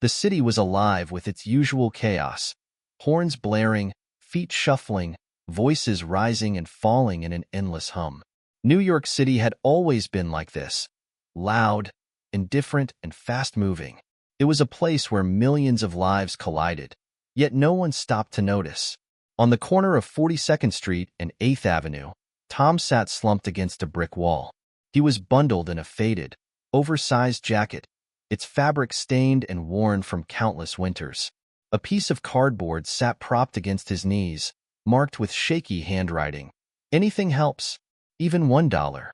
The city was alive with its usual chaos. Horns blaring, feet shuffling, voices rising and falling in an endless hum. New York City had always been like this. Loud, indifferent, and fast-moving. It was a place where millions of lives collided, yet no one stopped to notice. On the corner of 42nd Street and 8th Avenue, Tom sat slumped against a brick wall. He was bundled in a faded, oversized jacket, its fabric stained and worn from countless winters. A piece of cardboard sat propped against his knees, marked with shaky handwriting. Anything helps, even $1.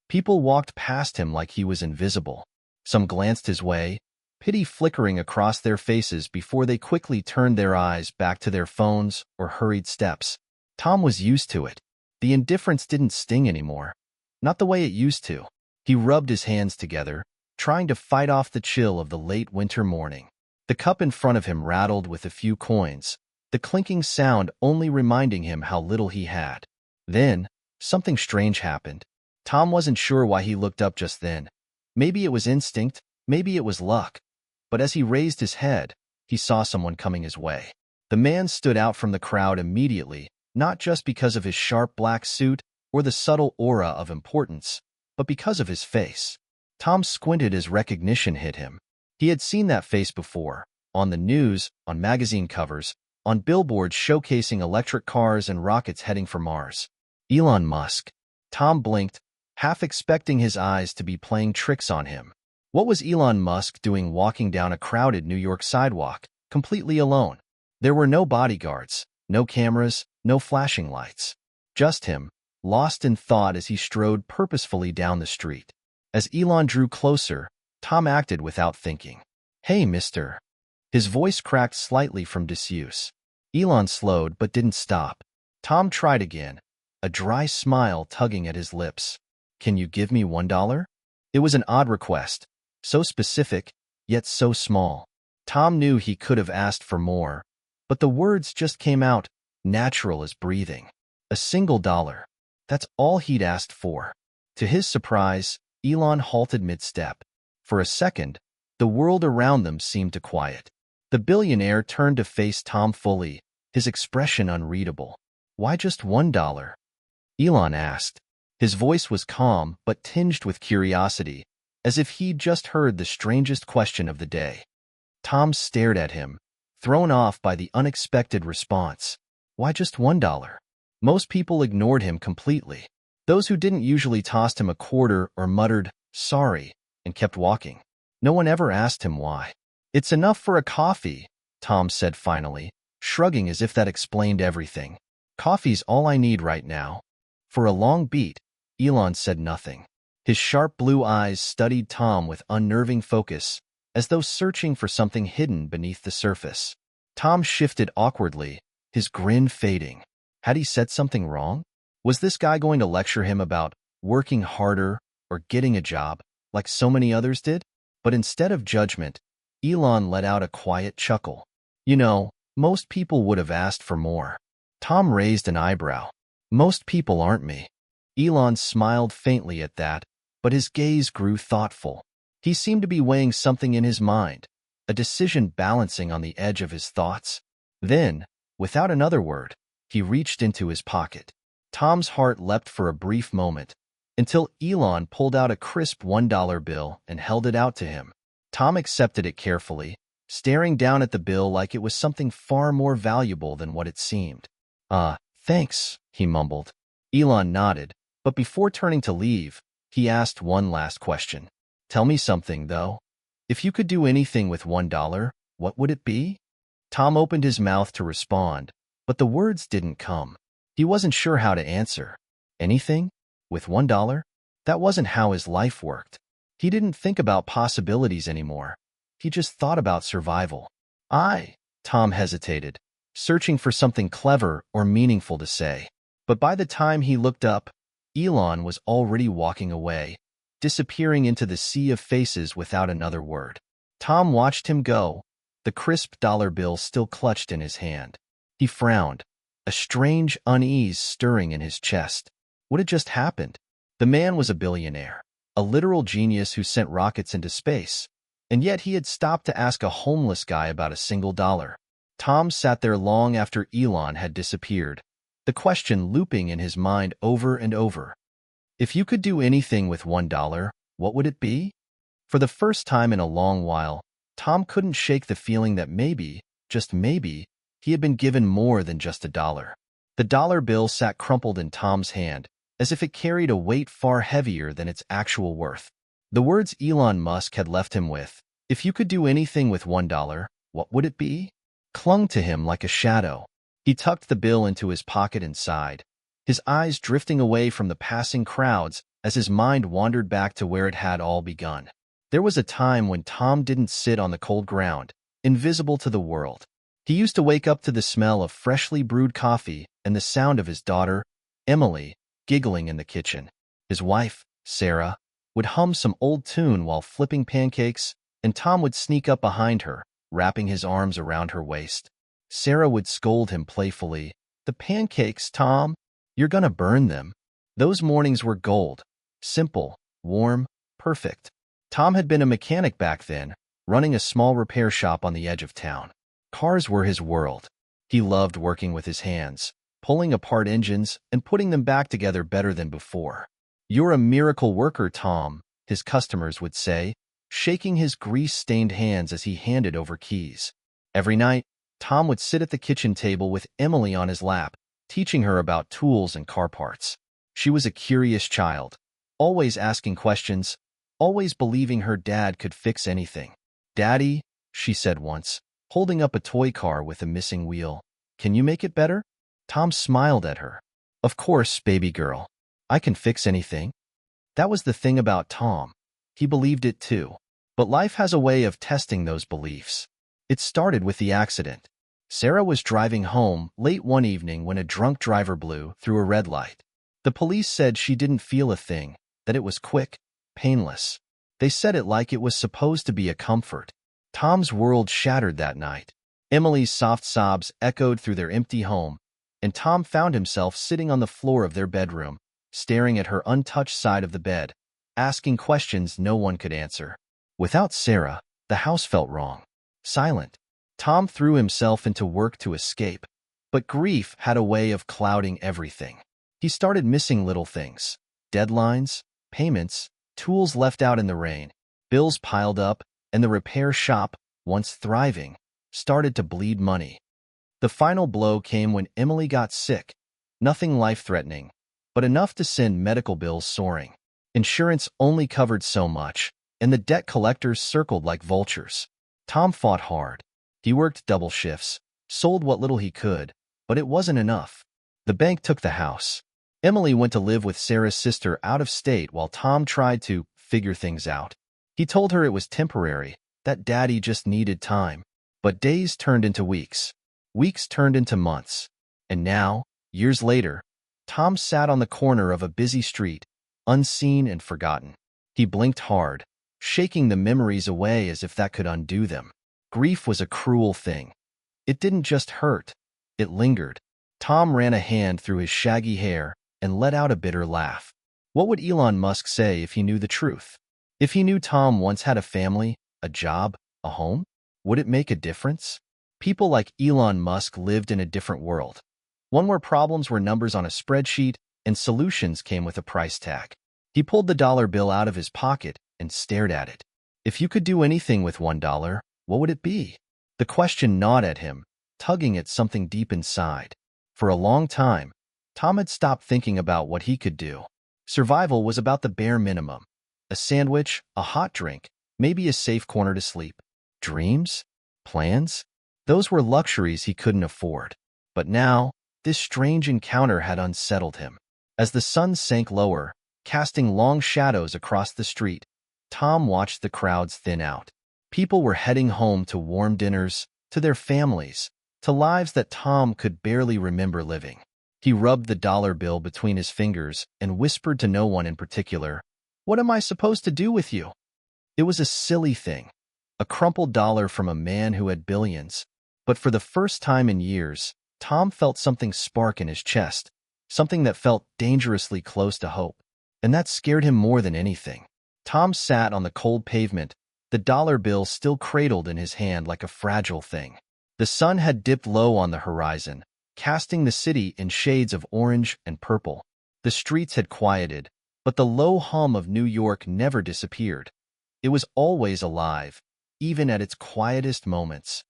People walked past him like he was invisible. Some glanced his way, pity flickering across their faces before they quickly turned their eyes back to their phones or hurried steps. Tom was used to it. The indifference didn't sting anymore. Not the way it used to. He rubbed his hands together, trying to fight off the chill of the late winter morning. The cup in front of him rattled with a few coins, the clinking sound only reminding him how little he had. Then, something strange happened. Tom wasn't sure why he looked up just then. Maybe it was instinct, maybe it was luck. But as he raised his head, he saw someone coming his way. The man stood out from the crowd immediately, not just because of his sharp black suit or the subtle aura of importance, but because of his face. Tom squinted as recognition hit him. He had seen that face before, on the news, on magazine covers, on billboards showcasing electric cars and rockets heading for Mars. Elon Musk. Tom blinked, half expecting his eyes to be playing tricks on him. What was Elon Musk doing walking down a crowded New York sidewalk, completely alone? There were no bodyguards, no cameras, no flashing lights. Just him, lost in thought as he strode purposefully down the street. As Elon drew closer, Tom acted without thinking. "Hey, mister." His voice cracked slightly from disuse. Elon slowed but didn't stop. Tom tried again, a dry smile tugging at his lips. "Can you give me $1?" It was an odd request, so specific, yet so small. Tom knew he could have asked for more, but the words just came out, natural as breathing. A single dollar. That's all he'd asked for. To his surprise, Elon halted mid-step. For a second, the world around them seemed to quiet. The billionaire turned to face Tom fully, his expression unreadable. "Why just $1?" Elon asked. His voice was calm but tinged with curiosity, as if he'd just heard the strangest question of the day. Tom stared at him, thrown off by the unexpected response. Why just $1? Most people ignored him completely. Those who didn't usually tossed him a quarter or muttered, "Sorry," and kept walking. No one ever asked him why. "It's enough for a coffee," Tom said finally, shrugging as if that explained everything. "Coffee's all I need right now." For a long beat, Elon said nothing. His sharp blue eyes studied Tom with unnerving focus, as though searching for something hidden beneath the surface. Tom shifted awkwardly, his grin fading. Had he said something wrong? Was this guy going to lecture him about working harder or getting a job, like so many others did? But instead of judgment, Elon let out a quiet chuckle. "You know, most people would have asked for more." Tom raised an eyebrow. "Most people aren't me." Elon smiled faintly at that, but his gaze grew thoughtful. He seemed to be weighing something in his mind, a decision balancing on the edge of his thoughts. Then, without another word, he reached into his pocket. Tom's heart leapt for a brief moment, until Elon pulled out a crisp $1 bill and held it out to him. Tom accepted it carefully, staring down at the bill like it was something far more valuable than what it seemed. Thanks," he mumbled. Elon nodded, but before turning to leave, he asked one last question. "Tell me something, though. If you could do anything with $1, what would it be?" Tom opened his mouth to respond, but the words didn't come. He wasn't sure how to answer. Anything? With $1? That wasn't how his life worked. He didn't think about possibilities anymore. He just thought about survival. Tom hesitated, searching for something clever or meaningful to say. But by the time he looked up, Elon was already walking away, disappearing into the sea of faces without another word. Tom watched him go, the crisp dollar bill still clutched in his hand. He frowned, a strange unease stirring in his chest. What had just happened? The man was a billionaire, a literal genius who sent rockets into space. And yet he had stopped to ask a homeless guy about a single dollar. Tom sat there long after Elon had disappeared, the question looping in his mind over and over. If you could do anything with $1, what would it be? For the first time in a long while, Tom couldn't shake the feeling that maybe, just maybe, he had been given more than just a dollar. The dollar bill sat crumpled in Tom's hand, as if it carried a weight far heavier than its actual worth. The words Elon Musk had left him with, "If you could do anything with $1, what would it be?" clung to him like a shadow. He tucked the bill into his pocket and sighed, his eyes drifting away from the passing crowds as his mind wandered back to where it had all begun. There was a time when Tom didn't sit on the cold ground, invisible to the world. He used to wake up to the smell of freshly brewed coffee and the sound of his daughter, Emily, giggling in the kitchen. His wife, Sarah, would hum some old tune while flipping pancakes, and Tom would sneak up behind her, wrapping his arms around her waist. Sarah would scold him playfully, "The pancakes, Tom, you're gonna burn them." Those mornings were gold, simple, warm, perfect. Tom had been a mechanic back then, running a small repair shop on the edge of town. Cars were his world. He loved working with his hands, pulling apart engines and putting them back together better than before. "You're a miracle worker, Tom," his customers would say, shaking his grease-stained hands as he handed over keys. Every night, Tom would sit at the kitchen table with Emily on his lap, teaching her about tools and car parts. She was a curious child, always asking questions, always believing her dad could fix anything. "Daddy," she said once, holding up a toy car with a missing wheel, "can you make it better?" Tom smiled at her. "Of course, baby girl. I can fix anything." That was the thing about Tom. He believed it too. But life has a way of testing those beliefs. It started with the accident. Sarah was driving home late one evening when a drunk driver blew through a red light. The police said she didn't feel a thing, that it was quick, painless. They said it like it was supposed to be a comfort. Tom's world shattered that night. Emily's soft sobs echoed through their empty home, and Tom found himself sitting on the floor of their bedroom, staring at her untouched side of the bed, asking questions no one could answer. Without Sarah, the house felt wrong, silent. Tom threw himself into work to escape, but grief had a way of clouding everything. He started missing little things, deadlines, payments, tools left out in the rain. Bills piled up, and the repair shop, once thriving, started to bleed money. The final blow came when Emily got sick, nothing life-threatening, but enough to send medical bills soaring. Insurance only covered so much, and the debt collectors circled like vultures. Tom fought hard. He worked double shifts, sold what little he could, but it wasn't enough. The bank took the house. Emily went to live with Sarah's sister out of state while Tom tried to figure things out. He told her it was temporary, that Daddy just needed time. But days turned into weeks. Weeks turned into months. And now, years later, Tom sat on the corner of a busy street, unseen and forgotten. He blinked hard, shaking the memories away as if that could undo them. Grief was a cruel thing. It didn't just hurt, it lingered. Tom ran a hand through his shaggy hair and let out a bitter laugh. What would Elon Musk say if he knew the truth? If he knew Tom once had a family, a job, a home? Would it make a difference? People like Elon Musk lived in a different world. One where problems were numbers on a spreadsheet and solutions came with a price tag. He pulled the dollar bill out of his pocket and stared at it. If you could do anything with $1, what would it be? The question gnawed at him, tugging at something deep inside. For a long time, Tom had stopped thinking about what he could do. Survival was about the bare minimum. A sandwich, a hot drink, maybe a safe corner to sleep. Dreams? Plans? Those were luxuries he couldn't afford. But now, this strange encounter had unsettled him. As the sun sank lower, casting long shadows across the street, Tom watched the crowds thin out. People were heading home to warm dinners, to their families, to lives that Tom could barely remember living. He rubbed the dollar bill between his fingers and whispered to no one in particular, "What am I supposed to do with you?" It was a silly thing, a crumpled dollar from a man who had billions. But for the first time in years, Tom felt something spark in his chest, something that felt dangerously close to hope. And that scared him more than anything. Tom sat on the cold pavement, the dollar bill still cradled in his hand like a fragile thing. The sun had dipped low on the horizon, casting the city in shades of orange and purple. The streets had quieted, but the low hum of New York never disappeared. It was always alive, even at its quietest moments.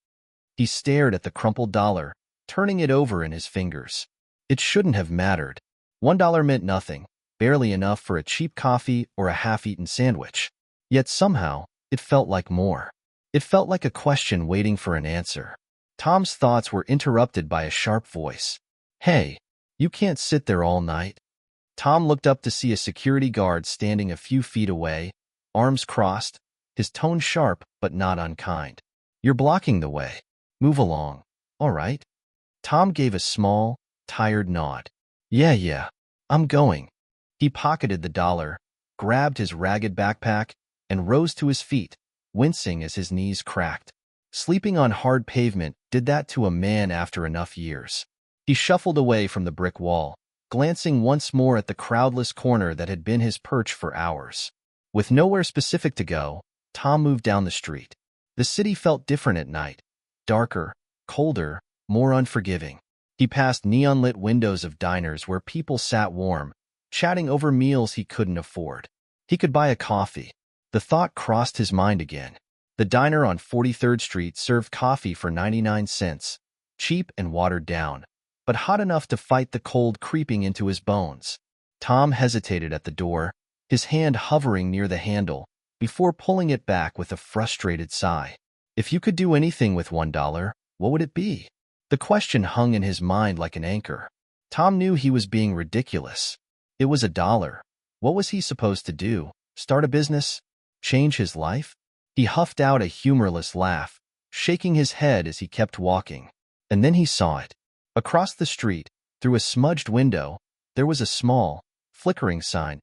He stared at the crumpled dollar, turning it over in his fingers. It shouldn't have mattered. $1 meant nothing, barely enough for a cheap coffee or a half-eaten sandwich. Yet somehow, it felt like more. It felt like a question waiting for an answer. Tom's thoughts were interrupted by a sharp voice. "Hey, you can't sit there all night." Tom looked up to see a security guard standing a few feet away, arms crossed, his tone sharp but not unkind. "You're blocking the way. Move along, all right?" Tom gave a small, tired nod. Yeah, I'm going." He pocketed the dollar, grabbed his ragged backpack, and rose to his feet, wincing as his knees cracked. Sleeping on hard pavement did that to a man after enough years. He shuffled away from the brick wall, glancing once more at the crowdless corner that had been his perch for hours. With nowhere specific to go, Tom moved down the street. The city felt different at night, darker, colder, more unforgiving. He passed neon-lit windows of diners where people sat warm, chatting over meals he couldn't afford. He could buy a coffee. The thought crossed his mind again. The diner on 43rd Street served coffee for 99 cents, cheap and watered down, but hot enough to fight the cold creeping into his bones. Tom hesitated at the door, his hand hovering near the handle, before pulling it back with a frustrated sigh. If you could do anything with $1, what would it be? The question hung in his mind like an anchor. Tom knew he was being ridiculous. It was $1. What was he supposed to do? Start a business? Change his life? He huffed out a humorless laugh, shaking his head as he kept walking. And then he saw it. Across the street, through a smudged window, there was a small, flickering sign.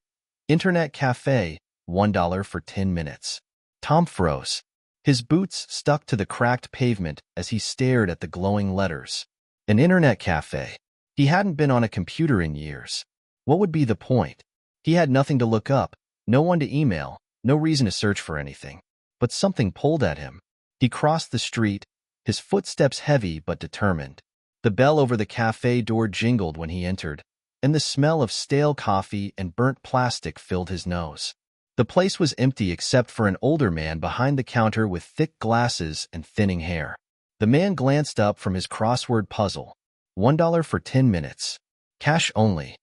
Internet Cafe, $1 for 10 minutes. Tom froze. His boots stuck to the cracked pavement as he stared at the glowing letters. An internet cafe. He hadn't been on a computer in years. What would be the point? He had nothing to look up, no one to email, no reason to search for anything. But something pulled at him. He crossed the street, his footsteps heavy but determined. The bell over the cafe door jingled when he entered, and the smell of stale coffee and burnt plastic filled his nose. The place was empty except for an older man behind the counter with thick glasses and thinning hair. The man glanced up from his crossword puzzle. $1 for 10 minutes. Cash only.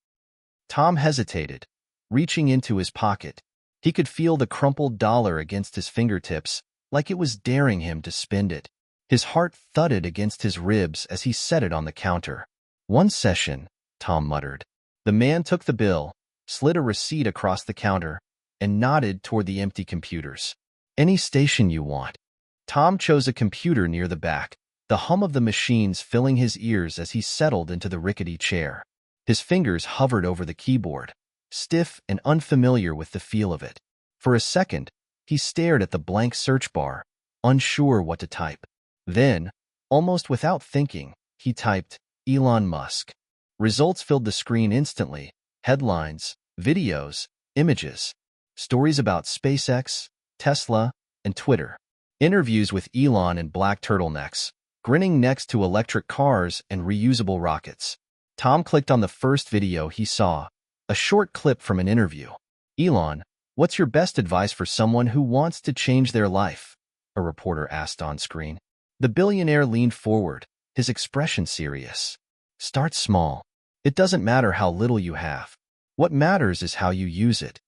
Tom hesitated, reaching into his pocket. He could feel the crumpled dollar against his fingertips, like it was daring him to spend it. His heart thudded against his ribs as he set it on the counter. "One session," Tom muttered. The man took the bill, slid a receipt across the counter, and nodded toward the empty computers. "Any station you want." Tom chose a computer near the back, the hum of the machines filling his ears as he settled into the rickety chair. His fingers hovered over the keyboard, stiff and unfamiliar with the feel of it. For a second, he stared at the blank search bar, unsure what to type. Then, almost without thinking, he typed Elon Musk. Results filled the screen instantly. Headlines, videos, images, stories about SpaceX, Tesla, and Twitter. Interviews with Elon in black turtlenecks, grinning next to electric cars and reusable rockets. Tom clicked on the first video he saw, a short clip from an interview. "Elon, what's your best advice for someone who wants to change their life?" a reporter asked on screen. The billionaire leaned forward, his expression serious. "Start small. It doesn't matter how little you have. What matters is how you use it."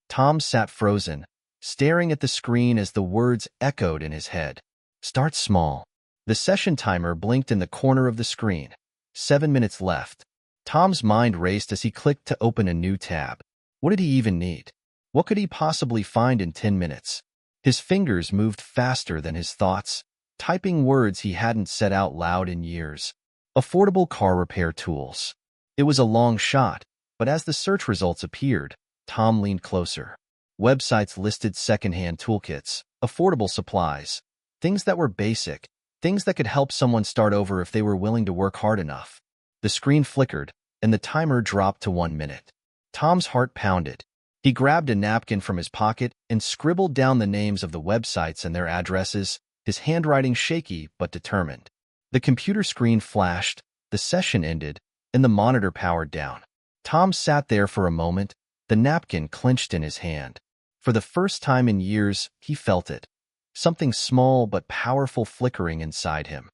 Tom sat frozen, staring at the screen as the words echoed in his head. Start small. The session timer blinked in the corner of the screen. 7 minutes left. Tom's mind raced as he clicked to open a new tab. What did he even need? What could he possibly find in 10 minutes? His fingers moved faster than his thoughts, typing words he hadn't said out loud in years. Affordable car repair tools. It was a long shot, but as the search results appeared, Tom leaned closer. Websites listed secondhand toolkits, affordable supplies, things that were basic, things that could help someone start over if they were willing to work hard enough. The screen flickered, and the timer dropped to 1 minute. Tom's heart pounded. He grabbed a napkin from his pocket and scribbled down the names of the websites and their addresses, his handwriting shaky but determined. The computer screen flashed, the session ended, and the monitor powered down. Tom sat there for a moment, the napkin clenched in his hand. For the first time in years, he felt it. Something small but powerful flickering inside him.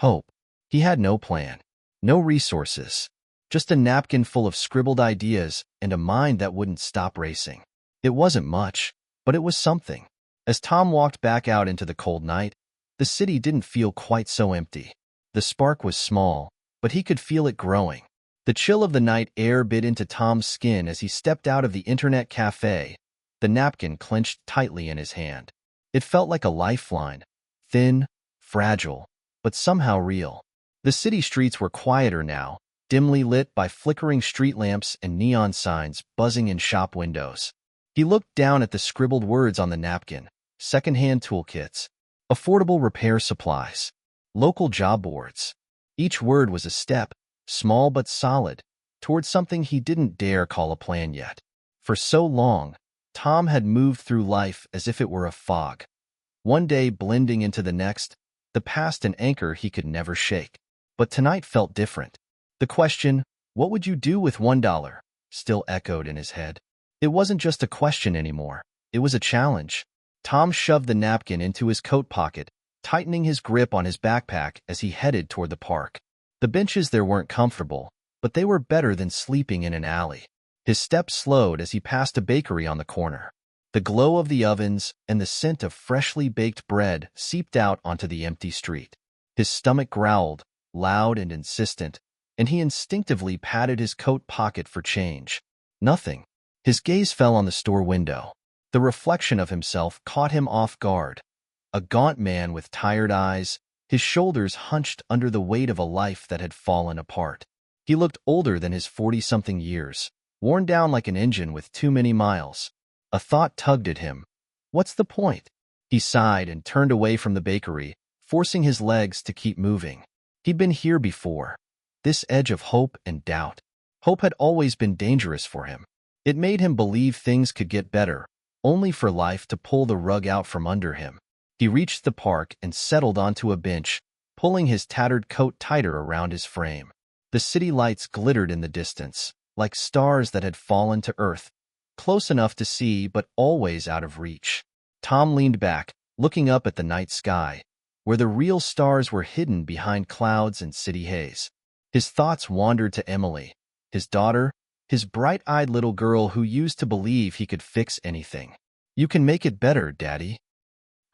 Hope. He had no plan, no resources, just a napkin full of scribbled ideas and a mind that wouldn't stop racing. It wasn't much, but it was something. As Tom walked back out into the cold night, the city didn't feel quite so empty. The spark was small, but he could feel it growing. The chill of the night air bit into Tom's skin as he stepped out of the internet cafe, the napkin clenched tightly in his hand. It felt like a lifeline, thin, fragile, but somehow real. The city streets were quieter now, dimly lit by flickering street lamps and neon signs buzzing in shop windows. He looked down at the scribbled words on the napkin: second-hand toolkits, affordable repair supplies, local job boards. Each word was a step, small but solid, towards something he didn't dare call a plan yet. For so long, Tom had moved through life as if it were a fog, one day blending into the next, the past an anchor he could never shake. But tonight felt different. The question, "What would you do with $1?" still echoed in his head. It wasn't just a question anymore. It was a challenge. Tom shoved the napkin into his coat pocket, tightening his grip on his backpack as he headed toward the park. The benches there weren't comfortable, but they were better than sleeping in an alley. His steps slowed as he passed a bakery on the corner. The glow of the ovens and the scent of freshly baked bread seeped out onto the empty street. His stomach growled, loud and insistent, and he instinctively patted his coat pocket for change. Nothing. His gaze fell on the store window. The reflection of himself caught him off guard. A gaunt man with tired eyes, his shoulders hunched under the weight of a life that had fallen apart. He looked older than his 40-something years, worn down like an engine with too many miles. A thought tugged at him. What's the point? He sighed and turned away from the bakery, forcing his legs to keep moving. He'd been here before. This edge of hope and doubt. Hope had always been dangerous for him. It made him believe things could get better, only for life to pull the rug out from under him. He reached the park and settled onto a bench, pulling his tattered coat tighter around his frame. The city lights glittered in the distance, like stars that had fallen to earth, close enough to see but always out of reach. Tom leaned back, looking up at the night sky, where the real stars were hidden behind clouds and city haze. His thoughts wandered to Emily, his daughter, his bright-eyed little girl who used to believe he could fix anything. "You can make it better, Daddy."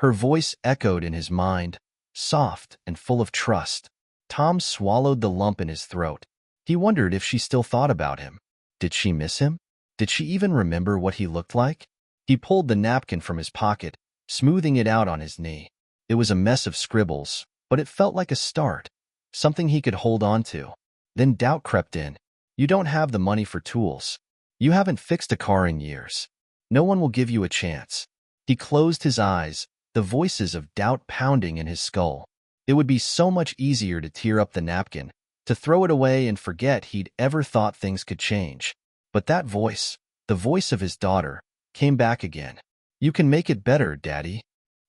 Her voice echoed in his mind, soft and full of trust. Tom swallowed the lump in his throat. He wondered if she still thought about him. Did she miss him? Did she even remember what he looked like? He pulled the napkin from his pocket, smoothing it out on his knee. It was a mess of scribbles, but it felt like a start, something he could hold on to. Then doubt crept in. You don't have the money for tools. You haven't fixed a car in years. No one will give you a chance. He closed his eyes, the voices of doubt pounding in his skull. It would be so much easier to tear up the napkin, to throw it away and forget he'd ever thought things could change. But that voice, the voice of his daughter, came back again. "You can make it better, Daddy."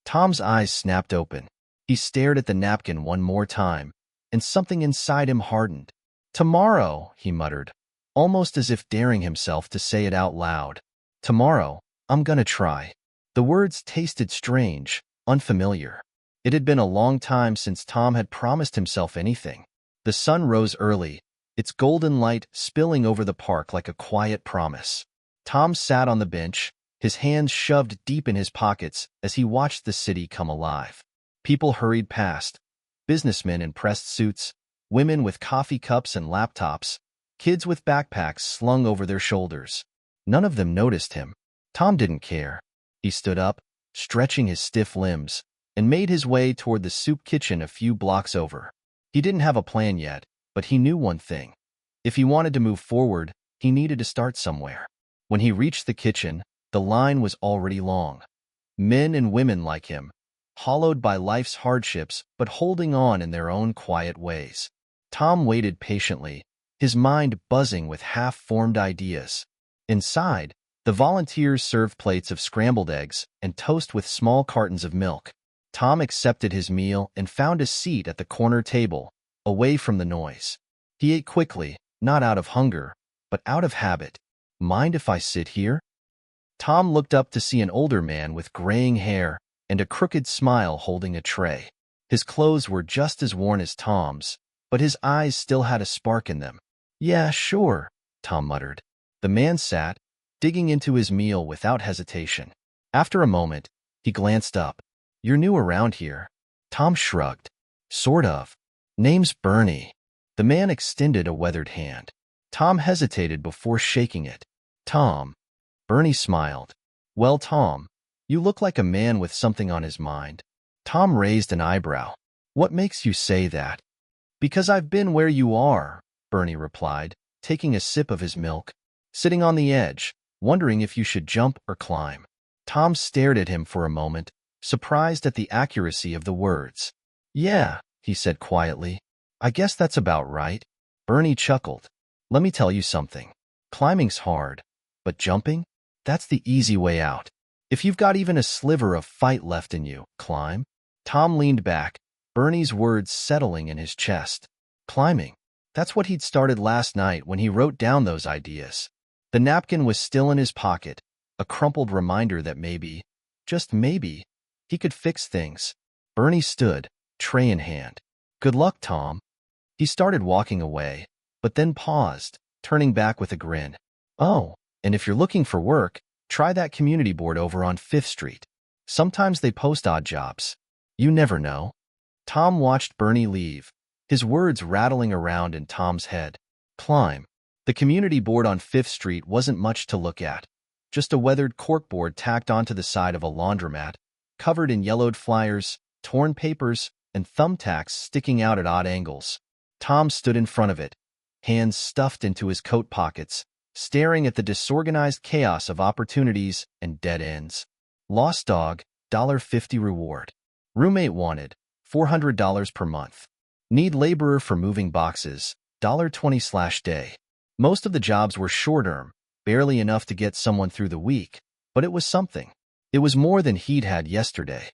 Tom's eyes snapped open. He stared at the napkin one more time, and something inside him hardened. "Tomorrow," he muttered, almost as if daring himself to say it out loud. "Tomorrow, I'm gonna try." The words tasted strange, unfamiliar. It had been a long time since Tom had promised himself anything. The sun rose early, its golden light spilling over the park like a quiet promise. Tom sat on the bench, his hands shoved deep in his pockets as he watched the city come alive. People hurried past, businessmen in pressed suits, women with coffee cups and laptops, kids with backpacks slung over their shoulders. None of them noticed him. Tom didn't care. He stood up, stretching his stiff limbs, and made his way toward the soup kitchen a few blocks over. He didn't have a plan yet, but he knew one thing. If he wanted to move forward, he needed to start somewhere. When he reached the kitchen, the line was already long. Men and women like him, hollowed by life's hardships but holding on in their own quiet ways. Tom waited patiently, his mind buzzing with half-formed ideas. Inside, The volunteers served plates of scrambled eggs and toast with small cartons of milk. Tom accepted his meal and found a seat at the corner table, away from the noise. He ate quickly, not out of hunger, but out of habit. Mind if I sit here? Tom looked up to see an older man with graying hair and a crooked smile holding a tray. His clothes were just as worn as Tom's, but his eyes still had a spark in them. Yeah, sure, Tom muttered. The man sat, digging into his meal without hesitation. After a moment, he glanced up. You're new around here. Tom shrugged. Sort of. Name's Bernie. The man extended a weathered hand. Tom hesitated before shaking it. Tom. Bernie smiled. Well, Tom, you look like a man with something on his mind. Tom raised an eyebrow. What makes you say that? Because I've been where you are, Bernie replied, taking a sip of his milk. Sitting on the edge, wondering if you should jump or climb. Tom stared at him for a moment, surprised at the accuracy of the words. Yeah, he said quietly. I guess that's about right. Bernie chuckled. Let me tell you something. Climbing's hard, but jumping? That's the easy way out. If you've got even a sliver of fight left in you, climb. Tom leaned back, Bernie's words settling in his chest. Climbing. That's what he'd started last night when he wrote down those ideas. The napkin was still in his pocket, a crumpled reminder that maybe, just maybe, he could fix things. Bernie stood, tray in hand. Good luck, Tom. He started walking away, but then paused, turning back with a grin. Oh, and if you're looking for work, try that community board over on 5th Street. Sometimes they post odd jobs. You never know. Tom watched Bernie leave, his words rattling around in Tom's head. Climb. The community board on 5th Street wasn't much to look at. Just a weathered corkboard tacked onto the side of a laundromat, covered in yellowed flyers, torn papers, and thumbtacks sticking out at odd angles. Tom stood in front of it, hands stuffed into his coat pockets, staring at the disorganized chaos of opportunities and dead ends. Lost dog, $1.50 reward. Roommate wanted, $400 per month. Need laborer for moving boxes, $1.20/day. Most of the jobs were short-term, barely enough to get someone through the week, but it was something. It was more than he'd had yesterday.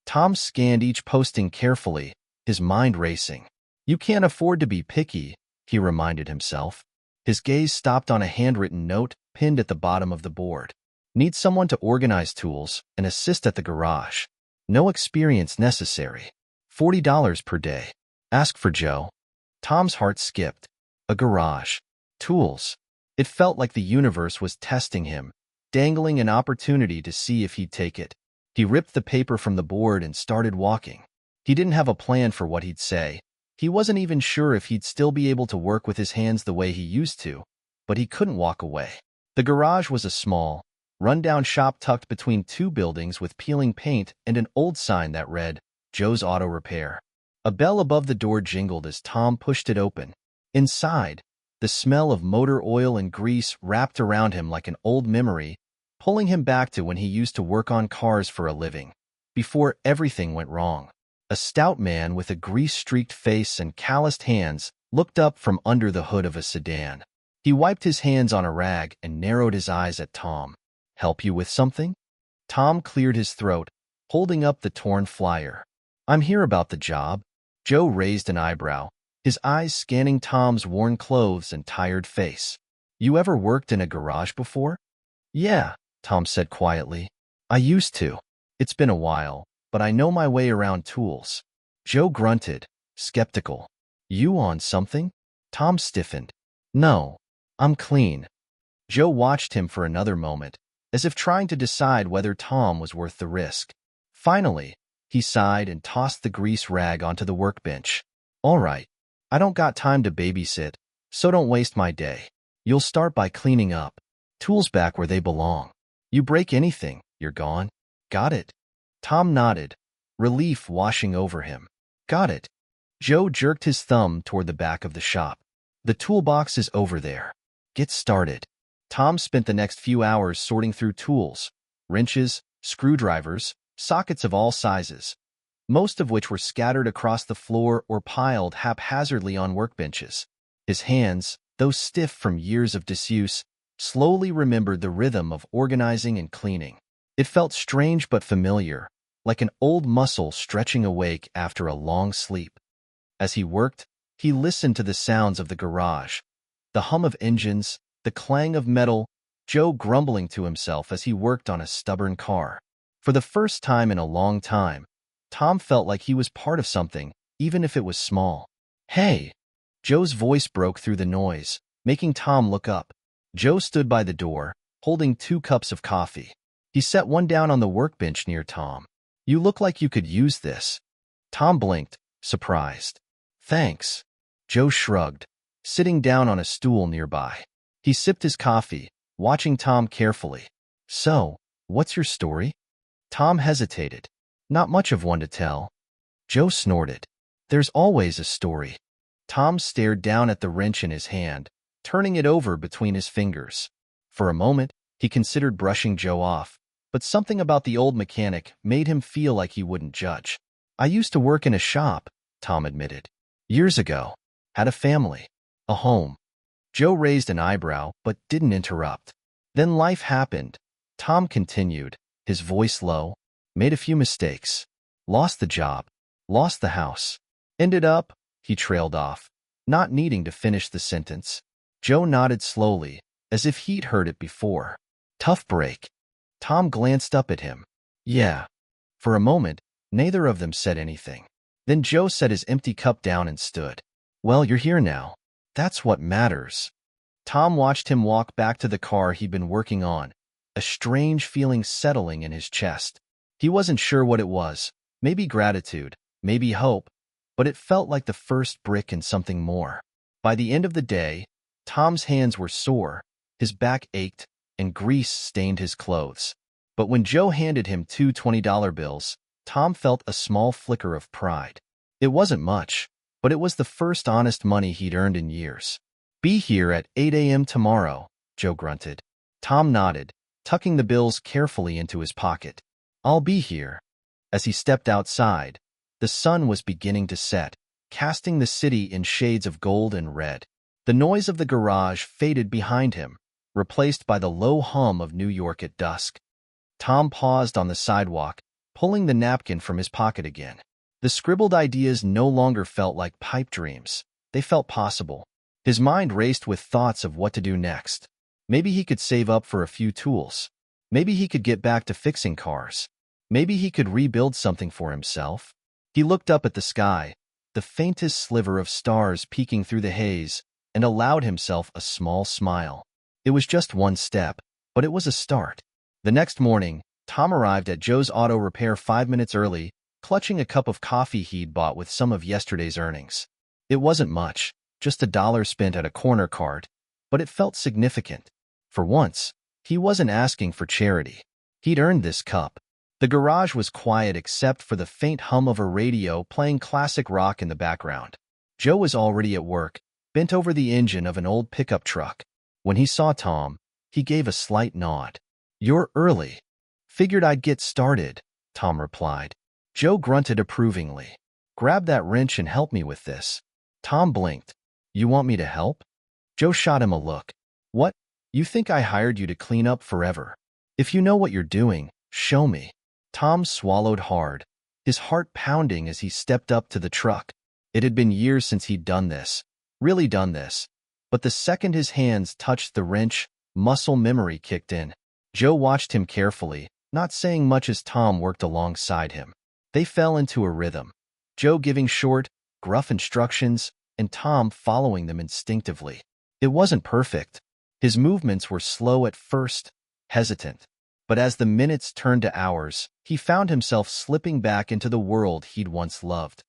Tom scanned each posting carefully, his mind racing. You can't afford to be picky, he reminded himself. His gaze stopped on a handwritten note pinned at the bottom of the board. Need someone to organize tools and assist at the garage. No experience necessary. $40 per day. Ask for Joe. Tom's heart skipped. A garage. Tools. It felt like the universe was testing him, dangling an opportunity to see if he'd take it. He ripped the paper from the board and started walking. He didn't have a plan for what he'd say. He wasn't even sure if he'd still be able to work with his hands the way he used to, but he couldn't walk away. The garage was a small, run-down shop tucked between two buildings with peeling paint and an old sign that read, Joe's Auto Repair. A bell above the door jingled as Tom pushed it open. Inside, the smell of motor oil and grease wrapped around him like an old memory, pulling him back to when he used to work on cars for a living, before everything went wrong. A stout man with a grease-streaked face and calloused hands looked up from under the hood of a sedan. He wiped his hands on a rag and narrowed his eyes at Tom. Help you with something? Tom cleared his throat, holding up the torn flyer. I'm here about the job. Joe raised an eyebrow, his eyes scanning Tom's worn clothes and tired face. You ever worked in a garage before? Yeah, Tom said quietly. I used to. It's been a while, but I know my way around tools. Joe grunted, skeptical. You on something? Tom stiffened. No, I'm clean. Joe watched him for another moment, as if trying to decide whether Tom was worth the risk. Finally, he sighed and tossed the grease rag onto the workbench. All right, I don't got time to babysit, so don't waste my day. You'll start by cleaning up. Tools back where they belong. You break anything, you're gone. Got it? Tom nodded, relief washing over him. Got it. Joe jerked his thumb toward the back of the shop. The toolbox is over there. Get started. Tom spent the next few hours sorting through tools, wrenches, screwdrivers, sockets of all sizes, most of which were scattered across the floor or piled haphazardly on workbenches. His hands, though stiff from years of disuse, slowly remembered the rhythm of organizing and cleaning. It felt strange but familiar, like an old muscle stretching awake after a long sleep. As he worked, he listened to the sounds of the garage, the hum of engines, the clang of metal, Joe grumbling to himself as he worked on a stubborn car. For the first time in a long time, Tom felt like he was part of something, even if it was small. "Hey!" Joe's voice broke through the noise, making Tom look up. Joe stood by the door, holding 2 cups of coffee. He set one down on the workbench near Tom. "You look like you could use this." Tom blinked, surprised. "Thanks." Joe shrugged, sitting down on a stool nearby. He sipped his coffee, watching Tom carefully. "So, what's your story?" Tom hesitated. "Not much of one to tell." Joe snorted. "There's always a story." Tom stared down at the wrench in his hand, turning it over between his fingers. For a moment, he considered brushing Joe off, but something about the old mechanic made him feel like he wouldn't judge. "I used to work in a shop," Tom admitted. "Years ago. Had a family. A home." Joe raised an eyebrow, but didn't interrupt. "Then life happened," Tom continued, his voice low. "Made a few mistakes. Lost the job. Lost the house. Ended up," he trailed off, not needing to finish the sentence. Joe nodded slowly, as if he'd heard it before. "Tough break." Tom glanced up at him. "Yeah." For a moment, neither of them said anything. Then Joe set his empty cup down and stood. "Well, you're here now. That's what matters." Tom watched him walk back to the car he'd been working on, a strange feeling settling in his chest. He wasn't sure what it was, maybe gratitude, maybe hope, but it felt like the first brick in something more. By the end of the day, Tom's hands were sore, his back ached, and grease stained his clothes. But when Joe handed him 2 $20 bills, Tom felt a small flicker of pride. It wasn't much, but it was the first honest money he'd earned in years. "Be here at 8 a.m. tomorrow," Joe grunted. Tom nodded, tucking the bills carefully into his pocket. "I'll be here." As he stepped outside, the sun was beginning to set, casting the city in shades of gold and red. The noise of the garage faded behind him, replaced by the low hum of New York at dusk. Tom paused on the sidewalk, pulling the napkin from his pocket again. The scribbled ideas no longer felt like pipe dreams. They felt possible. His mind raced with thoughts of what to do next. Maybe he could save up for a few tools. Maybe he could get back to fixing cars. Maybe he could rebuild something for himself. He looked up at the sky, the faintest sliver of stars peeking through the haze, and allowed himself a small smile. It was just one step, but it was a start. The next morning, Tom arrived at Joe's auto repair 5 minutes early, clutching a cup of coffee he'd bought with some of yesterday's earnings. It wasn't much, just $1 spent at a corner cart, but it felt significant. For once, he wasn't asking for charity. He'd earned this cup. The garage was quiet except for the faint hum of a radio playing classic rock in the background. Joe was already at work, bent over the engine of an old pickup truck. When he saw Tom, he gave a slight nod. "You're early." "Figured I'd get started," Tom replied. Joe grunted approvingly. "Grab that wrench and help me with this." Tom blinked. "You want me to help?" Joe shot him a look. "What? You think I hired you to clean up forever? If you know what you're doing, show me." Tom swallowed hard, his heart pounding as he stepped up to the truck. It had been years since he'd done this, really done this. But the second his hands touched the wrench, muscle memory kicked in. Joe watched him carefully, not saying much as Tom worked alongside him. They fell into a rhythm, Joe giving short, gruff instructions, and Tom following them instinctively. It wasn't perfect. His movements were slow at first, hesitant. But as the minutes turned to hours, he found himself slipping back into the world he'd once loved.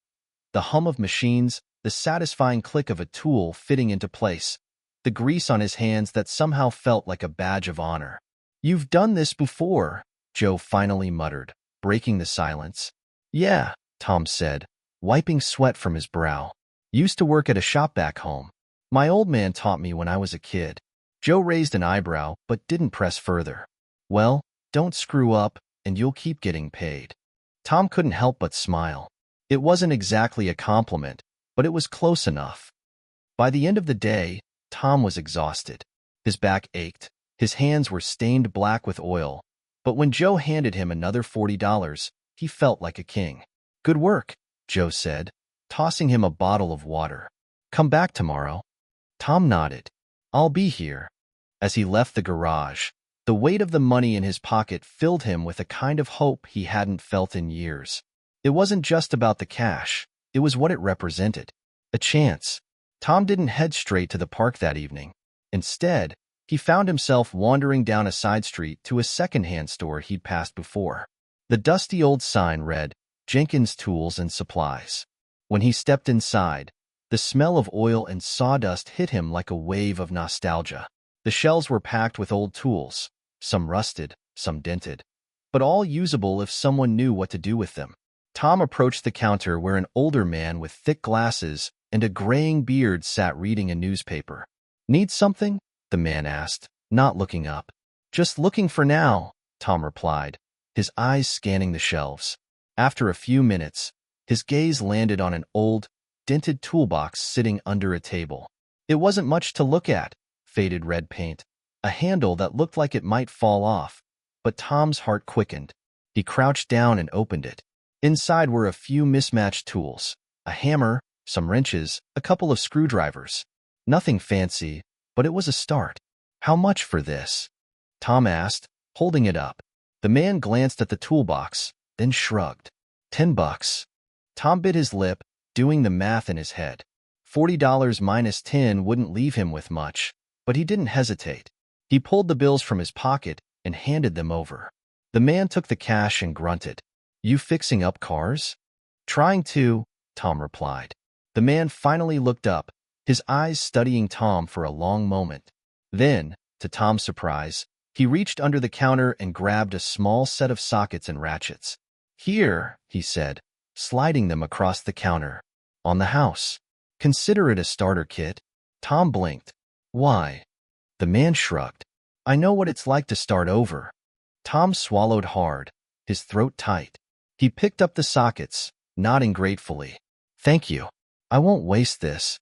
The hum of machines, the satisfying click of a tool fitting into place, the grease on his hands that somehow felt like a badge of honor. "You've done this before," Joe finally muttered, breaking the silence. "Yeah," Tom said, wiping sweat from his brow. "Used to work at a shop back home. My old man taught me when I was a kid." Joe raised an eyebrow but didn't press further. "Well, don't screw up, and you'll keep getting paid." Tom couldn't help but smile. It wasn't exactly a compliment, but it was close enough. By the end of the day, Tom was exhausted. His back ached, His hands were stained black with oil, but when Joe handed him another $40, he felt like a king. "Good work," Joe said, tossing him a bottle of water. "Come back tomorrow." Tom nodded. "I'll be here." As he left the garage, the weight of the money in his pocket filled him with a kind of hope he hadn't felt in years. It wasn't just about the cash, it was what it represented. A chance. Tom didn't head straight to the park that evening. Instead, he found himself wandering down a side street to a second-hand store he'd passed before. The dusty old sign read, "Jenkins Tools and Supplies." When he stepped inside, the smell of oil and sawdust hit him like a wave of nostalgia. The shelves were packed with old tools, some rusted, some dented, but all usable if someone knew what to do with them. Tom approached the counter where an older man with thick glasses and a graying beard sat reading a newspaper. "Need something?" the man asked, not looking up. "Just looking for now," Tom replied, his eyes scanning the shelves. After a few minutes, his gaze landed on an old, dented toolbox sitting under a table. It wasn't much to look at: faded red paint, a handle that looked like it might fall off, but Tom's heart quickened. He crouched down and opened it. Inside were a few mismatched tools: a hammer, some wrenches, a couple of screwdrivers. Nothing fancy, but it was a start. "How much for this?" Tom asked, holding it up. The man glanced at the toolbox, then shrugged. $10. Tom bit his lip, doing the math in his head. $40 minus 10 wouldn't leave him with much, but he didn't hesitate. He pulled the bills from his pocket and handed them over. The man took the cash and grunted. "You fixing up cars?" "Trying to," Tom replied. The man finally looked up, his eyes studying Tom for a long moment. Then, to Tom's surprise, he reached under the counter and grabbed a small set of sockets and ratchets. "Here," he said, sliding them across the counter. "On the house. Consider it a starter kit." Tom blinked. "Why?" The man shrugged. "I know what it's like to start over." Tom swallowed hard, his throat tight. He picked up the sockets, nodding gratefully. "Thank you. I won't waste this."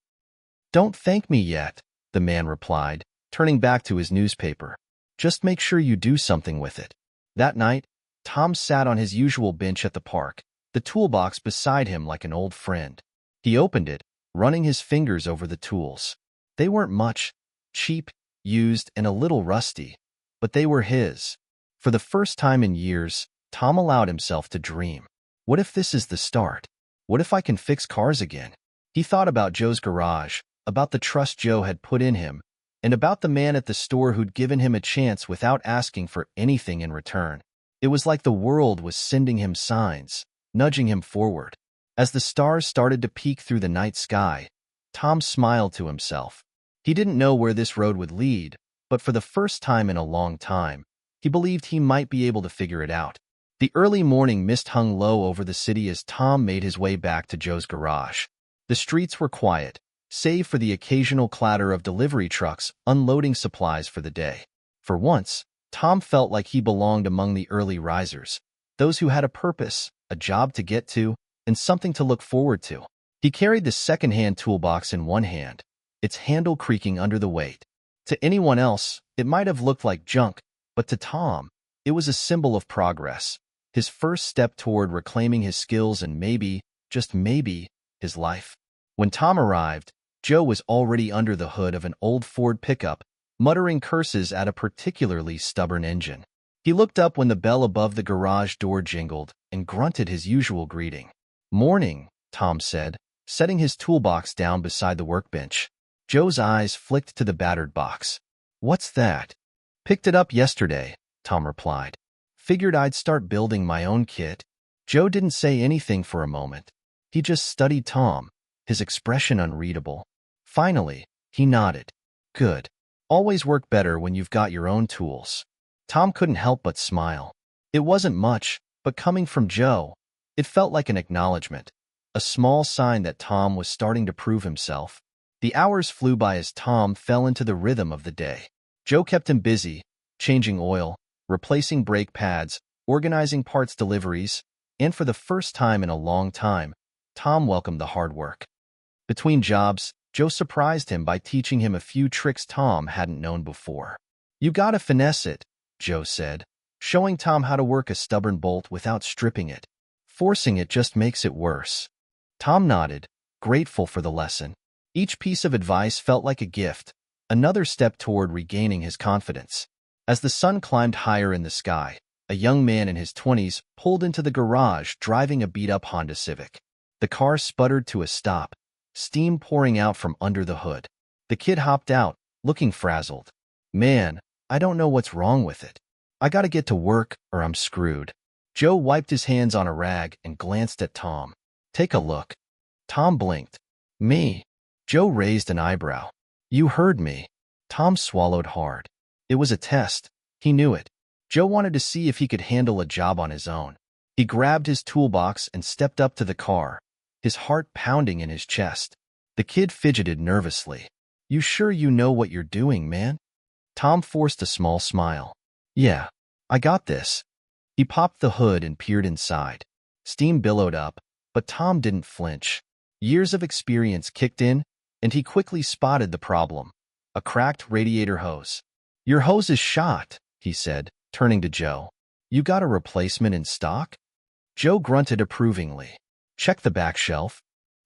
"Don't thank me yet," the man replied, turning back to his newspaper. "Just make sure you do something with it." That night, Tom sat on his usual bench at the park, the toolbox beside him like an old friend. He opened it, running his fingers over the tools. They weren't much, cheap, used, and a little rusty, but they were his. For the first time in years, Tom allowed himself to dream. What if this is the start? What if I can fix cars again? He thought about Joe's garage, about the trust Joe had put in him, and about the man at the store who'd given him a chance without asking for anything in return. It was like the world was sending him signs, nudging him forward. As the stars started to peek through the night sky, Tom smiled to himself. He didn't know where this road would lead, but for the first time in a long time, he believed he might be able to figure it out. The early morning mist hung low over the city as Tom made his way back to Joe's garage. The streets were quiet, save for the occasional clatter of delivery trucks unloading supplies for the day. For once, Tom felt like he belonged among the early risers, those who had a purpose, a job to get to, and something to look forward to. He carried the second-hand toolbox in one hand, its handle creaking under the weight. To anyone else, it might have looked like junk, but to Tom, it was a symbol of progress, his first step toward reclaiming his skills and maybe, just maybe, his life. When Tom arrived, Joe was already under the hood of an old Ford pickup, muttering curses at a particularly stubborn engine. He looked up when the bell above the garage door jingled and grunted his usual greeting. "Morning," Tom said, setting his toolbox down beside the workbench. Joe's eyes flicked to the battered box. "What's that?" "Picked it up yesterday," Tom replied. "Figured I'd start building my own kit." Joe didn't say anything for a moment. He just studied Tom, his expression unreadable. Finally, he nodded. "Good. Always work better when you've got your own tools." Tom couldn't help but smile. It wasn't much, but coming from Joe, it felt like an acknowledgement, a small sign that Tom was starting to prove himself. The hours flew by as Tom fell into the rhythm of the day. Joe kept him busy, changing oil, replacing brake pads, organizing parts deliveries, and for the first time in a long time, Tom welcomed the hard work. Between jobs, Joe surprised him by teaching him a few tricks Tom hadn't known before. You gotta finesse it, Joe said, showing Tom how to work a stubborn bolt without stripping it. Forcing it just makes it worse. Tom nodded, grateful for the lesson. Each piece of advice felt like a gift, another step toward regaining his confidence. As the sun climbed higher in the sky, a young man in his 20s pulled into the garage driving a beat-up Honda Civic. The car sputtered to a stop, steam pouring out from under the hood. The kid hopped out, looking frazzled. Man, I don't know what's wrong with it. I gotta get to work or I'm screwed. Joe wiped his hands on a rag and glanced at Tom. Take a look. Tom blinked. Me? Joe raised an eyebrow. You heard me. Tom swallowed hard. It was a test. He knew it. Joe wanted to see if he could handle a job on his own. He grabbed his toolbox and stepped up to the car, his heart pounding in his chest. The kid fidgeted nervously. You sure you know what you're doing, man? Tom forced a small smile. Yeah, I got this. He popped the hood and peered inside. Steam billowed up, but Tom didn't flinch. Years of experience kicked in, and he quickly spotted the problem. A cracked radiator hose. Your hose is shot, he said, turning to Joe. You got a replacement in stock? Joe grunted approvingly. Check the back shelf.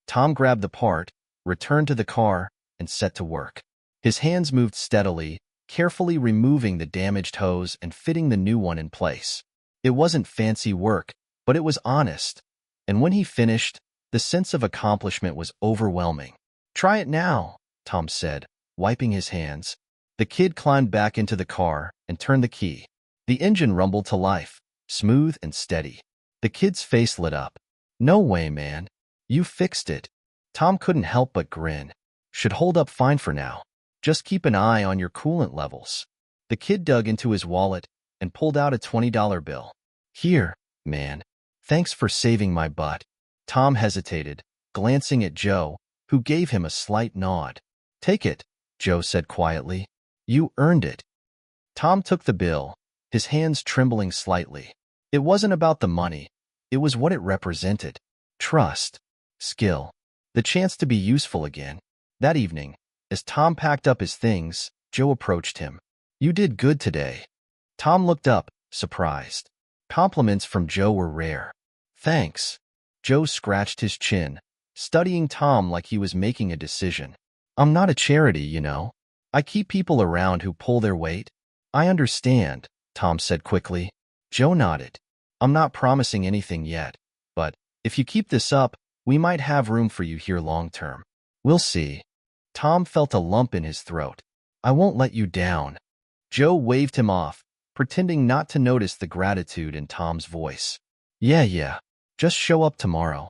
Tom grabbed the part, returned to the car, and set to work. His hands moved steadily, carefully removing the damaged hose and fitting the new one in place. It wasn't fancy work, but it was honest. And when he finished, the sense of accomplishment was overwhelming. Try it now, Tom said, wiping his hands. The kid climbed back into the car and turned the key. The engine rumbled to life, smooth and steady. The kid's face lit up. No way, man. You fixed it. Tom couldn't help but grin. Should hold up fine for now. Just keep an eye on your coolant levels. The kid dug into his wallet and pulled out a $20 bill. Here, man. Thanks for saving my butt. Tom hesitated, glancing at Joe, who gave him a slight nod. Take it, Joe said quietly. You earned it. Tom took the bill, his hands trembling slightly. It wasn't about the money. It was what it represented. Trust, skill, the chance to be useful again. That evening, as Tom packed up his things, Joe approached him. You did good today. Tom looked up, surprised. Compliments from Joe were rare. Thanks. Joe scratched his chin, studying Tom like he was making a decision. I'm not a charity, you know. I keep people around who pull their weight. I understand, Tom said quickly. Joe nodded. I'm not promising anything yet, but if you keep this up, we might have room for you here long term. We'll see. Tom felt a lump in his throat. I won't let you down. Joe waved him off, pretending not to notice the gratitude in Tom's voice. Yeah. Just show up tomorrow.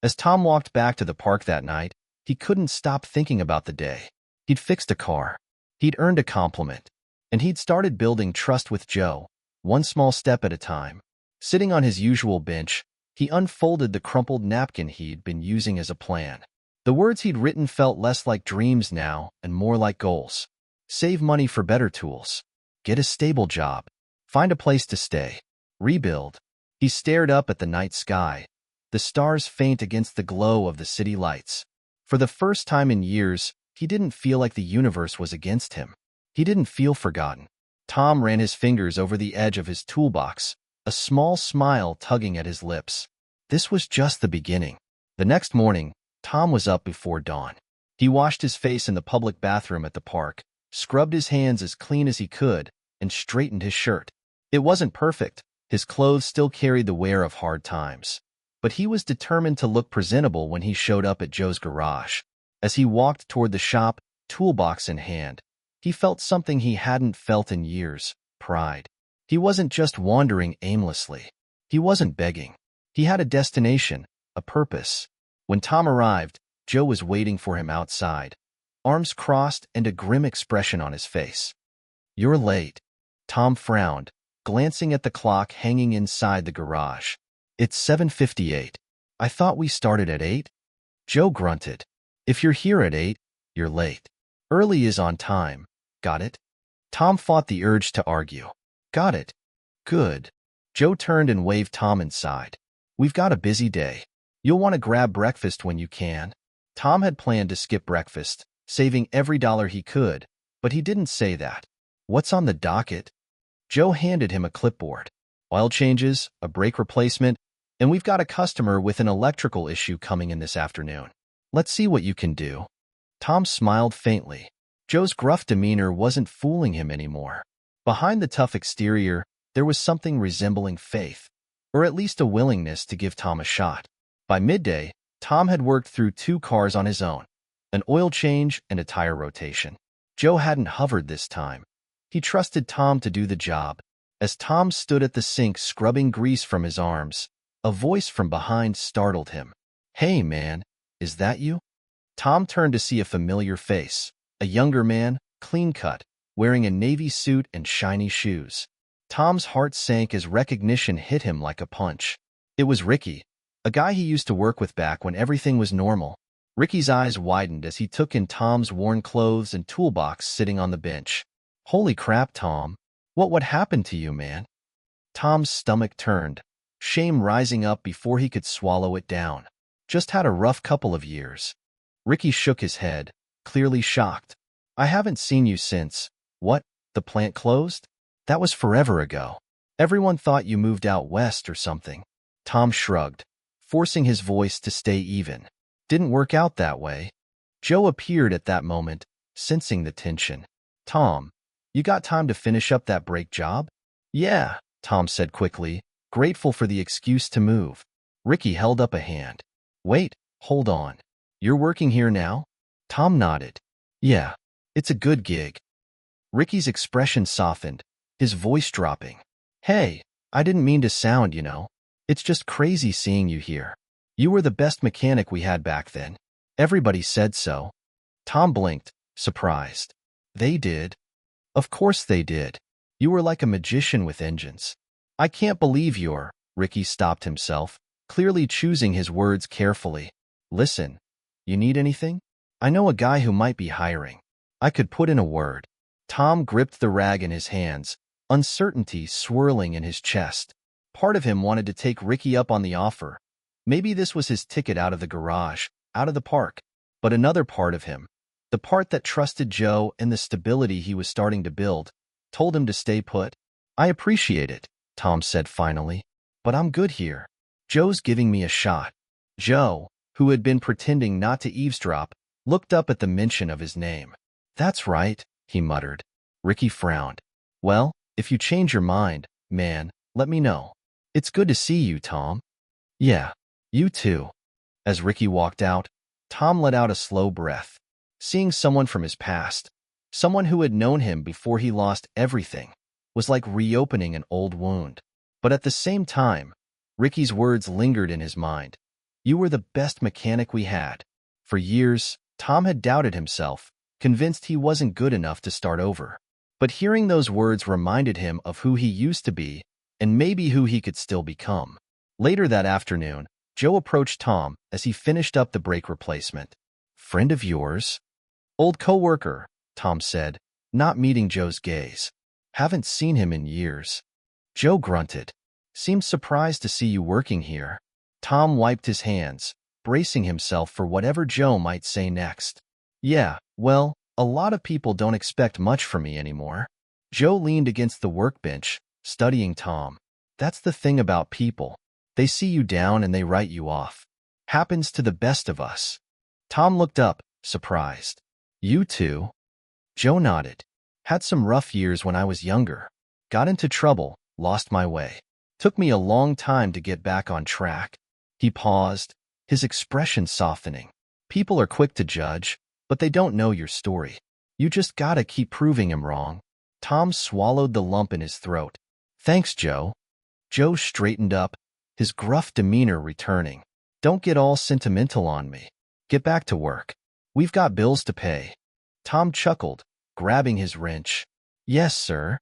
As Tom walked back to the park that night, he couldn't stop thinking about the day. He'd fixed a car. He'd earned a compliment. And he'd started building trust with Joe, one small step at a time. Sitting on his usual bench, he unfolded the crumpled napkin he'd been using as a plan. The words he'd written felt less like dreams now and more like goals. Save money for better tools. Get a stable job. Find a place to stay. Rebuild. He stared up at the night sky, the stars faint against the glow of the city lights. For the first time in years, he didn't feel like the universe was against him. He didn't feel forgotten. Tom ran his fingers over the edge of his toolbox, a small smile tugging at his lips. This was just the beginning. The next morning, Tom was up before dawn. He washed his face in the public bathroom at the park, scrubbed his hands as clean as he could, and straightened his shirt. It wasn't perfect. His clothes still carried the wear of hard times. But he was determined to look presentable when he showed up at Joe's garage. As he walked toward the shop, toolbox in hand, he felt something he hadn't felt in years, pride. He wasn't just wandering aimlessly. He wasn't begging. He had a destination, a purpose. When Tom arrived, Joe was waiting for him outside, arms crossed and a grim expression on his face. You're late. Tom frowned, glancing at the clock hanging inside the garage. It's 7:58. I thought we started at 8? Joe grunted. If you're here at 8, you're late. Early is on time. Got it? Tom fought the urge to argue. Got it. Good. Joe turned and waved Tom inside. We've got a busy day. You'll want to grab breakfast when you can. Tom had planned to skip breakfast, saving every dollar he could, but he didn't say that. What's on the docket? Joe handed him a clipboard. Oil changes, a brake replacement, and we've got a customer with an electrical issue coming in this afternoon. Let's see what you can do. Tom smiled faintly. Joe's gruff demeanor wasn't fooling him anymore. Behind the tough exterior, there was something resembling faith, or at least a willingness to give Tom a shot. By midday, Tom had worked through 2 cars on his own, an oil change and a tire rotation. Joe hadn't hovered this time. He trusted Tom to do the job. As Tom stood at the sink scrubbing grease from his arms, a voice from behind startled him. "Hey, man, is that you?" Tom turned to see a familiar face, a younger man, clean-cut, wearing a navy suit and shiny shoes. Tom's heart sank as recognition hit him like a punch. It was Ricky, a guy he used to work with back when everything was normal. Ricky's eyes widened as he took in Tom's worn clothes and toolbox sitting on the bench. "Holy crap, Tom. What happened to you, man?" Tom's stomach turned, shame rising up before he could swallow it down. "Just had a rough couple of years." Ricky shook his head, clearly shocked. "I haven't seen you since. What, the plant closed? That was forever ago. Everyone thought you moved out west or something." Tom shrugged, forcing his voice to stay even. "Didn't work out that way." Joe appeared at that moment, sensing the tension. "Tom, you got time to finish up that brake job?" "Yeah," Tom said quickly, grateful for the excuse to move. Ricky held up a hand. "Wait, hold on. You're working here now?" Tom nodded. "Yeah, it's a good gig." Ricky's expression softened, his voice dropping. "Hey, I didn't mean to sound, It's just crazy seeing you here. You were the best mechanic we had back then. Everybody said so." Tom blinked, surprised. "They did?" "Of course they did. You were like a magician with engines." "I can't believe you're—" Ricky stopped himself, clearly choosing his words carefully. "Listen, you need anything? I know a guy who might be hiring. I could put in a word." Tom gripped the rag in his hands, uncertainty swirling in his chest. Part of him wanted to take Ricky up on the offer. Maybe this was his ticket out of the garage, out of the park. But another part of him, the part that trusted Joe and the stability he was starting to build, told him to stay put. "I appreciate it," Tom said finally, "but I'm good here. Joe's giving me a shot." Joe, who had been pretending not to eavesdrop, looked up at the mention of his name. "That's right," he muttered. Ricky frowned. "Well, if you change your mind, man, let me know. It's good to see you, Tom." "Yeah, you too." As Ricky walked out, Tom let out a slow breath. Seeing someone from his past, someone who had known him before he lost everything, was like reopening an old wound. But at the same time, Ricky's words lingered in his mind. "You were the best mechanic we had." For years, Tom had doubted himself, convinced he wasn't good enough to start over. But hearing those words reminded him of who he used to be and maybe who he could still become. Later that afternoon, Joe approached Tom as he finished up the brake replacement. "Friend of yours?" "Old coworker," Tom said, not meeting Joe's gaze. "Haven't seen him in years." Joe grunted. "Seems surprised to see you working here." Tom wiped his hands, bracing himself for whatever Joe might say next. "Yeah, well, a lot of people don't expect much from me anymore." Joe leaned against the workbench, studying Tom. "That's the thing about people. They see you down and they write you off. Happens to the best of us." Tom looked up, surprised. "You too?" Joe nodded. "Had some rough years when I was younger. Got into trouble, lost my way. Took me a long time to get back on track." He paused, his expression softening. "People are quick to judge, but they don't know your story. You just gotta keep proving 'em wrong." Tom swallowed the lump in his throat. "Thanks, Joe." Joe straightened up, his gruff demeanor returning. "Don't get all sentimental on me. Get back to work. We've got bills to pay." Tom chuckled, grabbing his wrench. "Yes, sir."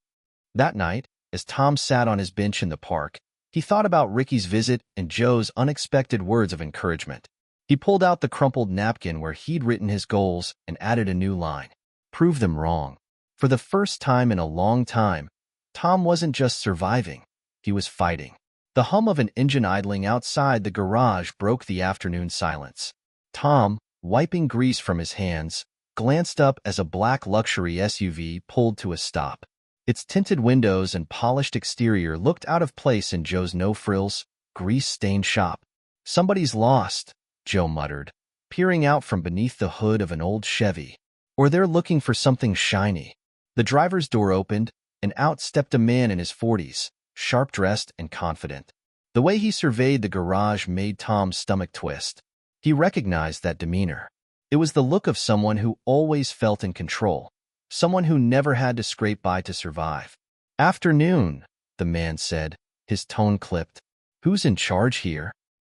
That night, as Tom sat on his bench in the park, he thought about Ricky's visit and Joe's unexpected words of encouragement. He pulled out the crumpled napkin where he'd written his goals and added a new line. "Prove them wrong." For the first time in a long time, Tom wasn't just surviving, he was fighting. The hum of an engine idling outside the garage broke the afternoon silence. Tom, wiping grease from his hands, glanced up as a black luxury SUV pulled to a stop. Its tinted windows and polished exterior looked out of place in Joe's no-frills, grease-stained shop. "Somebody's lost," Joe muttered, peering out from beneath the hood of an old Chevy. "Or they're looking for something shiny." The driver's door opened, and out stepped a man in his 40s, sharp-dressed and confident. The way he surveyed the garage made Tom's stomach twist. He recognized that demeanor. It was the look of someone who always felt in control, someone who never had to scrape by to survive. "Afternoon," the man said, his tone clipped. "Who's in charge here?"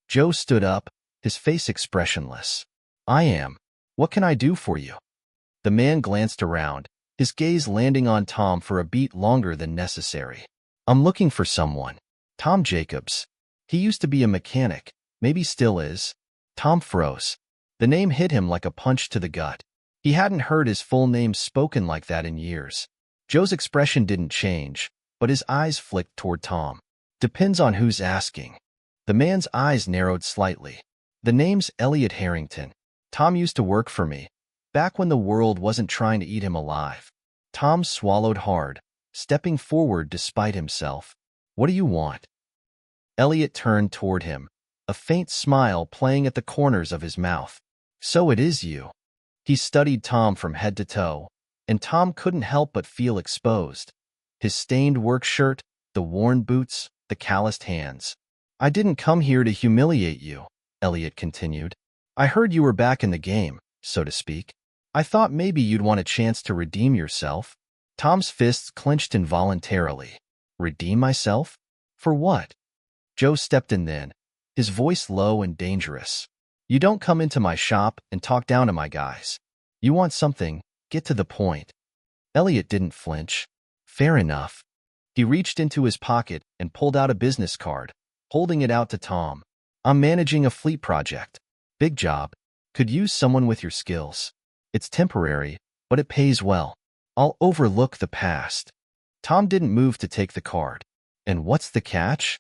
Joe stood up, his face expressionless. "I am. What can I do for you?" The man glanced around, his gaze landing on Tom for a beat longer than necessary. "I'm looking for someone. Tom Jacobs. He used to be a mechanic, maybe still is." Tom froze. The name hit him like a punch to the gut. He hadn't heard his full name spoken like that in years. Joe's expression didn't change, but his eyes flicked toward Tom. "Depends on who's asking." The man's eyes narrowed slightly. "The name's Elliot Harrington. Tom used to work for me, back when the world wasn't trying to eat him alive." Tom swallowed hard, stepping forward despite himself. "What do you want?" Elliot turned toward him, a faint smile playing at the corners of his mouth. "So it is you." He studied Tom from head to toe, and Tom couldn't help but feel exposed. His stained work shirt, the worn boots, the calloused hands. "I didn't come here to humiliate you," Elliot continued. "I heard you were back in the game, so to speak. I thought maybe you'd want a chance to redeem yourself." Tom's fists clenched involuntarily. "Redeem myself? For what?" Joe stepped in then, his voice low and dangerous. "You don't come into my shop and talk down to my guys. You want something, get to the point." Elliot didn't flinch. "Fair enough." He reached into his pocket and pulled out a business card, holding it out to Tom. "I'm managing a fleet project. Big job. Could use someone with your skills. It's temporary, but it pays well. I'll overlook the past." Tom didn't move to take the card. "And what's the catch?"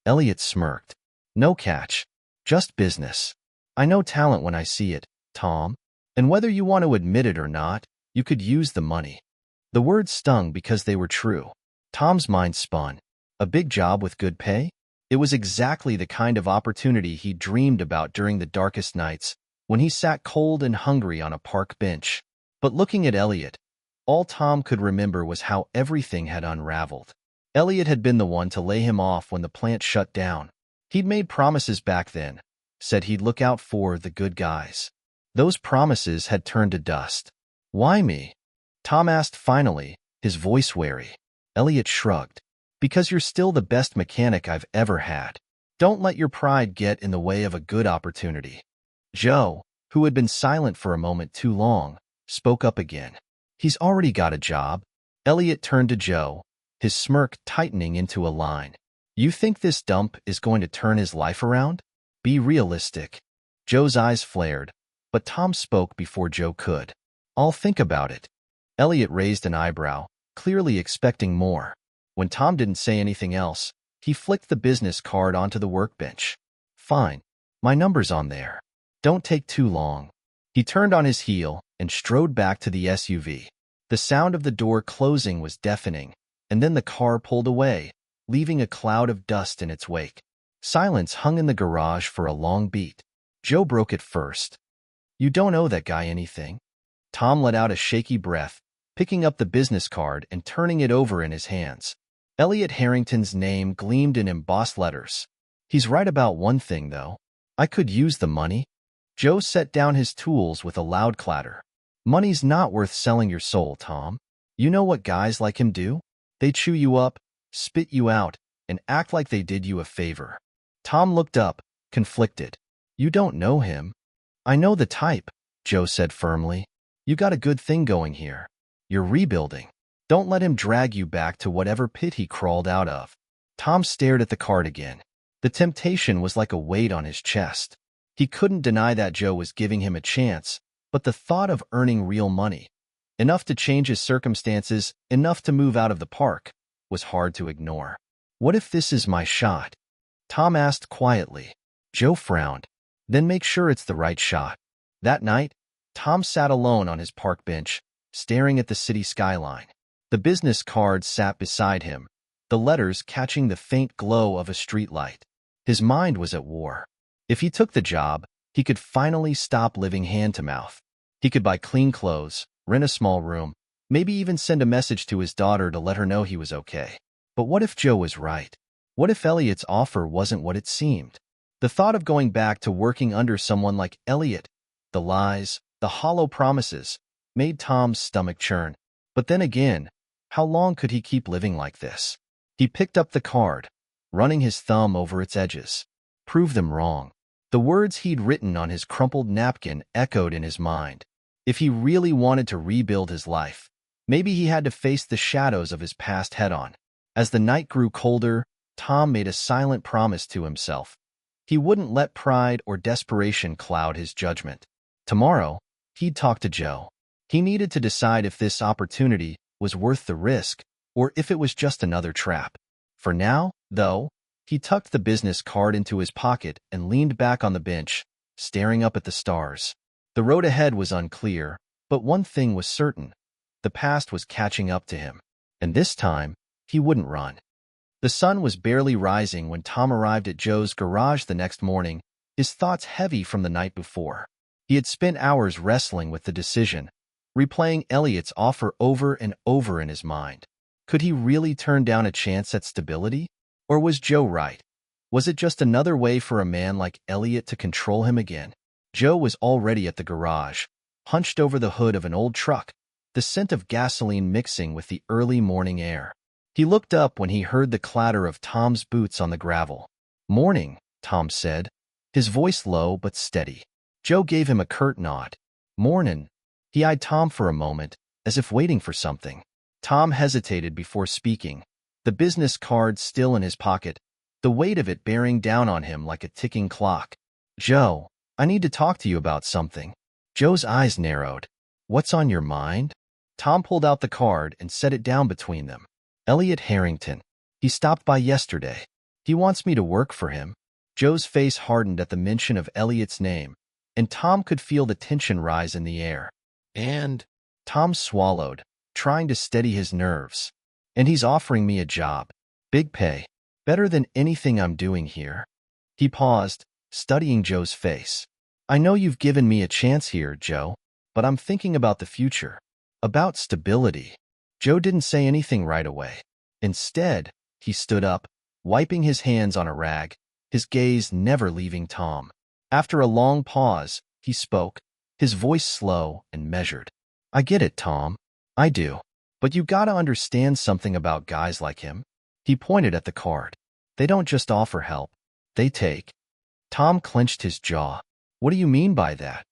Elliot smirked. "No catch. Just business. I know talent when I see it, Tom. And whether you want to admit it or not, you could use the money." The words stung because they were true. Tom's mind spun. A big job with good pay? It was exactly the kind of opportunity he dreamed about during the darkest nights, when he sat cold and hungry on a park bench. But looking at Elliot, all Tom could remember was how everything had unraveled. Elliot had been the one to lay him off when the plant shut down. He'd made promises back then, said he'd look out for the good guys. Those promises had turned to dust. "Why me?" Tom asked finally, his voice wary. Elliot shrugged. "Because you're still the best mechanic I've ever had. Don't let your pride get in the way of a good opportunity." Joe, who had been silent for a moment too long, spoke up again. "He's already got a job." Elliot turned to Joe, his smirk tightening into a line. "You think this dump is going to turn his life around? Be realistic." Joe's eyes flared, but Tom spoke before Joe could. "I'll think about it." Elliot raised an eyebrow, clearly expecting more. When Tom didn't say anything else, he flicked the business card onto the workbench. "Fine. My number's on there. Don't take too long." He turned on his heel and strode back to the SUV. The sound of the door closing was deafening, and then the car pulled away, leaving a cloud of dust in its wake. Silence hung in the garage for a long beat. Joe broke it first. "You don't owe that guy anything." Tom let out a shaky breath, picking up the business card and turning it over in his hands. Elliot Harrington's name gleamed in embossed letters. "He's right about one thing, though. I could use the money." Joe set down his tools with a loud clatter. "Money's not worth selling your soul, Tom. You know what guys like him do? They chew you up, spit you out, and act like they did you a favor." Tom looked up, conflicted. "You don't know him." "I know the type," Joe said firmly. "You got a good thing going here. You're rebuilding. Don't let him drag you back to whatever pit he crawled out of." Tom stared at the card again. The temptation was like a weight on his chest. He couldn't deny that Joe was giving him a chance, but the thought of earning real money, enough to change his circumstances, enough to move out of the park, was hard to ignore. "What if this is my shot?" Tom asked quietly. Joe frowned. "Then make sure it's the right shot." That night, Tom sat alone on his park bench, staring at the city skyline. The The business card sat beside him, the letters catching the faint glow of a streetlight. His mind was at war. If he took the job, he could finally stop living hand-to-mouth. He could buy clean clothes, rent a small room, maybe even send a message to his daughter to let her know he was okay. But what if Joe was right? What if Elliot's offer wasn't what it seemed? The thought of going back to working under someone like Elliot, the lies, the hollow promises, made Tom's stomach churn. But then again, how long could he keep living like this? He picked up the card, running his thumb over its edges. Prove them wrong. The words he'd written on his crumpled napkin echoed in his mind. If he really wanted to rebuild his life, maybe he had to face the shadows of his past head-on. As the night grew colder, Tom made a silent promise to himself. He wouldn't let pride or desperation cloud his judgment. Tomorrow, he'd talk to Joe. He needed to decide if this opportunity was worth the risk or if it was just another trap. For now, though, he tucked the business card into his pocket and leaned back on the bench, staring up at the stars. The road ahead was unclear, but one thing was certain. The past was catching up to him. And this time, he wouldn't run. The sun was barely rising when Tom arrived at Joe's garage the next morning, his thoughts heavy from the night before. He had spent hours wrestling with the decision, replaying Elliot's offer over and over in his mind. Could he really turn down a chance at stability? Or was Joe right? Was it just another way for a man like Elliot to control him again? Joe was already at the garage, hunched over the hood of an old truck, the scent of gasoline mixing with the early morning air. He looked up when he heard the clatter of Tom's boots on the gravel. "Morning," Tom said, his voice low but steady. Joe gave him a curt nod. "Mornin'." He eyed Tom for a moment, as if waiting for something. Tom hesitated before speaking, the business card still in his pocket, the weight of it bearing down on him like a ticking clock. "Joe, I need to talk to you about something." Joe's eyes narrowed. "What's on your mind?" Tom pulled out the card and set it down between them. "Elliot Harrington. He stopped by yesterday. He wants me to work for him." Joe's face hardened at the mention of Elliot's name, and Tom could feel the tension rise in the air. "And?" Tom swallowed, trying to steady his nerves. "And he's offering me a job. Big pay. Better than anything I'm doing here." He paused, studying Joe's face. "I know you've given me a chance here, Joe, but I'm thinking about the future. About stability." Joe didn't say anything right away. Instead, he stood up, wiping his hands on a rag, his gaze never leaving Tom. After a long pause, he spoke, his voice slow and measured. "I get it, Tom. I do. But you gotta understand something about guys like him." He pointed at the card. "They don't just offer help. They take." Tom clenched his jaw. "What do you mean by that?"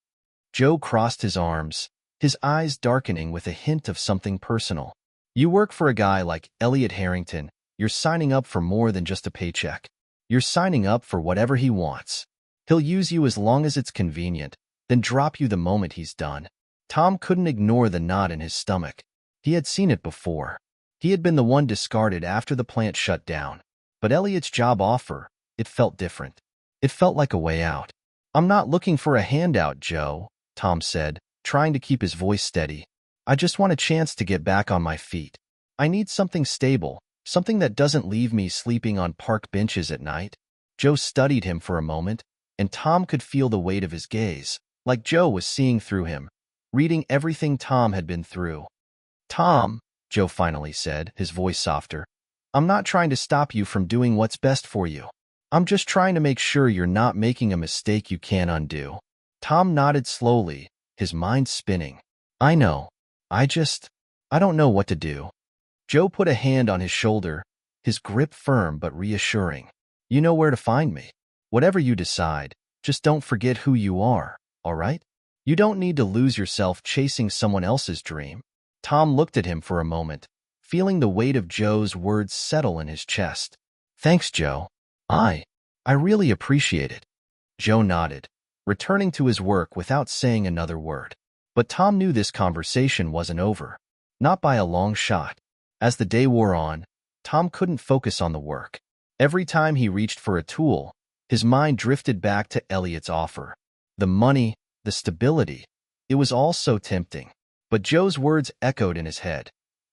Joe crossed his arms, his eyes darkening with a hint of something personal. "You work for a guy like Elliot Harrington, you're signing up for more than just a paycheck. You're signing up for whatever he wants. He'll use you as long as it's convenient, then drop you the moment he's done." Tom couldn't ignore the knot in his stomach. He had seen it before. He had been the one discarded after the plant shut down. But Elliot's job offer, it felt different. It felt like a way out. "I'm not looking for a handout, Joe," Tom said, trying to keep his voice steady. "I just want a chance to get back on my feet. I need something stable, something that doesn't leave me sleeping on park benches at night." Joe studied him for a moment, and Tom could feel the weight of his gaze, like Joe was seeing through him, reading everything Tom had been through. "Tom," Joe finally said, his voice softer, "I'm not trying to stop you from doing what's best for you. I'm just trying to make sure you're not making a mistake you can't undo." Tom nodded slowly, his mind spinning. "I know. I don't know what to do." Joe put a hand on his shoulder, his grip firm but reassuring. "You know where to find me. Whatever you decide, just don't forget who you are, all right? You don't need to lose yourself chasing someone else's dream." Tom looked at him for a moment, feeling the weight of Joe's words settle in his chest. "Thanks, Joe. I really appreciate it." Joe nodded, returning to his work without saying another word. But Tom knew this conversation wasn't over. Not by a long shot. As the day wore on, Tom couldn't focus on the work. Every time he reached for a tool, his mind drifted back to Elliot's offer. The money, the stability, it was all so tempting. But Joe's words echoed in his head.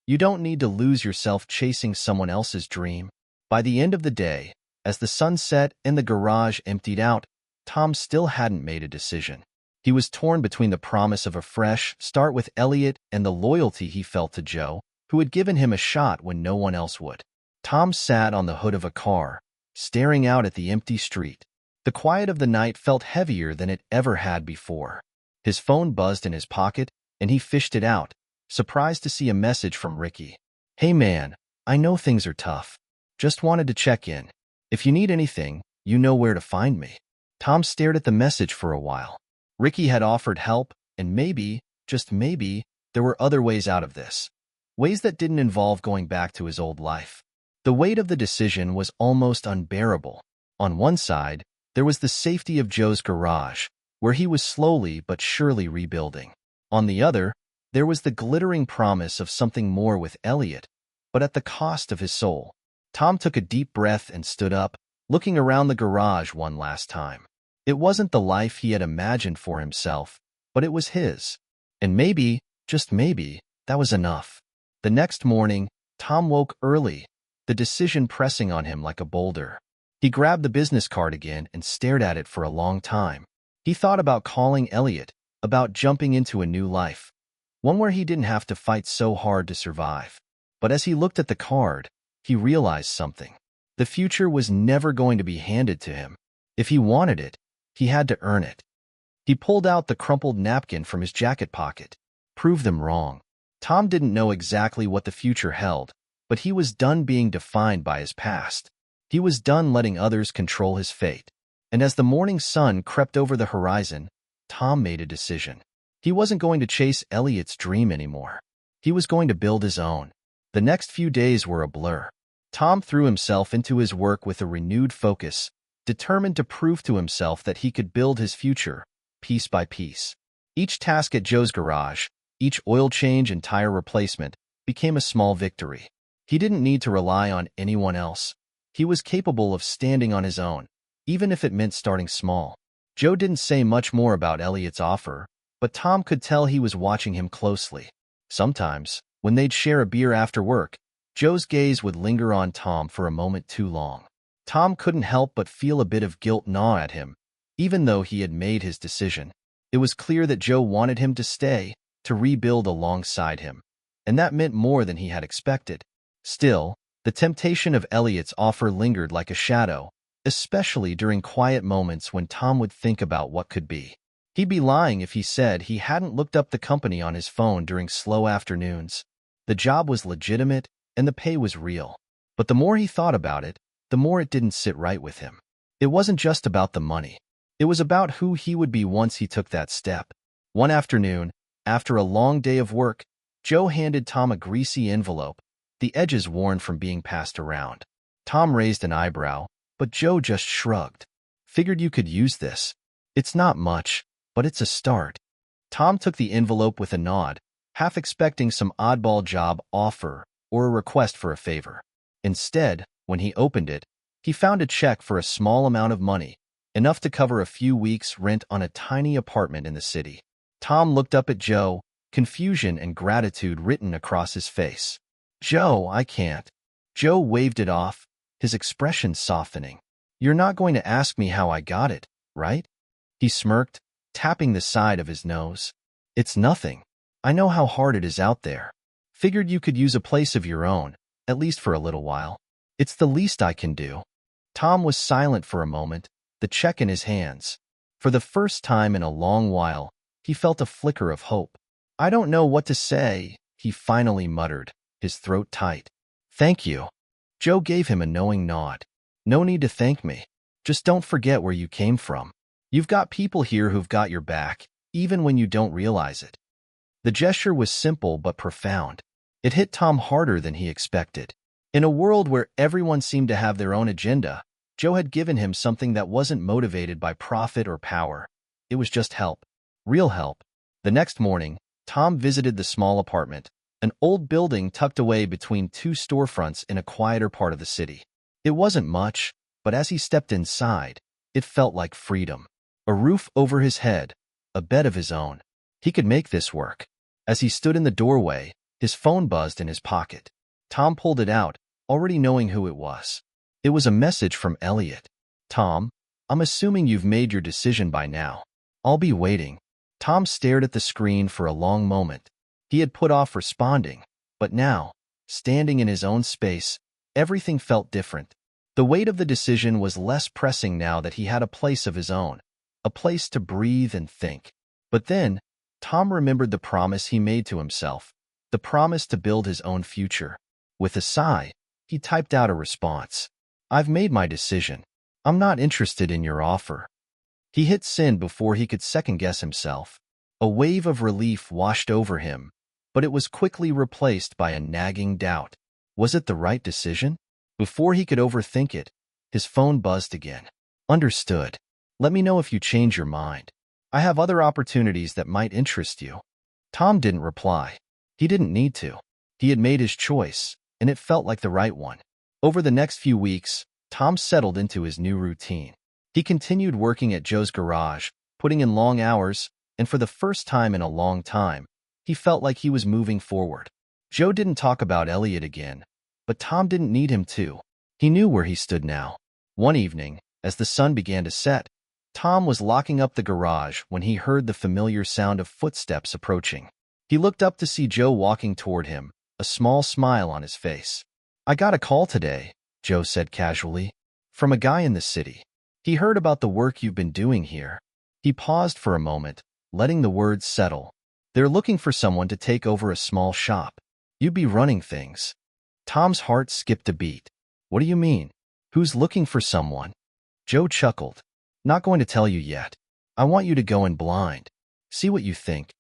You don't need to lose yourself chasing someone else's dream. By the end of the day, as the sun set and the garage emptied out, Tom still hadn't made a decision. He was torn between the promise of a fresh start with Elliot and the loyalty he felt to Joe, who had given him a shot when no one else would. Tom sat on the hood of a car, staring out at the empty street. The quiet of the night felt heavier than it ever had before. His phone buzzed in his pocket, and he fished it out, surprised to see a message from Ricky. "Hey man, I know things are tough. Just wanted to check in. If you need anything, you know where to find me." Tom stared at the message for a while. Ricky had offered help, and maybe, just maybe, there were other ways out of this. Ways that didn't involve going back to his old life. The weight of the decision was almost unbearable. On one side, there was the safety of Joe's garage, where he was slowly but surely rebuilding. On the other, there was the glittering promise of something more with Elliot, but at the cost of his soul. Tom took a deep breath and stood up, looking around the garage one last time. It wasn't the life he had imagined for himself, but it was his. And maybe, just maybe, that was enough. The next morning, Tom woke early, the decision pressing on him like a boulder. He grabbed the business card again and stared at it for a long time. He thought about calling Elliot, about jumping into a new life, one where he didn't have to fight so hard to survive. But as he looked at the card, he realized something. The future was never going to be handed to him. If he wanted it, he had to earn it. He pulled out the crumpled napkin from his jacket pocket. Prove them wrong. Tom didn't know exactly what the future held, but he was done being defined by his past. He was done letting others control his fate. And as the morning sun crept over the horizon, Tom made a decision. He wasn't going to chase Elliot's dream anymore. He was going to build his own. The next few days were a blur. Tom threw himself into his work with a renewed focus, determined to prove to himself that he could build his future, piece by piece. Each task at Joe's garage, each oil change and tire replacement, became a small victory. He didn't need to rely on anyone else. He was capable of standing on his own, even if it meant starting small. Joe didn't say much more about Elliot's offer, but Tom could tell he was watching him closely. Sometimes, when they'd share a beer after work, Joe's gaze would linger on Tom for a moment too long. Tom couldn't help but feel a bit of guilt gnaw at him, even though he had made his decision. It was clear that Joe wanted him to stay, to rebuild alongside him, and that meant more than he had expected. Still, the temptation of Elliot's offer lingered like a shadow, especially during quiet moments when Tom would think about what could be. He'd be lying if he said he hadn't looked up the company on his phone during slow afternoons. The job was legitimate, and the pay was real. But the more he thought about it, the more it didn't sit right with him. It wasn't just about the money. It was about who he would be once he took that step. One afternoon, after a long day of work, Joe handed Tom a greasy envelope, the edges worn from being passed around. Tom raised an eyebrow, but Joe just shrugged. "Figured you could use this. It's not much, but it's a start." Tom took the envelope with a nod, half expecting some oddball job offer or a request for a favor. Instead, when he opened it, he found a check for a small amount of money, enough to cover a few weeks' rent on a tiny apartment in the city. Tom looked up at Joe, confusion and gratitude written across his face. "Joe, I can't." Joe waved it off, his expression softening. "You're not going to ask me how I got it, right?" He smirked, tapping the side of his nose. "It's nothing. I know how hard it is out there. Figured you could use a place of your own, at least for a little while. It's the least I can do." Tom was silent for a moment, the check in his hands. For the first time in a long while, he felt a flicker of hope. "I don't know what to say," he finally muttered, his throat tight. "Thank you." Joe gave him a knowing nod. "No need to thank me. Just don't forget where you came from. You've got people here who've got your back, even when you don't realize it." The gesture was simple but profound. It hit Tom harder than he expected. In a world where everyone seemed to have their own agenda, Joe had given him something that wasn't motivated by profit or power. It was just help. Real help. The next morning, Tom visited the small apartment, an old building tucked away between two storefronts in a quieter part of the city. It wasn't much, but as he stepped inside, it felt like freedom. A roof over his head, a bed of his own. He could make this work. As he stood in the doorway, His phone buzzed in his pocket. Tom pulled it out, already knowing who it was. It was a message from Elliot. Tom, I'm assuming you've made your decision by now. I'll be waiting. Tom stared at the screen for a long moment. He had put off responding, but now, standing in his own space, everything felt different. The weight of the decision was less pressing now that he had a place of his own, a place to breathe and think. But then, Tom remembered the promise he made to himself, the promise to build his own future. With a sigh, he typed out a response. I've made my decision. I'm not interested in your offer. He hit send before he could second-guess himself. A wave of relief washed over him, but it was quickly replaced by a nagging doubt. Was it the right decision? Before he could overthink it, his phone buzzed again. Understood. Let me know if you change your mind. I have other opportunities that might interest you. Tom didn't reply. He didn't need to. He had made his choice, and it felt like the right one. Over the next few weeks, Tom settled into his new routine. He continued working at Joe's garage, putting in long hours, and for the first time in a long time, he felt like he was moving forward. Joe didn't talk about Elliot again, but Tom didn't need him to. He knew where he stood now. One evening, as the sun began to set, Tom was locking up the garage when he heard the familiar sound of footsteps approaching. He looked up to see Joe walking toward him, a small smile on his face. I got a call today, Joe said casually, from a guy in the city. He heard about the work you've been doing here. He paused for a moment, letting the words settle. They're looking for someone to take over a small shop. You'd be running things. Tom's heart skipped a beat. What do you mean? Who's looking for someone? Joe chuckled. Not going to tell you yet. I want you to go in blind. See what you think.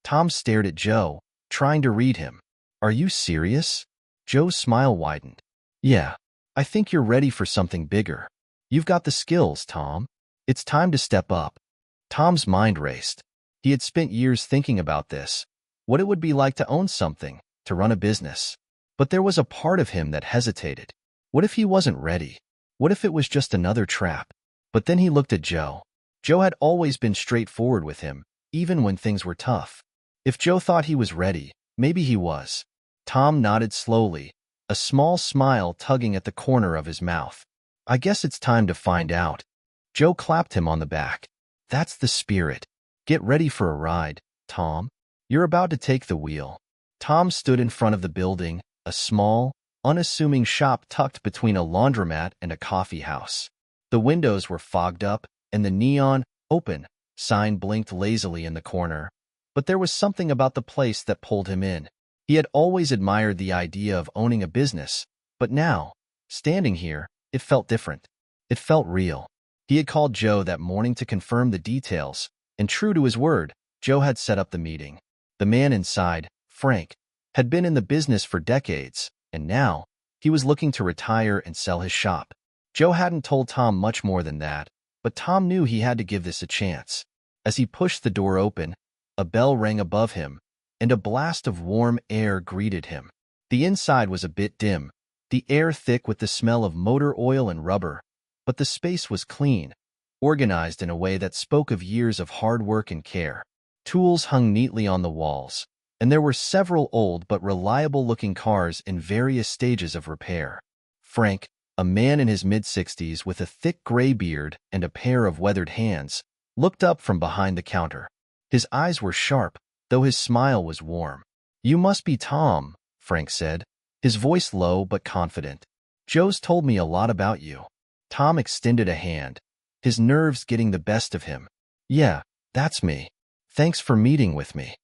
Tom stared at Joe, trying to read him. Are you serious? Joe's smile widened. Yeah, I think you're ready for something bigger. You've got the skills, Tom. It's time to step up. Tom's mind raced. He had spent years thinking about this, what it would be like to own something, to run a business. But there was a part of him that hesitated. What if he wasn't ready? What if it was just another trap? But then he looked at Joe. Joe had always been straightforward with him, even when things were tough. If Joe thought he was ready, maybe he was. Tom nodded slowly, a small smile tugging at the corner of his mouth. I guess it's time to find out. Joe clapped him on the back. That's the spirit. Get ready for a ride, Tom. You're about to take the wheel. Tom stood in front of the building, a small, unassuming shop tucked between a laundromat and a coffee house. The windows were fogged up, and the neon, open, sign blinked lazily in the corner. But there was something about the place that pulled him in. He had always admired the idea of owning a business, but now, standing here, it felt different. It felt real. He had called Joe that morning to confirm the details, and true to his word, Joe had set up the meeting. The man inside, Frank, had been in the business for decades, and now, he was looking to retire and sell his shop. Joe hadn't told Tom much more than that, but Tom knew he had to give this a chance. As he pushed the door open, a bell rang above him, and a blast of warm air greeted him. The inside was a bit dim, the air thick with the smell of motor oil and rubber, but the space was clean, organized in a way that spoke of years of hard work and care. Tools hung neatly on the walls, and there were several old but reliable-looking cars in various stages of repair. Frank, a man in his mid-60s with a thick gray beard and a pair of weathered hands, looked up from behind the counter. His eyes were sharp, though his smile was warm. You must be Tom, Frank said, his voice low but confident. Joe's told me a lot about you. Tom extended a hand, his nerves getting the best of him. Yeah, that's me. Thanks for meeting with me.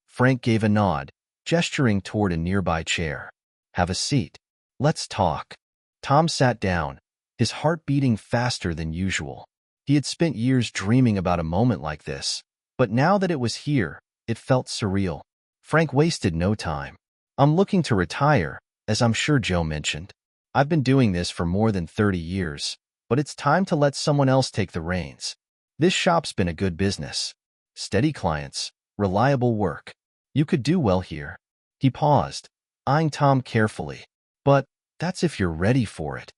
Frank gave a nod, gesturing toward a nearby chair. Have a seat. Let's talk. Tom sat down, his heart beating faster than usual. He had spent years dreaming about a moment like this, but now that it was here, it felt surreal. Frank wasted no time. I'm looking to retire, as I'm sure Joe mentioned. I've been doing this for more than 30 years, but it's time to let someone else take the reins. This shop's been a good business. Steady clients, reliable work. You could do well here. He paused, eyeing Tom carefully. But that's if you're ready for it.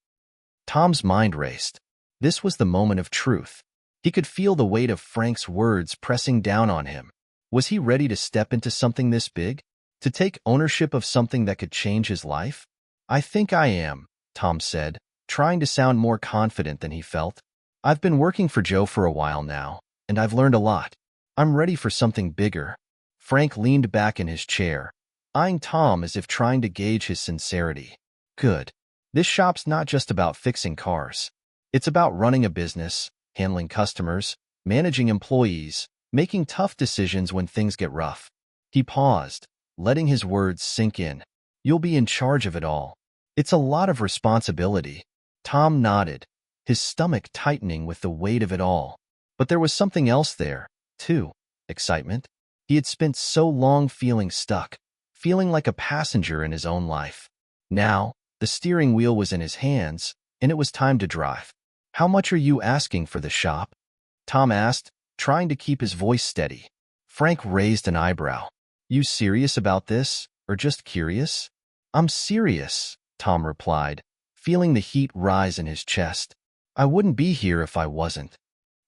Tom's mind raced. This was the moment of truth. He could feel the weight of Frank's words pressing down on him. Was he ready to step into something this big? To take ownership of something that could change his life? I think I am, Tom said, trying to sound more confident than he felt. I've been working for Joe for a while now, and I've learned a lot. I'm ready for something bigger. Frank leaned back in his chair, eyeing Tom as if trying to gauge his sincerity. Good. This shop's not just about fixing cars. It's about running a business, handling customers, managing employees, making tough decisions when things get rough. He paused, letting his words sink in. You'll be in charge of it all. It's a lot of responsibility. Tom nodded, his stomach tightening with the weight of it all. But there was something else there, too. Excitement. He had spent so long feeling stuck, feeling like a passenger in his own life. Now, the steering wheel was in his hands, and it was time to drive. How much are you asking for the shop? Tom asked, trying to keep his voice steady. Frank raised an eyebrow. You serious about this, or just curious? I'm serious, Tom replied, feeling the heat rise in his chest. I wouldn't be here if I wasn't.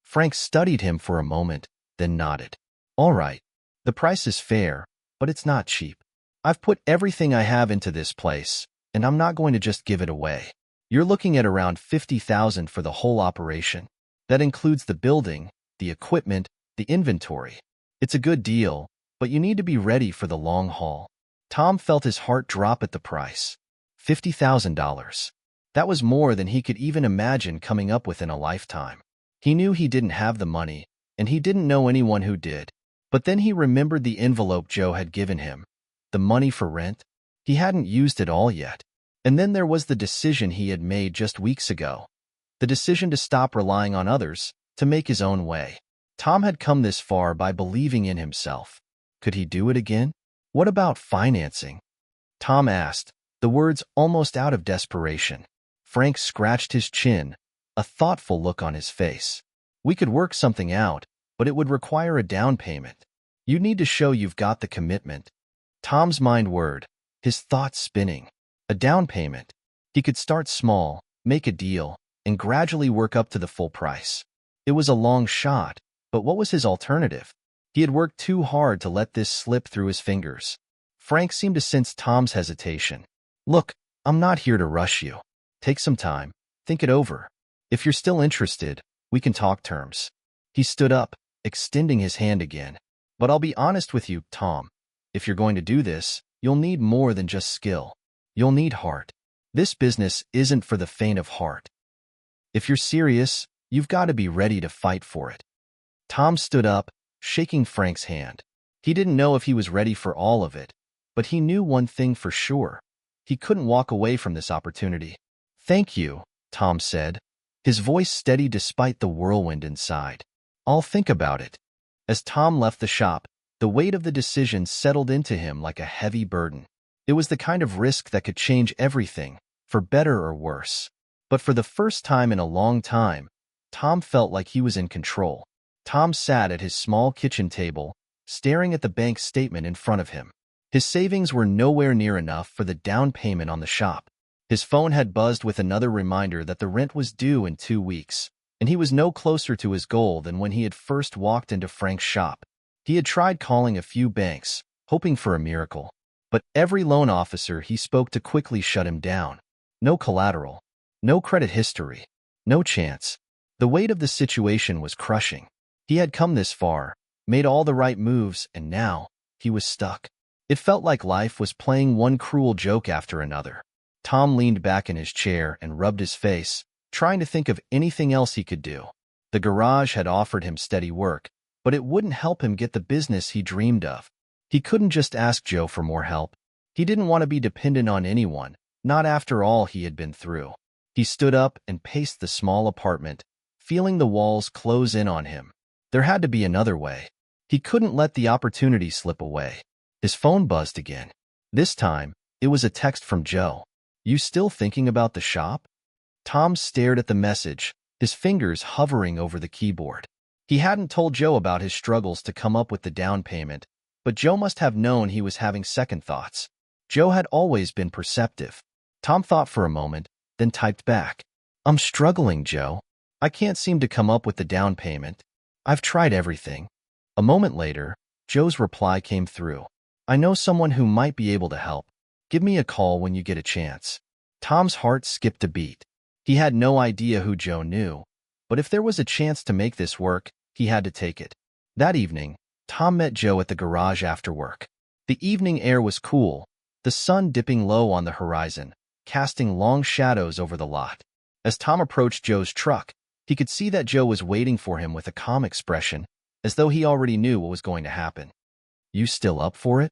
Frank studied him for a moment, then nodded. All right. The price is fair, but it's not cheap. I've put everything I have into this place, and I'm not going to just give it away. You're looking at around $50,000 for the whole operation. That includes the building, the equipment, the inventory. It's a good deal, but you need to be ready for the long haul. Tom felt his heart drop at the price. $50,000. That was more than he could even imagine coming up with in a lifetime. He knew he didn't have the money, and he didn't know anyone who did. But then he remembered the envelope Joe had given him, the money for rent. He hadn't used it all yet. And then there was the decision he had made just weeks ago. The decision to stop relying on others, to make his own way. Tom had come this far by believing in himself. Could he do it again? What about financing? Tom asked, the words almost out of desperation. Frank scratched his chin, a thoughtful look on his face. We could work something out, but it would require a down payment. You need to show you've got the commitment. Tom's mind whirred, his thoughts spinning. A down payment. He could start small, make a deal, and gradually work up to the full price. It was a long shot, but what was his alternative? He had worked too hard to let this slip through his fingers. Frank seemed to sense Tom's hesitation. Look, I'm not here to rush you. Take some time, think it over. If you're still interested, we can talk terms. He stood up, extending his hand again. But I'll be honest with you, Tom. If you're going to do this, you'll need more than just skill. You'll need heart. This business isn't for the faint of heart. If you're serious, you've got to be ready to fight for it. Tom stood up, shaking Frank's hand. He didn't know if he was ready for all of it, but he knew one thing for sure. He couldn't walk away from this opportunity. Thank you, Tom said, his voice steady despite the whirlwind inside. I'll think about it. As Tom left the shop, the weight of the decision settled into him like a heavy burden. It was the kind of risk that could change everything, for better or worse. But for the first time in a long time, Tom felt like he was in control. Tom sat at his small kitchen table, staring at the bank statement in front of him. His savings were nowhere near enough for the down payment on the shop. His phone had buzzed with another reminder that the rent was due in 2 weeks, and he was no closer to his goal than when he had first walked into Frank's shop. He had tried calling a few banks, hoping for a miracle, but every loan officer he spoke to quickly shut him down. No collateral, no credit history, no chance. The weight of the situation was crushing. He had come this far, made all the right moves, and now he was stuck. It felt like life was playing one cruel joke after another. Tom leaned back in his chair and rubbed his face, trying to think of anything else he could do. The garage had offered him steady work, but it wouldn't help him get the business he dreamed of. He couldn't just ask Joe for more help. He didn't want to be dependent on anyone, not after all he had been through. He stood up and paced the small apartment, feeling the walls close in on him. There had to be another way. He couldn't let the opportunity slip away. His phone buzzed again. This time, it was a text from Joe. You still thinking about the shop? Tom stared at the message, his fingers hovering over the keyboard. He hadn't told Joe about his struggles to come up with the down payment, but Joe must have known he was having second thoughts. Joe had always been perceptive. Tom thought for a moment, then typed back. I'm struggling, Joe. I can't seem to come up with the down payment. I've tried everything. A moment later, Joe's reply came through. I know someone who might be able to help. Give me a call when you get a chance." Tom's heart skipped a beat. He had no idea who Joe knew, but if there was a chance to make this work, he had to take it. That evening, Tom met Joe at the garage after work. The evening air was cool, the sun dipping low on the horizon, casting long shadows over the lot. As Tom approached Joe's truck, he could see that Joe was waiting for him with a calm expression, as though he already knew what was going to happen. "You still up for it?"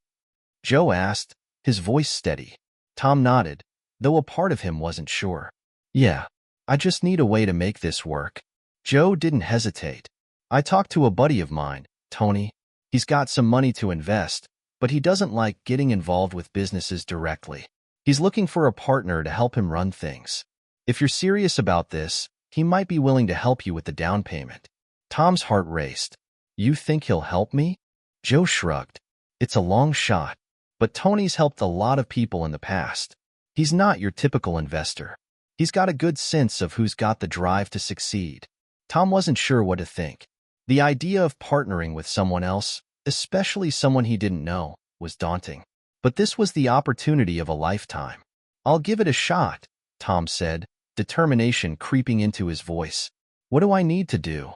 Joe asked, his voice steady. Tom nodded, though a part of him wasn't sure. "Yeah, I just need a way to make this work." Joe didn't hesitate. "I talked to a buddy of mine, Tony. He's got some money to invest, but he doesn't like getting involved with businesses directly. He's looking for a partner to help him run things. If you're serious about this, he might be willing to help you with the down payment." Tom's heart raced. "You think he'll help me?" Joe shrugged. "It's a long shot, but Tony's helped a lot of people in the past. He's not your typical investor. He's got a good sense of who's got the drive to succeed." Tom wasn't sure what to think. The idea of partnering with someone else, especially someone he didn't know, was daunting. But this was the opportunity of a lifetime. "I'll give it a shot," Tom said, determination creeping into his voice. "What do I need to do?"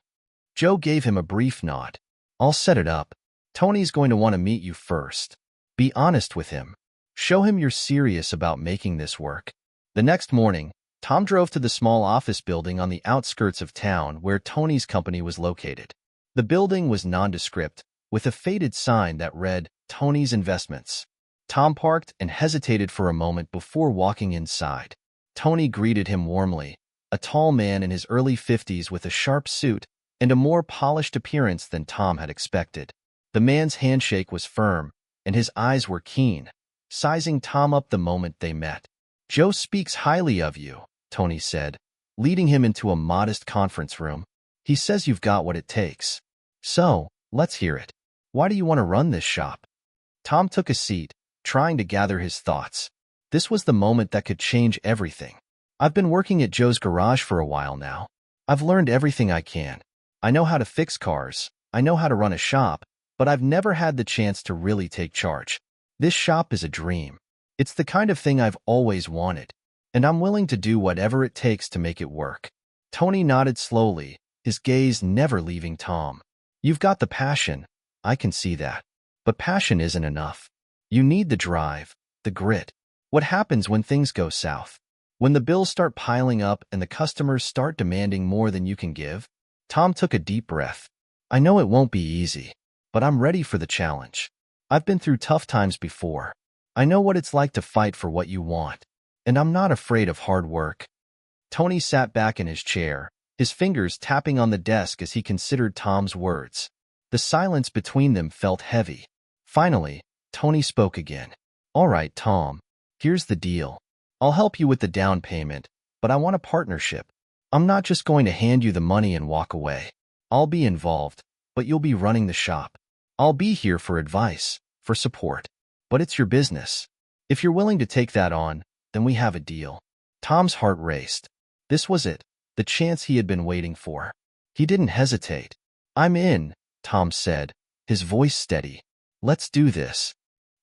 Joe gave him a brief nod. "I'll set it up. Tony's going to want to meet you first. Be honest with him. Show him you're serious about making this work." The next morning, Tom drove to the small office building on the outskirts of town where Tony's company was located. The building was nondescript, with a faded sign that read, "Tony's Investments." Tom parked and hesitated for a moment before walking inside. Tony greeted him warmly, a tall man in his early 50s with a sharp suit and a more polished appearance than Tom had expected. The man's handshake was firm, and his eyes were keen, sizing Tom up the moment they met. "Joe speaks highly of you," Tony said, leading him into a modest conference room. "He says you've got what it takes. So, let's hear it. Why do you want to run this shop?" Tom took a seat, trying to gather his thoughts. This was the moment that could change everything. "I've been working at Joe's garage for a while now. I've learned everything I can. I know how to fix cars, I know how to run a shop, but I've never had the chance to really take charge. This shop is a dream. It's the kind of thing I've always wanted, and I'm willing to do whatever it takes to make it work." Tony nodded slowly, his gaze never leaving Tom. "You've got the passion, I can see that. But passion isn't enough. You need the drive, the grit. What happens when things go south? When the bills start piling up and the customers start demanding more than you can give?" Tom took a deep breath. "I know it won't be easy, but I'm ready for the challenge. I've been through tough times before. I know what it's like to fight for what you want, and I'm not afraid of hard work." Tony sat back in his chair, his fingers tapping on the desk as he considered Tom's words. The silence between them felt heavy. Finally, Tony spoke again. "All right, Tom, here's the deal. I'll help you with the down payment, but I want a partnership. I'm not just going to hand you the money and walk away. I'll be involved, but you'll be running the shop. I'll be here for advice, for support. But it's your business. If you're willing to take that on, then we have a deal." Tom's heart raced. This was it, the chance he had been waiting for. He didn't hesitate. "I'm in," Tom said, his voice steady. "Let's do this."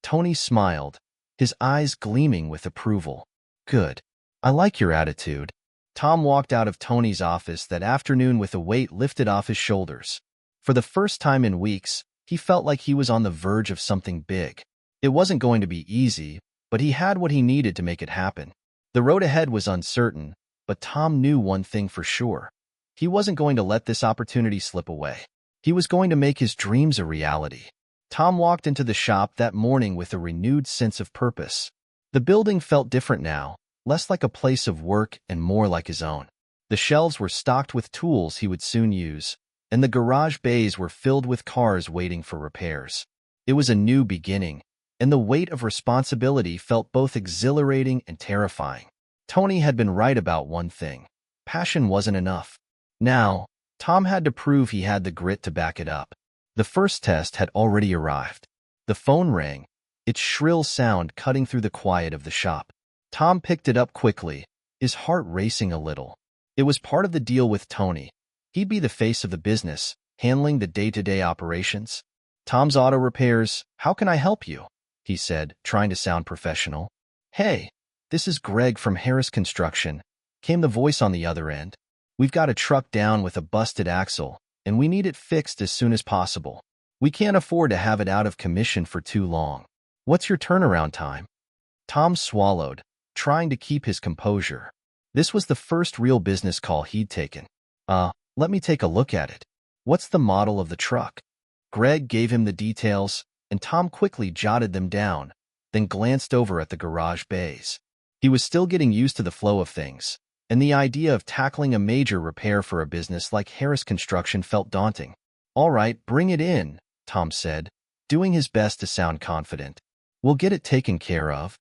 Tony smiled, his eyes gleaming with approval. "Good. I like your attitude." Tom walked out of Tony's office that afternoon with a weight lifted off his shoulders. For the first time in weeks, he felt like he was on the verge of something big. It wasn't going to be easy, but he had what he needed to make it happen. The road ahead was uncertain, but Tom knew one thing for sure. He wasn't going to let this opportunity slip away. He was going to make his dreams a reality. Tom walked into the shop that morning with a renewed sense of purpose. The building felt different now, less like a place of work and more like his own. The shelves were stocked with tools he would soon use, and the garage bays were filled with cars waiting for repairs. It was a new beginning, and the weight of responsibility felt both exhilarating and terrifying. Tony had been right about one thing. Passion wasn't enough. Now, Tom had to prove he had the grit to back it up. The first test had already arrived. The phone rang, its shrill sound cutting through the quiet of the shop. Tom picked it up quickly, his heart racing a little. It was part of the deal with Tony. He'd be the face of the business, handling the day-to-day operations. "Tom's Auto Repairs, how can I help you?" he said, trying to sound professional. "Hey, this is Greg from Harris Construction," came the voice on the other end. "We've got a truck down with a busted axle, and we need it fixed as soon as possible. We can't afford to have it out of commission for too long. What's your turnaround time?" Tom swallowed, trying to keep his composure. This was the first real business call he'd taken. Let me take a look at it. What's the model of the truck?" Greg gave him the details, and Tom quickly jotted them down, then glanced over at the garage bays. He was still getting used to the flow of things, and the idea of tackling a major repair for a business like Harris Construction felt daunting. "All right, bring it in," Tom said, doing his best to sound confident. "We'll get it taken care of."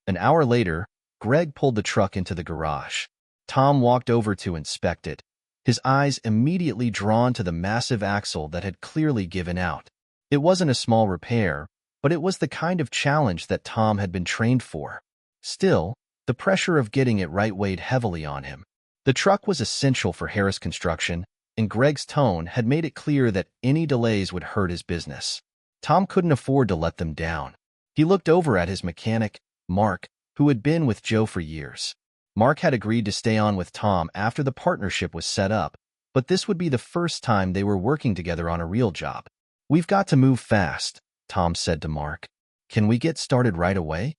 An hour later, Greg pulled the truck into the garage. Tom walked over to inspect it, his eyes immediately drawn to the massive axle that had clearly given out. It wasn't a small repair, but it was the kind of challenge that Tom had been trained for. Still, the pressure of getting it right weighed heavily on him. The truck was essential for Harris Construction, and Greg's tone had made it clear that any delays would hurt his business. Tom couldn't afford to let them down. He looked over at his mechanic, Mark, who had been with Joe for years. Mark had agreed to stay on with Tom after the partnership was set up, but this would be the first time they were working together on a real job. "We've got to move fast," Tom said to Mark. "Can we get started right away?"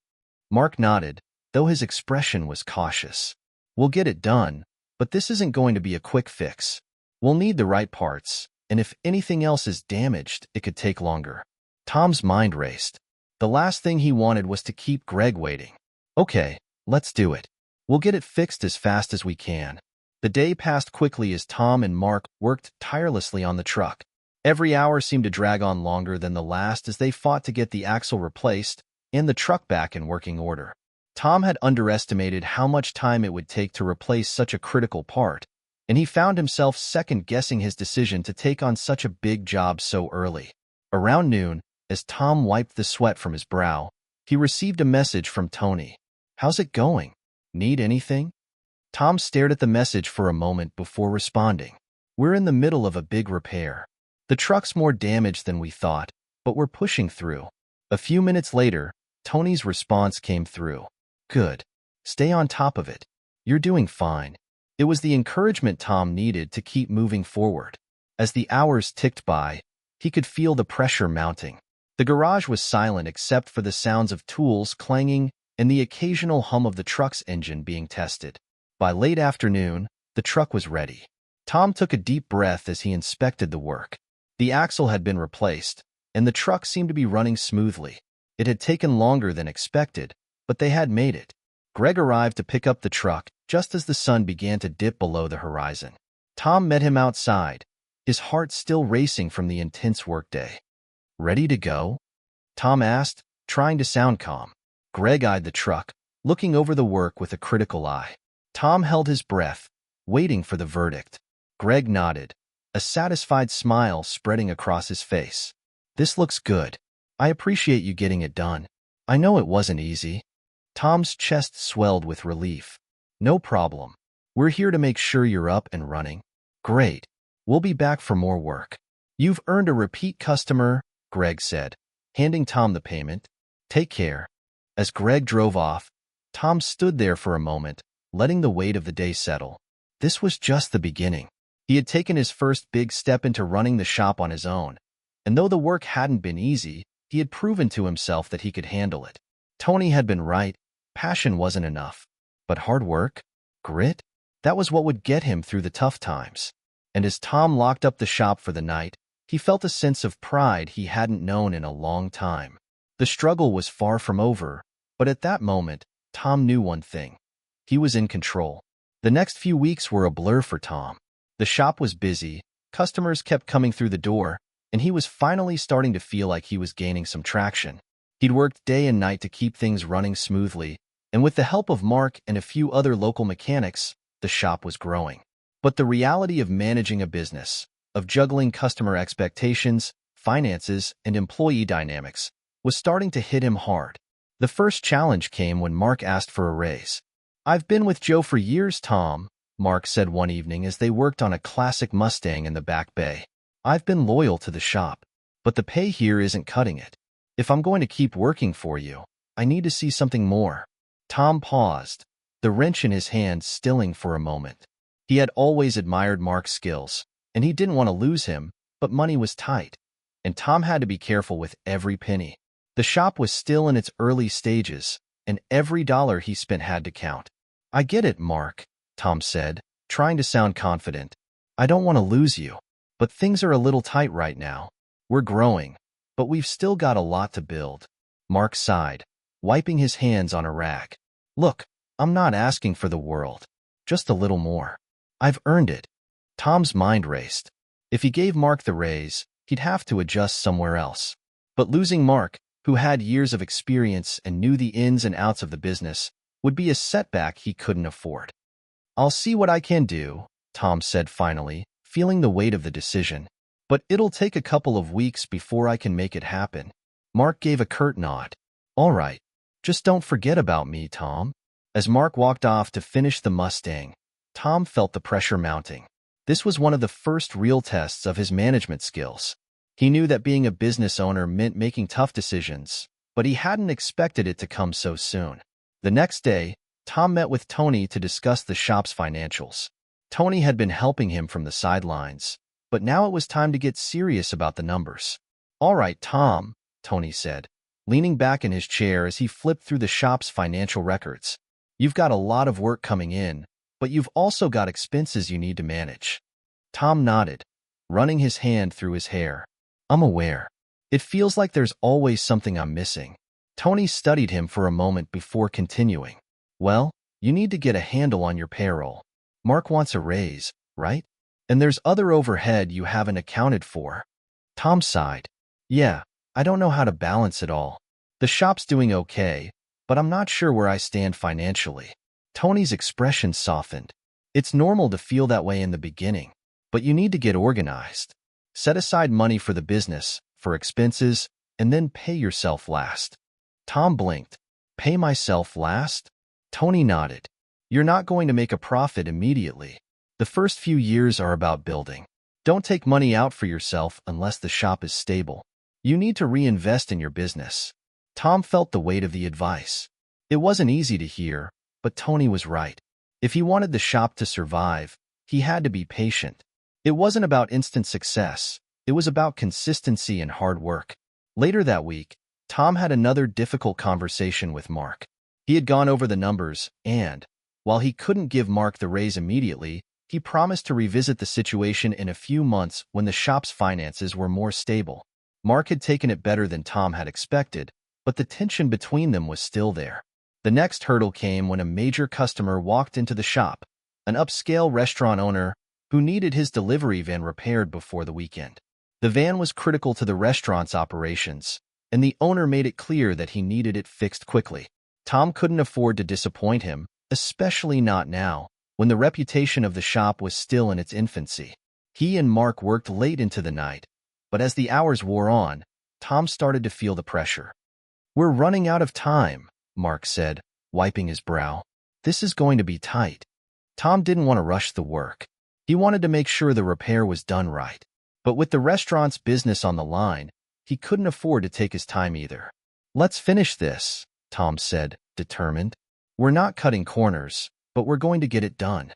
Mark nodded, though his expression was cautious. "We'll get it done, but this isn't going to be a quick fix. We'll need the right parts, and if anything else is damaged, it could take longer." Tom's mind raced. The last thing he wanted was to keep Greg waiting. "Okay, let's do it. We'll get it fixed as fast as we can." The day passed quickly as Tom and Mark worked tirelessly on the truck. Every hour seemed to drag on longer than the last as they fought to get the axle replaced and the truck back in working order. Tom had underestimated how much time it would take to replace such a critical part, and he found himself second-guessing his decision to take on such a big job so early. Around noon, as Tom wiped the sweat from his brow, he received a message from Tony. "How's it going? Need anything?" Tom stared at the message for a moment before responding. "We're in the middle of a big repair. The truck's more damaged than we thought, but we're pushing through." A few minutes later, Tony's response came through. "Good. Stay on top of it. You're doing fine." It was the encouragement Tom needed to keep moving forward. As the hours ticked by, he could feel the pressure mounting. The garage was silent except for the sounds of tools clanging and the occasional hum of the truck's engine being tested. By late afternoon, the truck was ready. Tom took a deep breath as he inspected the work. The axle had been replaced, and the truck seemed to be running smoothly. It had taken longer than expected, but they had made it. Greg arrived to pick up the truck just as the sun began to dip below the horizon. Tom met him outside, his heart still racing from the intense workday. "Ready to go?" Tom asked, trying to sound calm. Greg eyed the truck, looking over the work with a critical eye. Tom held his breath, waiting for the verdict. Greg nodded, a satisfied smile spreading across his face. "This looks good. I appreciate you getting it done. I know it wasn't easy." Tom's chest swelled with relief. "No problem. We're here to make sure you're up and running." "Great. We'll be back for more work." "You've earned a repeat customer," Greg said, handing Tom the payment. "Take care." As Greg drove off, Tom stood there for a moment, letting the weight of the day settle. This was just the beginning. He had taken his first big step into running the shop on his own, and though the work hadn't been easy, he had proven to himself that he could handle it. Tony had been right. Passion wasn't enough. But hard work, grit, that was what would get him through the tough times. And as Tom locked up the shop for the night, he felt a sense of pride he hadn't known in a long time. The struggle was far from over, but at that moment, Tom knew one thing. He was in control. The next few weeks were a blur for Tom. The shop was busy, customers kept coming through the door, and he was finally starting to feel like he was gaining some traction. He'd worked day and night to keep things running smoothly, and with the help of Mark and a few other local mechanics, the shop was growing. But the reality of managing a business, of juggling customer expectations, finances, and employee dynamics, was starting to hit him hard. The first challenge came when Mark asked for a raise. "I've been with Joe for years, Tom," Mark said one evening as they worked on a classic Mustang in the back bay. "I've been loyal to the shop, but the pay here isn't cutting it." If I'm going to keep working for you, I need to see something more. Tom paused, the wrench in his hand stilling for a moment. He had always admired Mark's skills, and he didn't want to lose him, but money was tight, and Tom had to be careful with every penny. The shop was still in its early stages, and every dollar he spent had to count. I get it, Mark, Tom said, trying to sound confident. I don't want to lose you, but things are a little tight right now. We're growing, but we've still got a lot to build. Mark sighed, wiping his hands on a rag. Look, I'm not asking for the world, just a little more. I've earned it. Tom's mind raced. If he gave Mark the raise, he'd have to adjust somewhere else. But losing Mark, who had years of experience and knew the ins and outs of the business, would be a setback he couldn't afford. I'll see what I can do, Tom said finally, feeling the weight of the decision. But it'll take a couple of weeks before I can make it happen. Mark gave a curt nod. All right, just don't forget about me, Tom. As Mark walked off to finish the Mustang, Tom felt the pressure mounting. This was one of the first real tests of his management skills. He knew that being a business owner meant making tough decisions, but he hadn't expected it to come so soon. The next day, Tom met with Tony to discuss the shop's financials. Tony had been helping him from the sidelines, but now it was time to get serious about the numbers. All right, Tom, Tony said, leaning back in his chair as he flipped through the shop's financial records. You've got a lot of work coming in, but you've also got expenses you need to manage. Tom nodded, running his hand through his hair. I'm aware. It feels like there's always something I'm missing. Tony studied him for a moment before continuing. Well, you need to get a handle on your payroll. Mark wants a raise, right? And there's other overhead you haven't accounted for. Tom sighed. Yeah, I don't know how to balance it all. The shop's doing okay, but I'm not sure where I stand financially. Tony's expression softened. It's normal to feel that way in the beginning, but you need to get organized. Set aside money for the business, for expenses, and then pay yourself last. Tom blinked. Pay myself last? Tony nodded. You're not going to make a profit immediately. The first few years are about building. Don't take money out for yourself unless the shop is stable. You need to reinvest in your business. Tom felt the weight of the advice. It wasn't easy to hear, but Tony was right. If he wanted the shop to survive, he had to be patient. It wasn't about instant success. It was about consistency and hard work. Later that week, Tom had another difficult conversation with Mark. He had gone over the numbers, and, while he couldn't give Mark the raise immediately, he promised to revisit the situation in a few months when the shop's finances were more stable. Mark had taken it better than Tom had expected, but the tension between them was still there. The next hurdle came when a major customer walked into the shop, an upscale restaurant owner who needed his delivery van repaired before the weekend. The van was critical to the restaurant's operations, and the owner made it clear that he needed it fixed quickly. Tom couldn't afford to disappoint him, especially not now, when the reputation of the shop was still in its infancy. He and Mark worked late into the night, but as the hours wore on, Tom started to feel the pressure. We're running out of time, Mark said, wiping his brow. This is going to be tight. Tom didn't want to rush the work. He wanted to make sure the repair was done right. But with the restaurant's business on the line, he couldn't afford to take his time either. Let's finish this, Tom said, determined. We're not cutting corners, but we're going to get it done.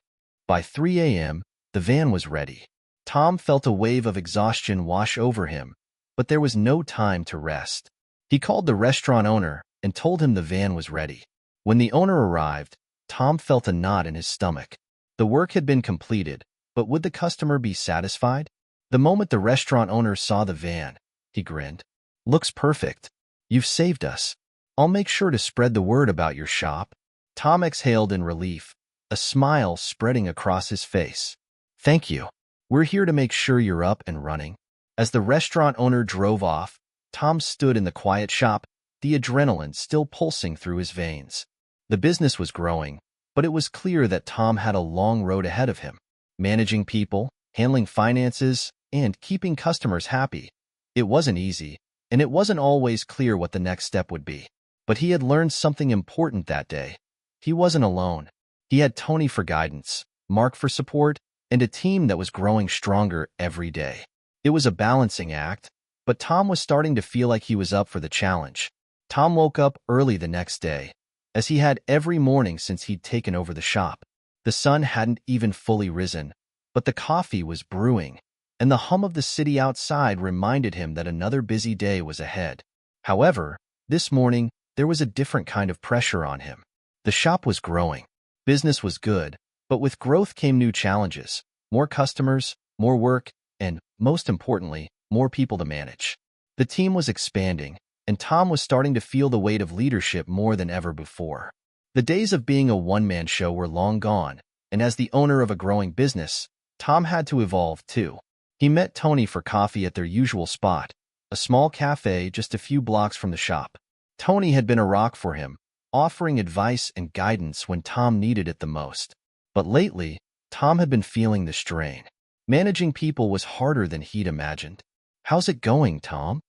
By 3 a.m., the van was ready. Tom felt a wave of exhaustion wash over him, but there was no time to rest. He called the restaurant owner and told him the van was ready. When the owner arrived, Tom felt a knot in his stomach. The work had been completed, but would the customer be satisfied? The moment the restaurant owner saw the van, he grinned. Looks perfect. You've saved us. I'll make sure to spread the word about your shop. Tom exhaled in relief, a smile spreading across his face. Thank you. We're here to make sure you're up and running. As the restaurant owner drove off, Tom stood in the quiet shop, the adrenaline still pulsing through his veins. The business was growing, but it was clear that Tom had a long road ahead of him. Managing people, handling finances, and keeping customers happy. It wasn't easy, and it wasn't always clear what the next step would be. But he had learned something important that day. He wasn't alone. He had Tony for guidance, Mark for support, and a team that was growing stronger every day. It was a balancing act, but Tom was starting to feel like he was up for the challenge. Tom woke up early the next day, as he had every morning since he'd taken over the shop. The sun hadn't even fully risen, but the coffee was brewing, and the hum of the city outside reminded him that another busy day was ahead. However, this morning, there was a different kind of pressure on him. The shop was growing. Business was good, but with growth came new challenges: more customers, more work, and, most importantly, more people to manage. The team was expanding, and Tom was starting to feel the weight of leadership more than ever before. The days of being a one-man show were long gone, and as the owner of a growing business, Tom had to evolve too. He met Tony for coffee at their usual spot, a small cafe just a few blocks from the shop. Tony had been a rock for him, offering advice and guidance when Tom needed it the most. But lately, Tom had been feeling the strain. Managing people was harder than he'd imagined. "How's it going, Tom?"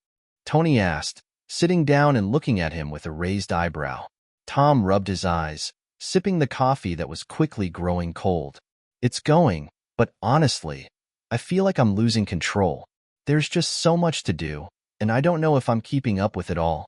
Tony asked, sitting down and looking at him with a raised eyebrow. Tom rubbed his eyes, sipping the coffee that was quickly growing cold. "It's going, but honestly, I feel like I'm losing control. There's just so much to do, and I don't know if I'm keeping up with it all."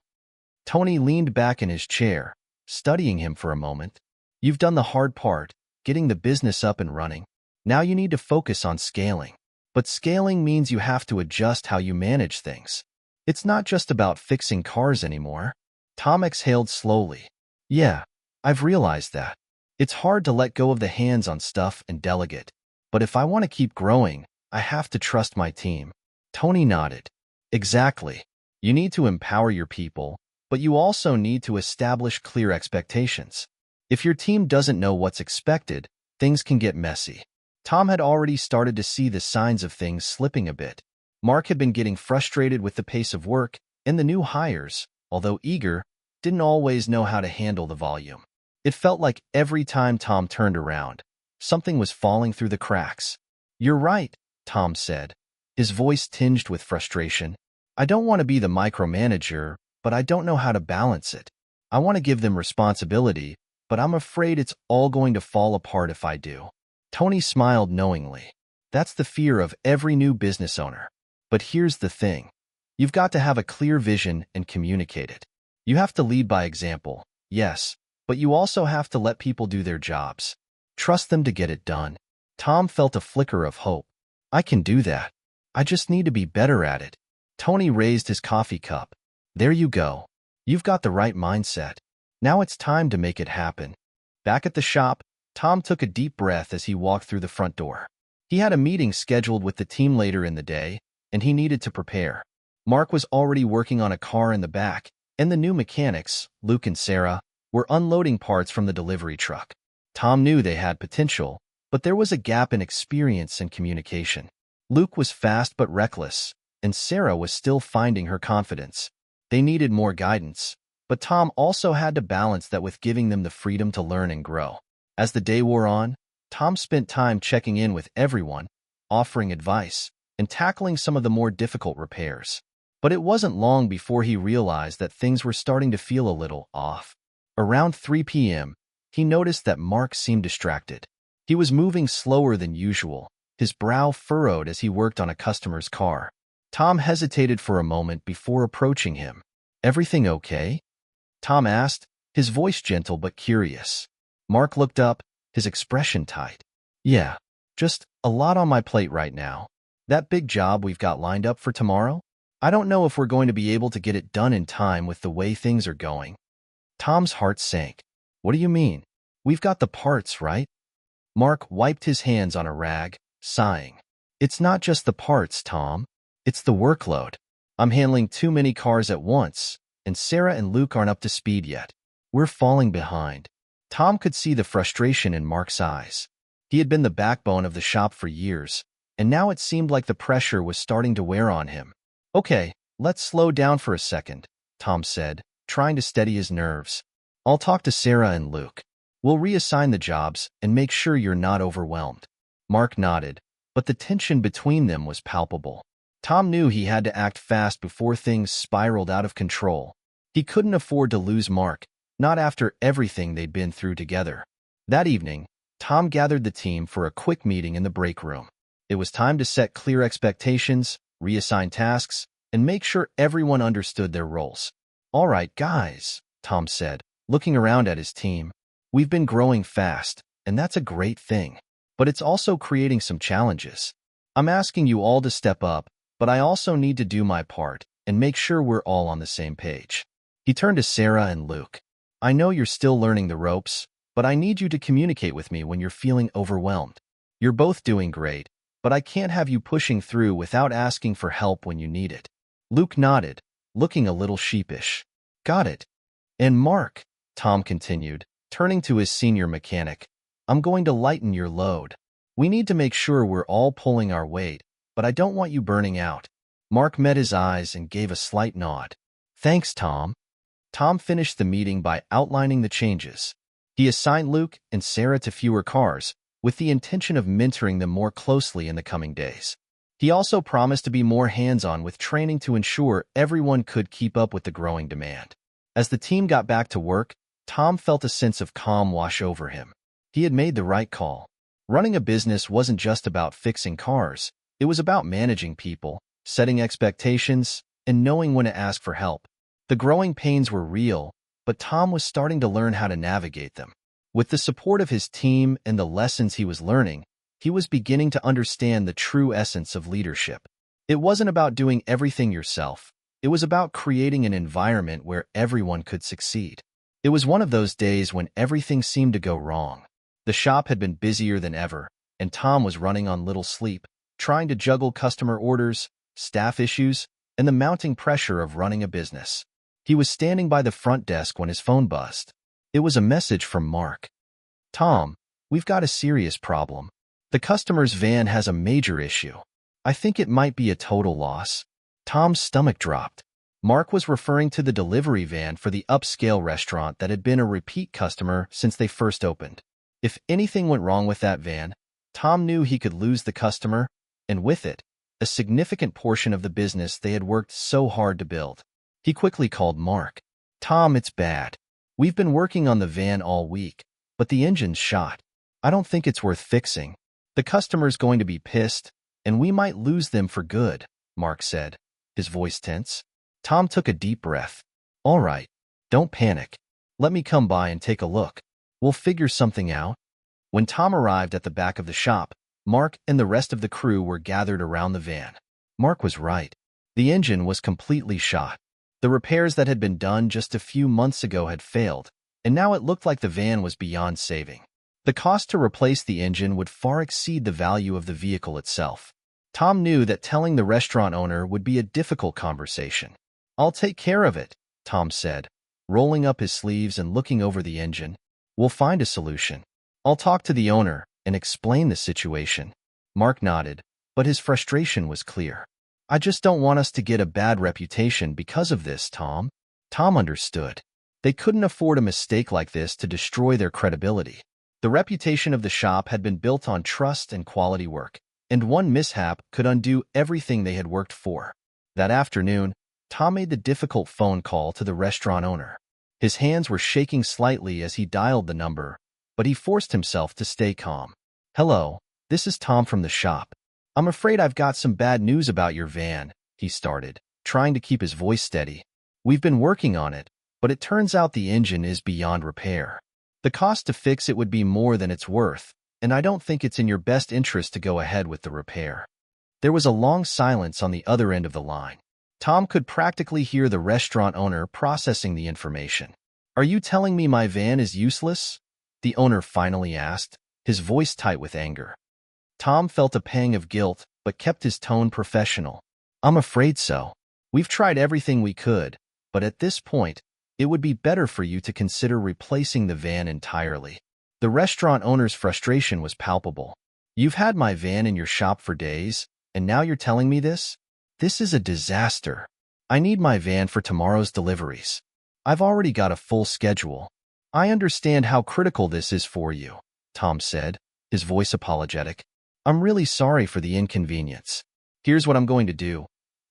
Tony leaned back in his chair, studying him for a moment. "You've done the hard part, getting the business up and running. Now you need to focus on scaling. But scaling means you have to adjust how you manage things. It's not just about fixing cars anymore." Tom exhaled slowly. "Yeah, I've realized that. It's hard to let go of the hands-on stuff and delegate. But if I want to keep growing, I have to trust my team." Tony nodded. "Exactly. You need to empower your people, but you also need to establish clear expectations. If your team doesn't know what's expected, things can get messy." Tom had already started to see the signs of things slipping a bit. Mark had been getting frustrated with the pace of work, and the new hires, although eager, didn't always know how to handle the volume. It felt like every time Tom turned around, something was falling through the cracks. "You're right," Tom said, his voice tinged with frustration. "I don't want to be the micromanager, but I don't know how to balance it. I want to give them responsibility, but I'm afraid it's all going to fall apart if I do." Tony smiled knowingly. That's the fear of every new business owner. But here's the thing. You've got to have a clear vision and communicate it. You have to lead by example, yes, but you also have to let people do their jobs. Trust them to get it done. Tom felt a flicker of hope. "I can do that. I just need to be better at it." Tony raised his coffee cup. "There you go. You've got the right mindset. Now it's time to make it happen." Back at the shop, Tom took a deep breath as he walked through the front door. He had a meeting scheduled with the team later in the day, and he needed to prepare. Mark was already working on a car in the back, and the new mechanics, Luke and Sarah, were unloading parts from the delivery truck. Tom knew they had potential, but there was a gap in experience and communication. Luke was fast but reckless, and Sarah was still finding her confidence. They needed more guidance, but Tom also had to balance that with giving them the freedom to learn and grow. As the day wore on, Tom spent time checking in with everyone, offering advice, and tackling some of the more difficult repairs. But it wasn't long before he realized that things were starting to feel a little off. Around 3 p.m., he noticed that Mark seemed distracted. He was moving slower than usual, his brow furrowed as he worked on a customer's car. Tom hesitated for a moment before approaching him. "Everything okay?" Tom asked, his voice gentle but curious. Mark looked up, his expression tight. "Yeah, just a lot on my plate right now. That big job we've got lined up for tomorrow? I don't know if we're going to be able to get it done in time with the way things are going." Tom's heart sank. "What do you mean? We've got the parts, right?" Mark wiped his hands on a rag, sighing. "It's not just the parts, Tom. It's the workload. I'm handling too many cars at once, and Sarah and Luke aren't up to speed yet. We're falling behind." Tom could see the frustration in Mark's eyes. He had been the backbone of the shop for years, and now it seemed like the pressure was starting to wear on him. "Okay, let's slow down for a second," Tom said, trying to steady his nerves. "I'll talk to Sarah and Luke. We'll reassign the jobs and make sure you're not overwhelmed." Mark nodded, but the tension between them was palpable. Tom knew he had to act fast before things spiraled out of control. He couldn't afford to lose Mark, not after everything they'd been through together. That evening, Tom gathered the team for a quick meeting in the break room. It was time to set clear expectations, reassign tasks, and make sure everyone understood their roles. All right, guys, Tom said, looking around at his team. We've been growing fast, and that's a great thing. But it's also creating some challenges. I'm asking you all to step up, but I also need to do my part and make sure we're all on the same page. He turned to Sarah and Luke. I know you're still learning the ropes, but I need you to communicate with me when you're feeling overwhelmed. You're both doing great, but I can't have you pushing through without asking for help when you need it. Luke nodded, looking a little sheepish. Got it. And Mark, Tom continued, turning to his senior mechanic, I'm going to lighten your load. We need to make sure we're all pulling our weight, but I don't want you burning out. Mark met his eyes and gave a slight nod. Thanks, Tom. Tom finished the meeting by outlining the changes. He assigned Luke and Sarah to fewer cars, with the intention of mentoring them more closely in the coming days. He also promised to be more hands-on with training to ensure everyone could keep up with the growing demand. As the team got back to work, Tom felt a sense of calm wash over him. He had made the right call. Running a business wasn't just about fixing cars. It was about managing people, setting expectations, and knowing when to ask for help. The growing pains were real, but Tom was starting to learn how to navigate them. With the support of his team and the lessons he was learning, he was beginning to understand the true essence of leadership. It wasn't about doing everything yourself. It was about creating an environment where everyone could succeed. It was one of those days when everything seemed to go wrong. The shop had been busier than ever, and Tom was running on little sleep, trying to juggle customer orders, staff issues, and the mounting pressure of running a business. He was standing by the front desk when his phone buzzed. It was a message from Mark. Tom, we've got a serious problem. The customer's van has a major issue. I think it might be a total loss. Tom's stomach dropped. Mark was referring to the delivery van for the upscale restaurant that had been a repeat customer since they first opened. If anything went wrong with that van, Tom knew he could lose the customer, and with it, a significant portion of the business they had worked so hard to build. He quickly called Mark. Tom, it's bad. We've been working on the van all week, but the engine's shot. I don't think it's worth fixing. The customer's going to be pissed, and we might lose them for good, Mark said, his voice tense. Tom took a deep breath. All right, don't panic. Let me come by and take a look. We'll figure something out. When Tom arrived at the back of the shop, Mark and the rest of the crew were gathered around the van. Mark was right. The engine was completely shot. The repairs that had been done just a few months ago had failed, and now it looked like the van was beyond saving. The cost to replace the engine would far exceed the value of the vehicle itself. Tom knew that telling the restaurant owner would be a difficult conversation. I'll take care of it, Tom said, rolling up his sleeves and looking over the engine. We'll find a solution. I'll talk to the owner and explain the situation. Mark nodded, but his frustration was clear. I just don't want us to get a bad reputation because of this, Tom. Tom understood. They couldn't afford a mistake like this to destroy their credibility. The reputation of the shop had been built on trust and quality work, and one mishap could undo everything they had worked for. That afternoon, Tom made the difficult phone call to the restaurant owner. His hands were shaking slightly as he dialed the number, but he forced himself to stay calm. Hello, this is Tom from the shop. I'm afraid I've got some bad news about your van, he started, trying to keep his voice steady. We've been working on it, but it turns out the engine is beyond repair. The cost to fix it would be more than it's worth, and I don't think it's in your best interest to go ahead with the repair. There was a long silence on the other end of the line. Tom could practically hear the restaurant owner processing the information. Are you telling me my van is useless? The owner finally asked, his voice tight with anger. Tom felt a pang of guilt, but kept his tone professional. I'm afraid so. We've tried everything we could, but at this point, it would be better for you to consider replacing the van entirely. The restaurant owner's frustration was palpable. You've had my van in your shop for days, and now you're telling me this? This is a disaster. I need my van for tomorrow's deliveries. I've already got a full schedule. I understand how critical this is for you, Tom said, his voice apologetic. I'm really sorry for the inconvenience. Here's what I'm going to do.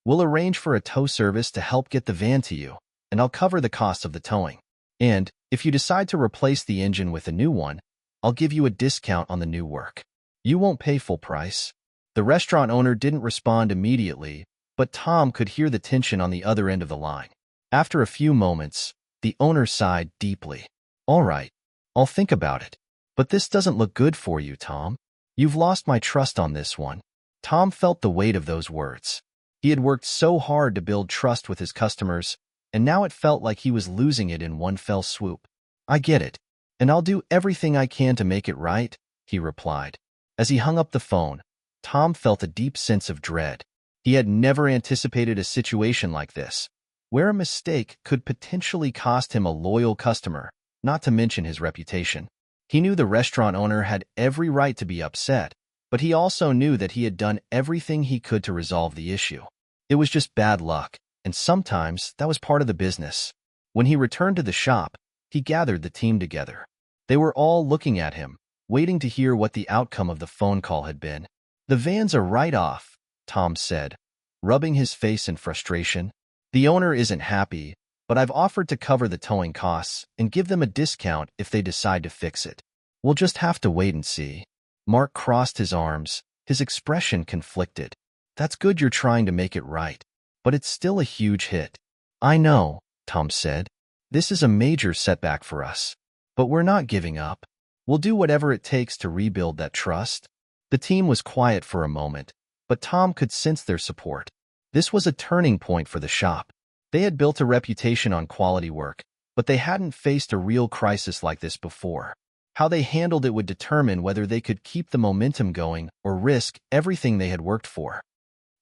We'll arrange for a tow service to help get the van to you, and I'll cover the cost of the towing. And, if you decide to replace the engine with a new one, I'll give you a discount on the new work. You won't pay full price. The restaurant owner didn't respond immediately, but Tom could hear the tension on the other end of the line. After a few moments, the owner sighed deeply. "All right, I'll think about it. But this doesn't look good for you, Tom. You've lost my trust on this one." Tom felt the weight of those words. He had worked so hard to build trust with his customers, and now it felt like he was losing it in one fell swoop. "I get it, and I'll do everything I can to make it right," he replied. As he hung up the phone, Tom felt a deep sense of dread. He had never anticipated a situation like this, where a mistake could potentially cost him a loyal customer, not to mention his reputation. He knew the restaurant owner had every right to be upset, but he also knew that he had done everything he could to resolve the issue. It was just bad luck, and sometimes that was part of the business. When he returned to the shop, he gathered the team together. They were all looking at him, waiting to hear what the outcome of the phone call had been. "The vans are right off," Tom said, rubbing his face in frustration. "The owner isn't happy, but I've offered to cover the towing costs and give them a discount if they decide to fix it. We'll just have to wait and see." Mark crossed his arms, his expression conflicted. "That's good you're trying to make it right, but it's still a huge hit." "I know," Tom said. "This is a major setback for us, but we're not giving up. We'll do whatever it takes to rebuild that trust." The team was quiet for a moment, but Tom could sense their support. This was a turning point for the shop. They had built a reputation on quality work, but they hadn't faced a real crisis like this before. How they handled it would determine whether they could keep the momentum going or risk everything they had worked for.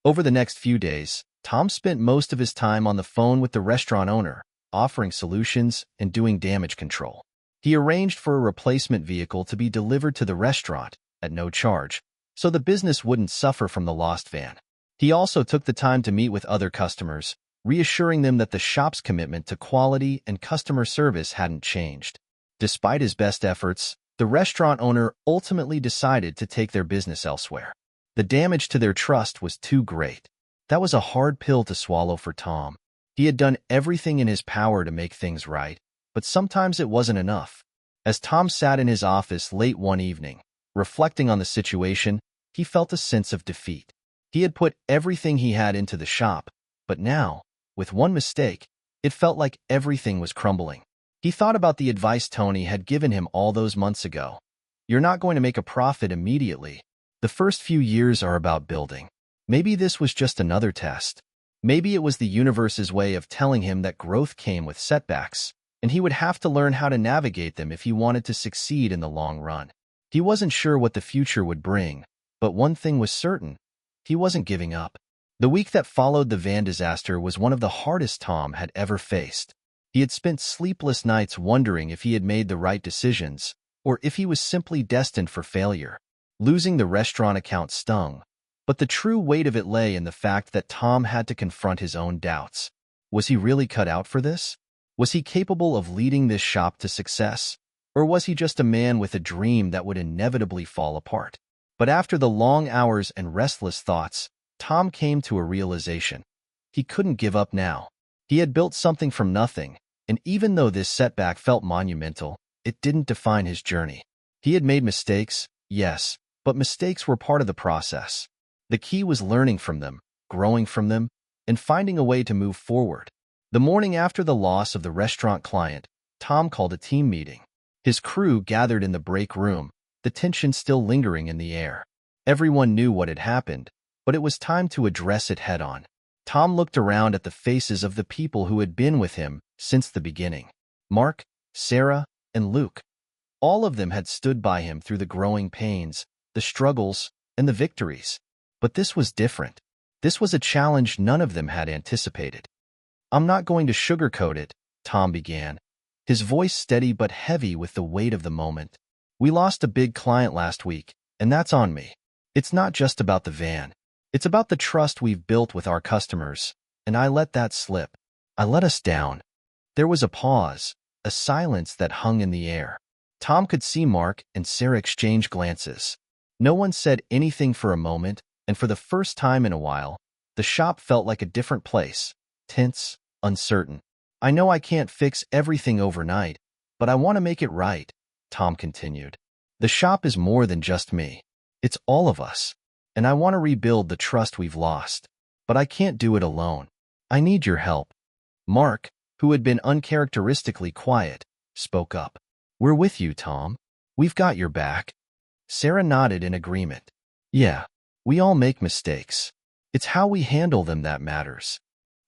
Over the next few days, Tom spent most of his time on the phone with the restaurant owner, offering solutions and doing damage control. He arranged for a replacement vehicle to be delivered to the restaurant at no charge, so the business wouldn't suffer from the lost van. He also took the time to meet with other customers, reassuring them that the shop's commitment to quality and customer service hadn't changed. Despite his best efforts, the restaurant owner ultimately decided to take their business elsewhere. The damage to their trust was too great. That was a hard pill to swallow for Tom. He had done everything in his power to make things right, but sometimes it wasn't enough. As Tom sat in his office late one evening, reflecting on the situation, he felt a sense of defeat. He had put everything he had into the shop, but now, with one mistake, it felt like everything was crumbling. He thought about the advice Tony had given him all those months ago. "You're not going to make a profit immediately. The first few years are about building." Maybe this was just another test. Maybe it was the universe's way of telling him that growth came with setbacks, and he would have to learn how to navigate them if he wanted to succeed in the long run. He wasn't sure what the future would bring, but one thing was certain: he wasn't giving up. The week that followed the van disaster was one of the hardest Tom had ever faced. He had spent sleepless nights wondering if he had made the right decisions, or if he was simply destined for failure. Losing the restaurant account stung, but the true weight of it lay in the fact that Tom had to confront his own doubts. Was he really cut out for this? Was he capable of leading this shop to success? Or was he just a man with a dream that would inevitably fall apart? But after the long hours and restless thoughts, Tom came to a realization. He couldn't give up now. He had built something from nothing, and even though this setback felt monumental, it didn't define his journey. He had made mistakes, yes, but mistakes were part of the process. The key was learning from them, growing from them, and finding a way to move forward. The morning after the loss of the restaurant client, Tom called a team meeting. His crew gathered in the break room, the tension still lingering in the air. Everyone knew what had happened, but it was time to address it head-on. Tom looked around at the faces of the people who had been with him since the beginning. Mark, Sarah, and Luke. All of them had stood by him through the growing pains, the struggles, and the victories. But this was different. This was a challenge none of them had anticipated. "I'm not going to sugarcoat it," Tom began, his voice steady but heavy with the weight of the moment. "We lost a big client last week, and that's on me. It's not just about the van. It's about the trust we've built with our customers, and I let that slip. I let us down." There was a pause, a silence that hung in the air. Tom could see Mark and Sarah exchange glances. No one said anything for a moment, and for the first time in a while, the shop felt like a different place, tense, uncertain. "I know I can't fix everything overnight, but I want to make it right," Tom continued. "The shop is more than just me. It's all of us, and I want to rebuild the trust we've lost." but I can't do it alone. I need your help." Mark, who had been uncharacteristically quiet, spoke up. "We're with you, Tom. We've got your back." Sarah nodded in agreement. "Yeah, we all make mistakes. It's how we handle them that matters."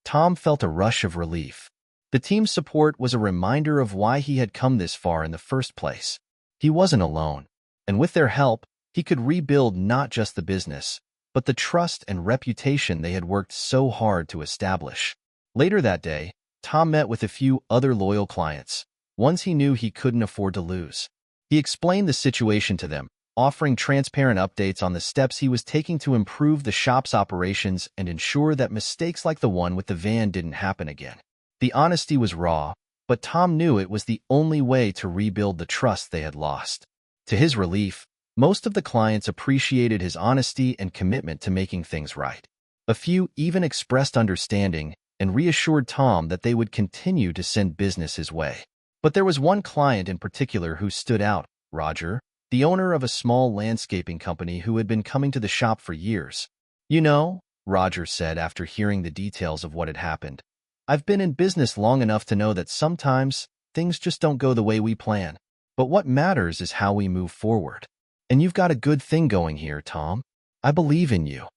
Tom felt a rush of relief. The team's support was a reminder of why he had come this far in the first place. He wasn't alone, and with their help, he could rebuild not just the business, but the trust and reputation they had worked so hard to establish. Later that day, Tom met with a few other loyal clients, ones he knew he couldn't afford to lose. He explained the situation to them, offering transparent updates on the steps he was taking to improve the shop's operations and ensure that mistakes like the one with the van didn't happen again. The honesty was raw, but Tom knew it was the only way to rebuild the trust they had lost. To his relief, most of the clients appreciated his honesty and commitment to making things right. A few even expressed understanding and reassured Tom that they would continue to send business his way. But there was one client in particular who stood out, Roger, the owner of a small landscaping company who had been coming to the shop for years. "You know," Roger said after hearing the details of what had happened, "I've been in business long enough to know that sometimes things just don't go the way we plan. But what matters is how we move forward. And you've got a good thing going here, Tom. I believe in you."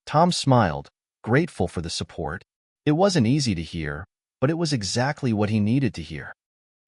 Tom smiled, grateful for the support. It wasn't easy to hear, but it was exactly what he needed to hear.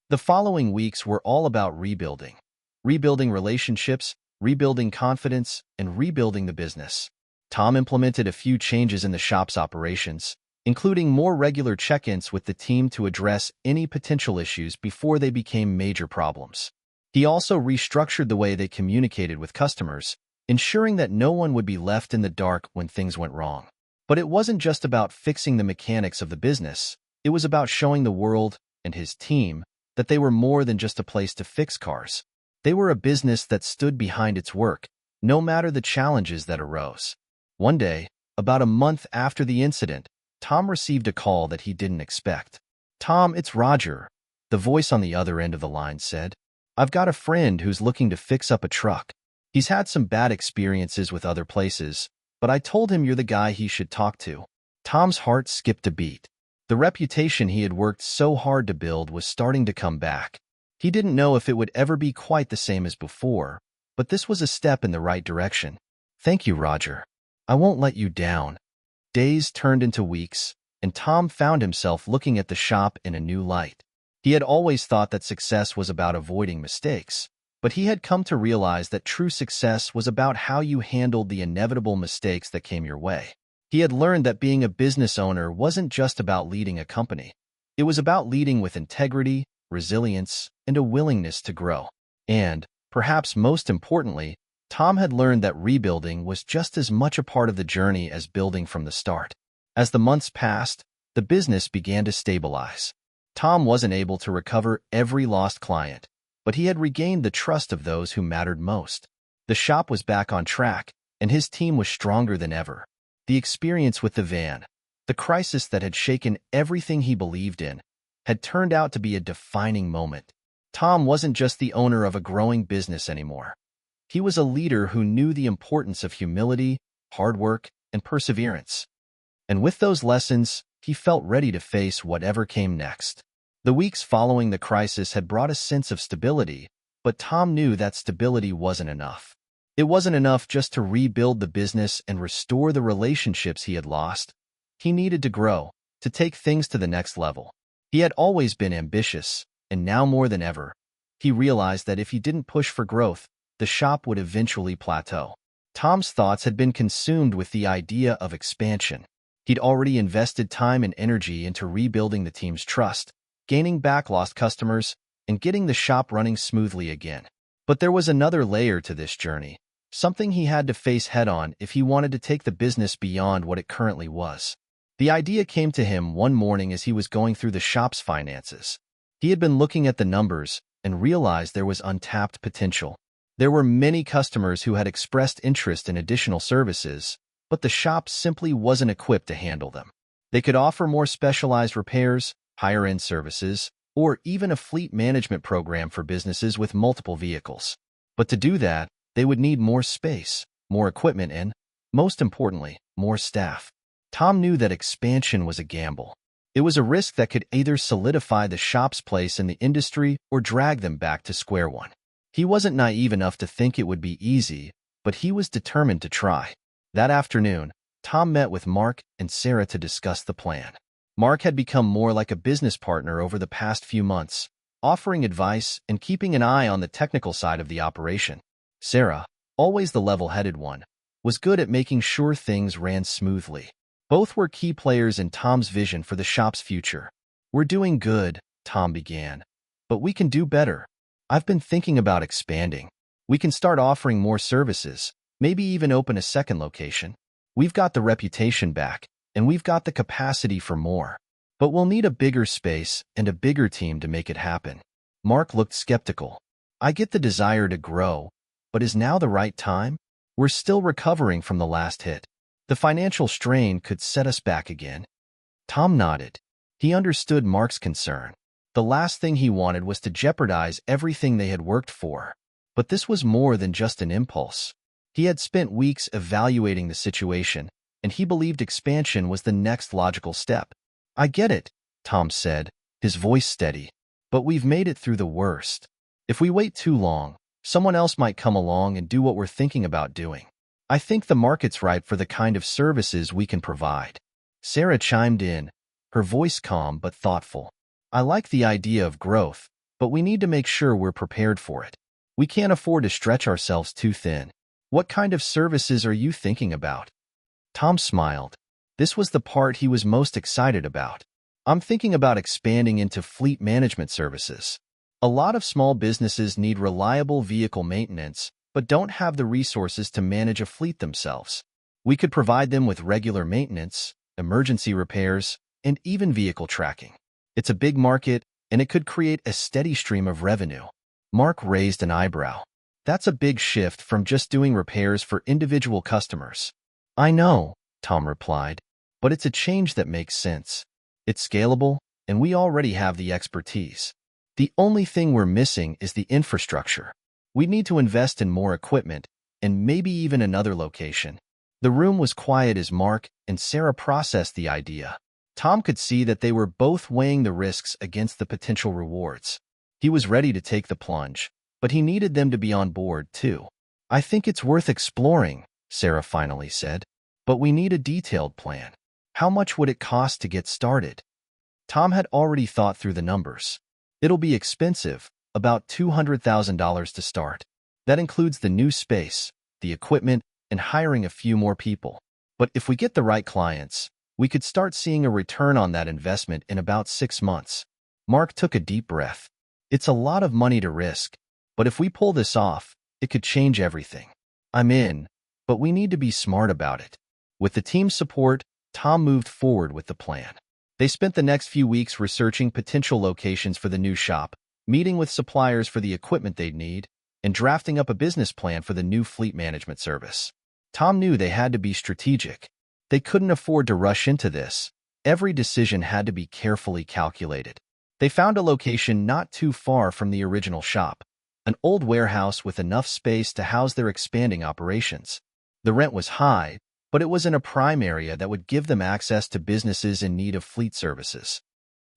The following weeks were all about rebuilding. Rebuilding relationships, rebuilding confidence, and rebuilding the business. Tom implemented a few changes in the shop's operations, including more regular check-ins with the team to address any potential issues before they became major problems. He also restructured the way they communicated with customers, ensuring that no one would be left in the dark when things went wrong. But it wasn't just about fixing the mechanics of the business. It was about showing the world and his team that they were more than just a place to fix cars. They were a business that stood behind its work, no matter the challenges that arose. One day, about a month after the incident, Tom received a call that he didn't expect. "Tom, it's Roger," the voice on the other end of the line said. "I've got a friend who's looking to fix up a truck. He's had some bad experiences with other places, but I told him you're the guy he should talk to." Tom's heart skipped a beat. The reputation he had worked so hard to build was starting to come back. He didn't know if it would ever be quite the same as before, but this was a step in the right direction. "Thank you, Roger. I won't let you down." Days turned into weeks, and Tom found himself looking at the shop in a new light. He had always thought that success was about avoiding mistakes, but he had come to realize that true success was about how you handled the inevitable mistakes that came your way. He had learned that being a business owner wasn't just about leading a company. It was about leading with integrity, resilience, and a willingness to grow. And, perhaps most importantly, Tom had learned that rebuilding was just as much a part of the journey as building from the start. As the months passed, the business began to stabilize. Tom wasn't able to recover every lost client, but he had regained the trust of those who mattered most. The shop was back on track, and his team was stronger than ever. The experience with the van, the crisis that had shaken everything he believed in, had turned out to be a defining moment. Tom wasn't just the owner of a growing business anymore. He was a leader who knew the importance of humility, hard work, and perseverance. And with those lessons, he felt ready to face whatever came next. The weeks following the crisis had brought a sense of stability, but Tom knew that stability wasn't enough. It wasn't enough just to rebuild the business and restore the relationships he had lost. He needed to grow, to take things to the next level. He had always been ambitious, and now more than ever, he realized that if he didn't push for growth, the shop would eventually plateau. Tom's thoughts had been consumed with the idea of expansion. He'd already invested time and energy into rebuilding the team's trust, gaining back lost customers, and getting the shop running smoothly again. But there was another layer to this journey, something he had to face head-on if he wanted to take the business beyond what it currently was. The idea came to him one morning as he was going through the shop's finances. He had been looking at the numbers and realized there was untapped potential. There were many customers who had expressed interest in additional services, but the shop simply wasn't equipped to handle them. They could offer more specialized repairs, higher-end services, or even a fleet management program for businesses with multiple vehicles. But to do that, they would need more space, more equipment, and, most importantly, more staff. Tom knew that expansion was a gamble. It was a risk that could either solidify the shop's place in the industry or drag them back to square one. He wasn't naive enough to think it would be easy, but he was determined to try. That afternoon, Tom met with Mark and Sarah to discuss the plan. Mark had become more like a business partner over the past few months, offering advice and keeping an eye on the technical side of the operation. Sarah, always the level-headed one, was good at making sure things ran smoothly. Both were key players in Tom's vision for the shop's future. "We're doing good," Tom began, "but we can do better. I've been thinking about expanding. We can start offering more services, maybe even open a second location. We've got the reputation back, and we've got the capacity for more. But we'll need a bigger space and a bigger team to make it happen." Mark looked skeptical. "I get the desire to grow, but is now the right time? We're still recovering from the last hit. The financial strain could set us back again." Tom nodded. He understood Mark's concern. The last thing he wanted was to jeopardize everything they had worked for. But this was more than just an impulse. He had spent weeks evaluating the situation, and he believed expansion was the next logical step. "I get it," Tom said, his voice steady. "But we've made it through the worst. If we wait too long, someone else might come along and do what we're thinking about doing. I think the market's right for the kind of services we can provide." Sarah chimed in, her voice calm but thoughtful. "I like the idea of growth, but we need to make sure we're prepared for it. We can't afford to stretch ourselves too thin. What kind of services are you thinking about?" Tom smiled. This was the part he was most excited about. "I'm thinking about expanding into fleet management services. A lot of small businesses need reliable vehicle maintenance, but don't have the resources to manage a fleet themselves. We could provide them with regular maintenance, emergency repairs, and even vehicle tracking. It's a big market, and it could create a steady stream of revenue." Mark raised an eyebrow. "That's a big shift from just doing repairs for individual customers." "I know," Tom replied, "but it's a change that makes sense. It's scalable, and we already have the expertise. The only thing we're missing is the infrastructure. We need to invest in more equipment, and maybe even another location." The room was quiet as Mark and Sarah processed the idea. Tom could see that they were both weighing the risks against the potential rewards. He was ready to take the plunge, but he needed them to be on board, too. "I think it's worth exploring," Sarah finally said, "but we need a detailed plan. How much would it cost to get started?" Tom had already thought through the numbers. "It'll be expensive, about $200,000 to start. That includes the new space, the equipment, and hiring a few more people. But if we get the right clients, we could start seeing a return on that investment in about 6 months." Mark took a deep breath. "It's a lot of money to risk, but if we pull this off, it could change everything. I'm in, but we need to be smart about it." With the team's support, Tom moved forward with the plan. They spent the next few weeks researching potential locations for the new shop, meeting with suppliers for the equipment they'd need, and drafting up a business plan for the new fleet management service. Tom knew they had to be strategic. They couldn't afford to rush into this. Every decision had to be carefully calculated. They found a location not too far from the original shop, an old warehouse with enough space to house their expanding operations. The rent was high, but it was in a prime area that would give them access to businesses in need of fleet services.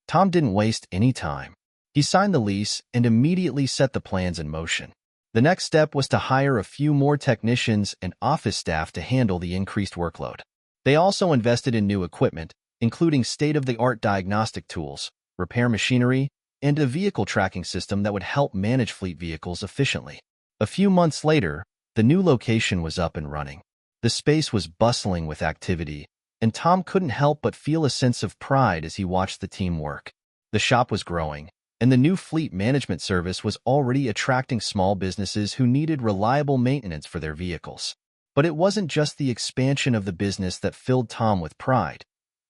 Tom didn't waste any time. He signed the lease and immediately set the plans in motion. The next step was to hire a few more technicians and office staff to handle the increased workload. They also invested in new equipment, including state-of-the-art diagnostic tools, repair machinery, and a vehicle tracking system that would help manage fleet vehicles efficiently. A few months later, the new location was up and running. The space was bustling with activity, and Tom couldn't help but feel a sense of pride as he watched the team work. The shop was growing, and the new fleet management service was already attracting small businesses who needed reliable maintenance for their vehicles. But it wasn't just the expansion of the business that filled Tom with pride.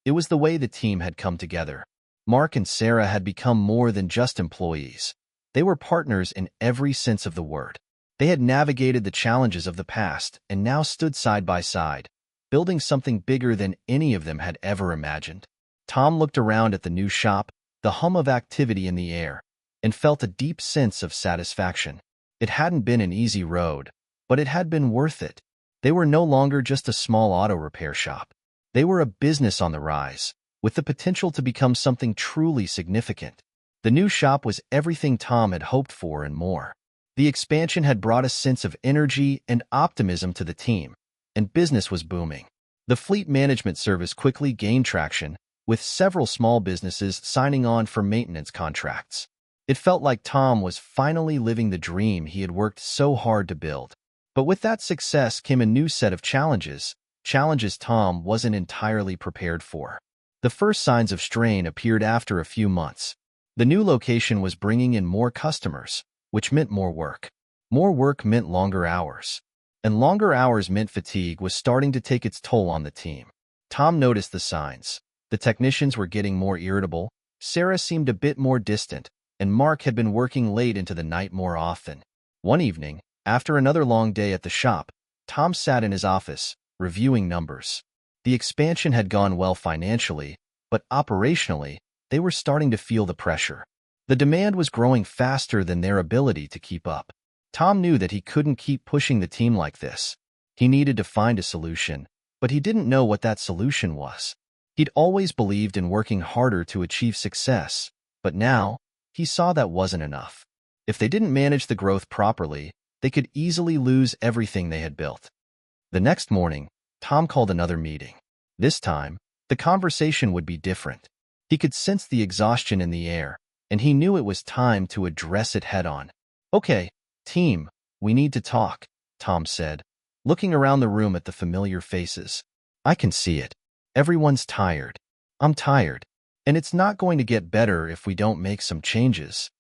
It was the way the team had come together. Mark and Sarah had become more than just employees. They were partners in every sense of the word. They had navigated the challenges of the past and now stood side by side, building something bigger than any of them had ever imagined. Tom looked around at the new shop, the hum of activity in the air, and felt a deep sense of satisfaction. It hadn't been an easy road, but it had been worth it. They were no longer just a small auto repair shop. They were a business on the rise, with the potential to become something truly significant. The new shop was everything Tom had hoped for and more. The expansion had brought a sense of energy and optimism to the team, and business was booming. The fleet management service quickly gained traction, with several small businesses signing on for maintenance contracts. It felt like Tom was finally living the dream he had worked so hard to build. But with that success came a new set of challenges Tom wasn't entirely prepared for. The first signs of strain appeared after a few months. The new location was bringing in more customers, which meant more work. More work meant longer hours. And longer hours meant fatigue was starting to take its toll on the team. Tom noticed the signs. The technicians were getting more irritable, Sarah seemed a bit more distant, and Mark had been working late into the night more often. One evening, after another long day at the shop, Tom sat in his office, reviewing numbers. The expansion had gone well financially, but operationally, they were starting to feel the pressure. The demand was growing faster than their ability to keep up. Tom knew that he couldn't keep pushing the team like this. He needed to find a solution, but he didn't know what that solution was. He'd always believed in working harder to achieve success, but now, he saw that wasn't enough. If they didn't manage the growth properly, they could easily lose everything they had built. The next morning, Tom called another meeting. This time, the conversation would be different. He could sense the exhaustion in the air, and he knew it was time to address it head-on. "Okay, team, we need to talk," Tom said, looking around the room at the familiar faces. "I can see it. Everyone's tired. I'm tired. And it's not going to get better if we don't make some changes."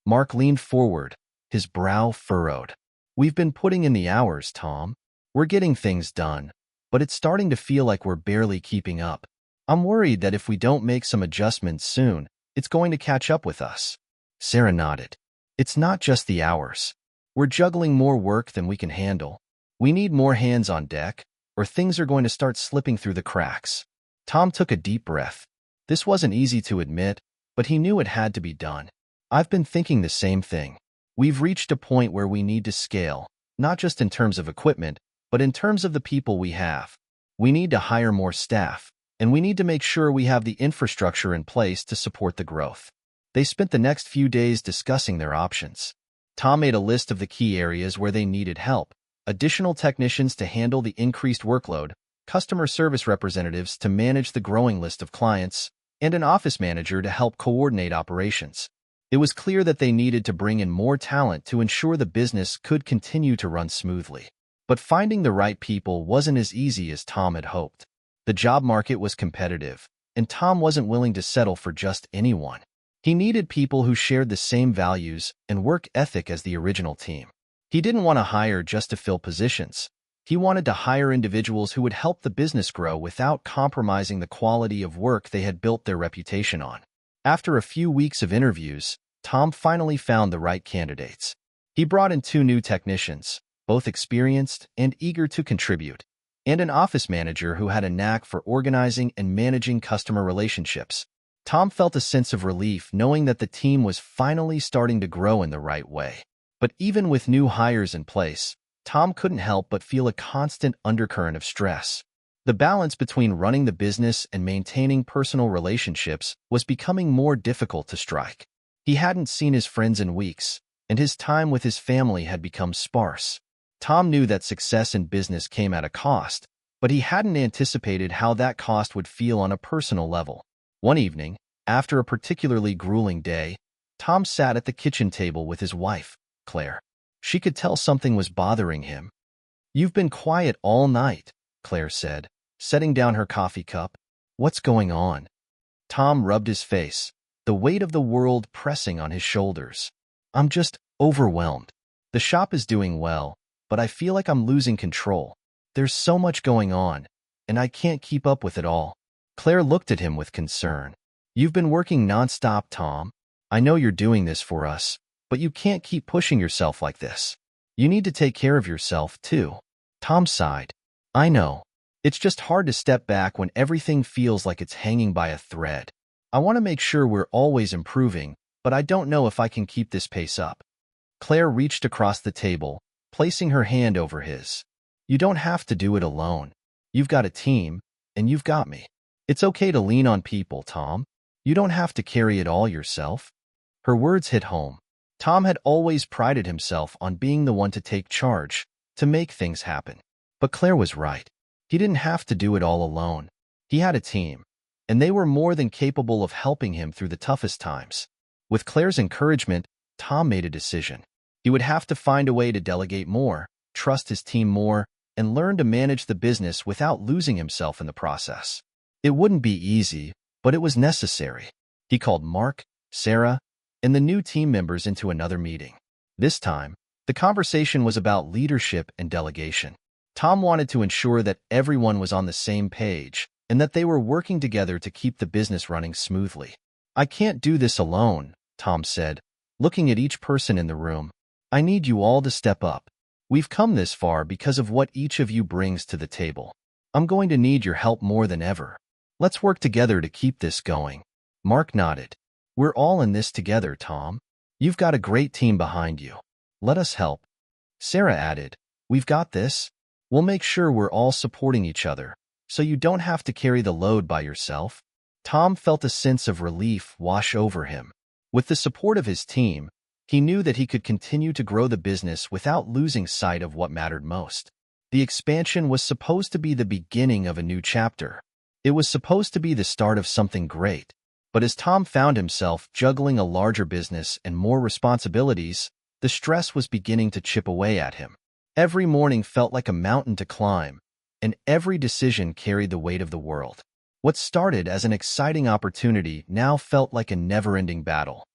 Mark leaned forward, his brow furrowed. "We've been putting in the hours, Tom. We're getting things done, but it's starting to feel like we're barely keeping up. I'm worried that if we don't make some adjustments soon, it's going to catch up with us." Sarah nodded. "It's not just the hours. We're juggling more work than we can handle. We need more hands on deck, or things are going to start slipping through the cracks." Tom took a deep breath. This wasn't easy to admit, but he knew it had to be done. "I've been thinking the same thing. We've reached a point where we need to scale, not just in terms of equipment, but in terms of the people we have. We need to hire more staff, and we need to make sure we have the infrastructure in place to support the growth." They spent the next few days discussing their options. Tom made a list of the key areas where they needed help: additional technicians to handle the increased workload, customer service representatives to manage the growing list of clients, and an office manager to help coordinate operations. It was clear that they needed to bring in more talent to ensure the business could continue to run smoothly. But finding the right people wasn't as easy as Tom had hoped. The job market was competitive, and Tom wasn't willing to settle for just anyone. He needed people who shared the same values and work ethic as the original team. He didn't want to hire just to fill positions. He wanted to hire individuals who would help the business grow without compromising the quality of work they had built their reputation on. After a few weeks of interviews, Tom finally found the right candidates. He brought in 2 new technicians, both experienced and eager to contribute, and an office manager who had a knack for organizing and managing customer relationships. Tom felt a sense of relief knowing that the team was finally starting to grow in the right way. But even with new hires in place, Tom couldn't help but feel a constant undercurrent of stress. The balance between running the business and maintaining personal relationships was becoming more difficult to strike. He hadn't seen his friends in weeks, and his time with his family had become sparse. Tom knew that success in business came at a cost, but he hadn't anticipated how that cost would feel on a personal level. One evening, after a particularly grueling day, Tom sat at the kitchen table with his wife, Claire. She could tell something was bothering him. "You've been quiet all night," Claire said, setting down her coffee cup. "What's going on?" Tom rubbed his face, the weight of the world pressing on his shoulders. "I'm just overwhelmed. The shop is doing well, but I feel like I'm losing control. There's so much going on, and I can't keep up with it all." Claire looked at him with concern. "You've been working nonstop, Tom. I know you're doing this for us, but you can't keep pushing yourself like this. You need to take care of yourself, too." Tom sighed. "I know. It's just hard to step back when everything feels like it's hanging by a thread. I want to make sure we're always improving, but I don't know if I can keep this pace up." Claire reached across the table, placing her hand over his. "You don't have to do it alone. You've got a team, and you've got me. It's okay to lean on people, Tom. You don't have to carry it all yourself. Her words hit home. Tom had always prided himself on being the one to take charge, to make things happen. But Claire was right. He didn't have to do it all alone. He had a team, and they were more than capable of helping him through the toughest times. With Claire's encouragement, Tom made a decision. He would have to find a way to delegate more, trust his team more, and learn to manage the business without losing himself in the process. It wouldn't be easy, but it was necessary. He called Mark, Sarah, and the new team members into another meeting. This time, the conversation was about leadership and delegation. Tom wanted to ensure that everyone was on the same page and that they were working together to keep the business running smoothly. I can't do this alone, Tom said, looking at each person in the room. I need you all to step up. We've come this far because of what each of you brings to the table. I'm going to need your help more than ever. Let's work together to keep this going. Mark nodded. We're all in this together, Tom. You've got a great team behind you. Let us help. Sarah added, We've got this. We'll make sure we're all supporting each other, so you don't have to carry the load by yourself. Tom felt a sense of relief wash over him. With the support of his team, he knew that he could continue to grow the business without losing sight of what mattered most. The expansion was supposed to be the beginning of a new chapter. It was supposed to be the start of something great. But as Tom found himself juggling a larger business and more responsibilities, the stress was beginning to chip away at him. Every morning felt like a mountain to climb, and every decision carried the weight of the world. What started as an exciting opportunity now felt like a never-ending battle.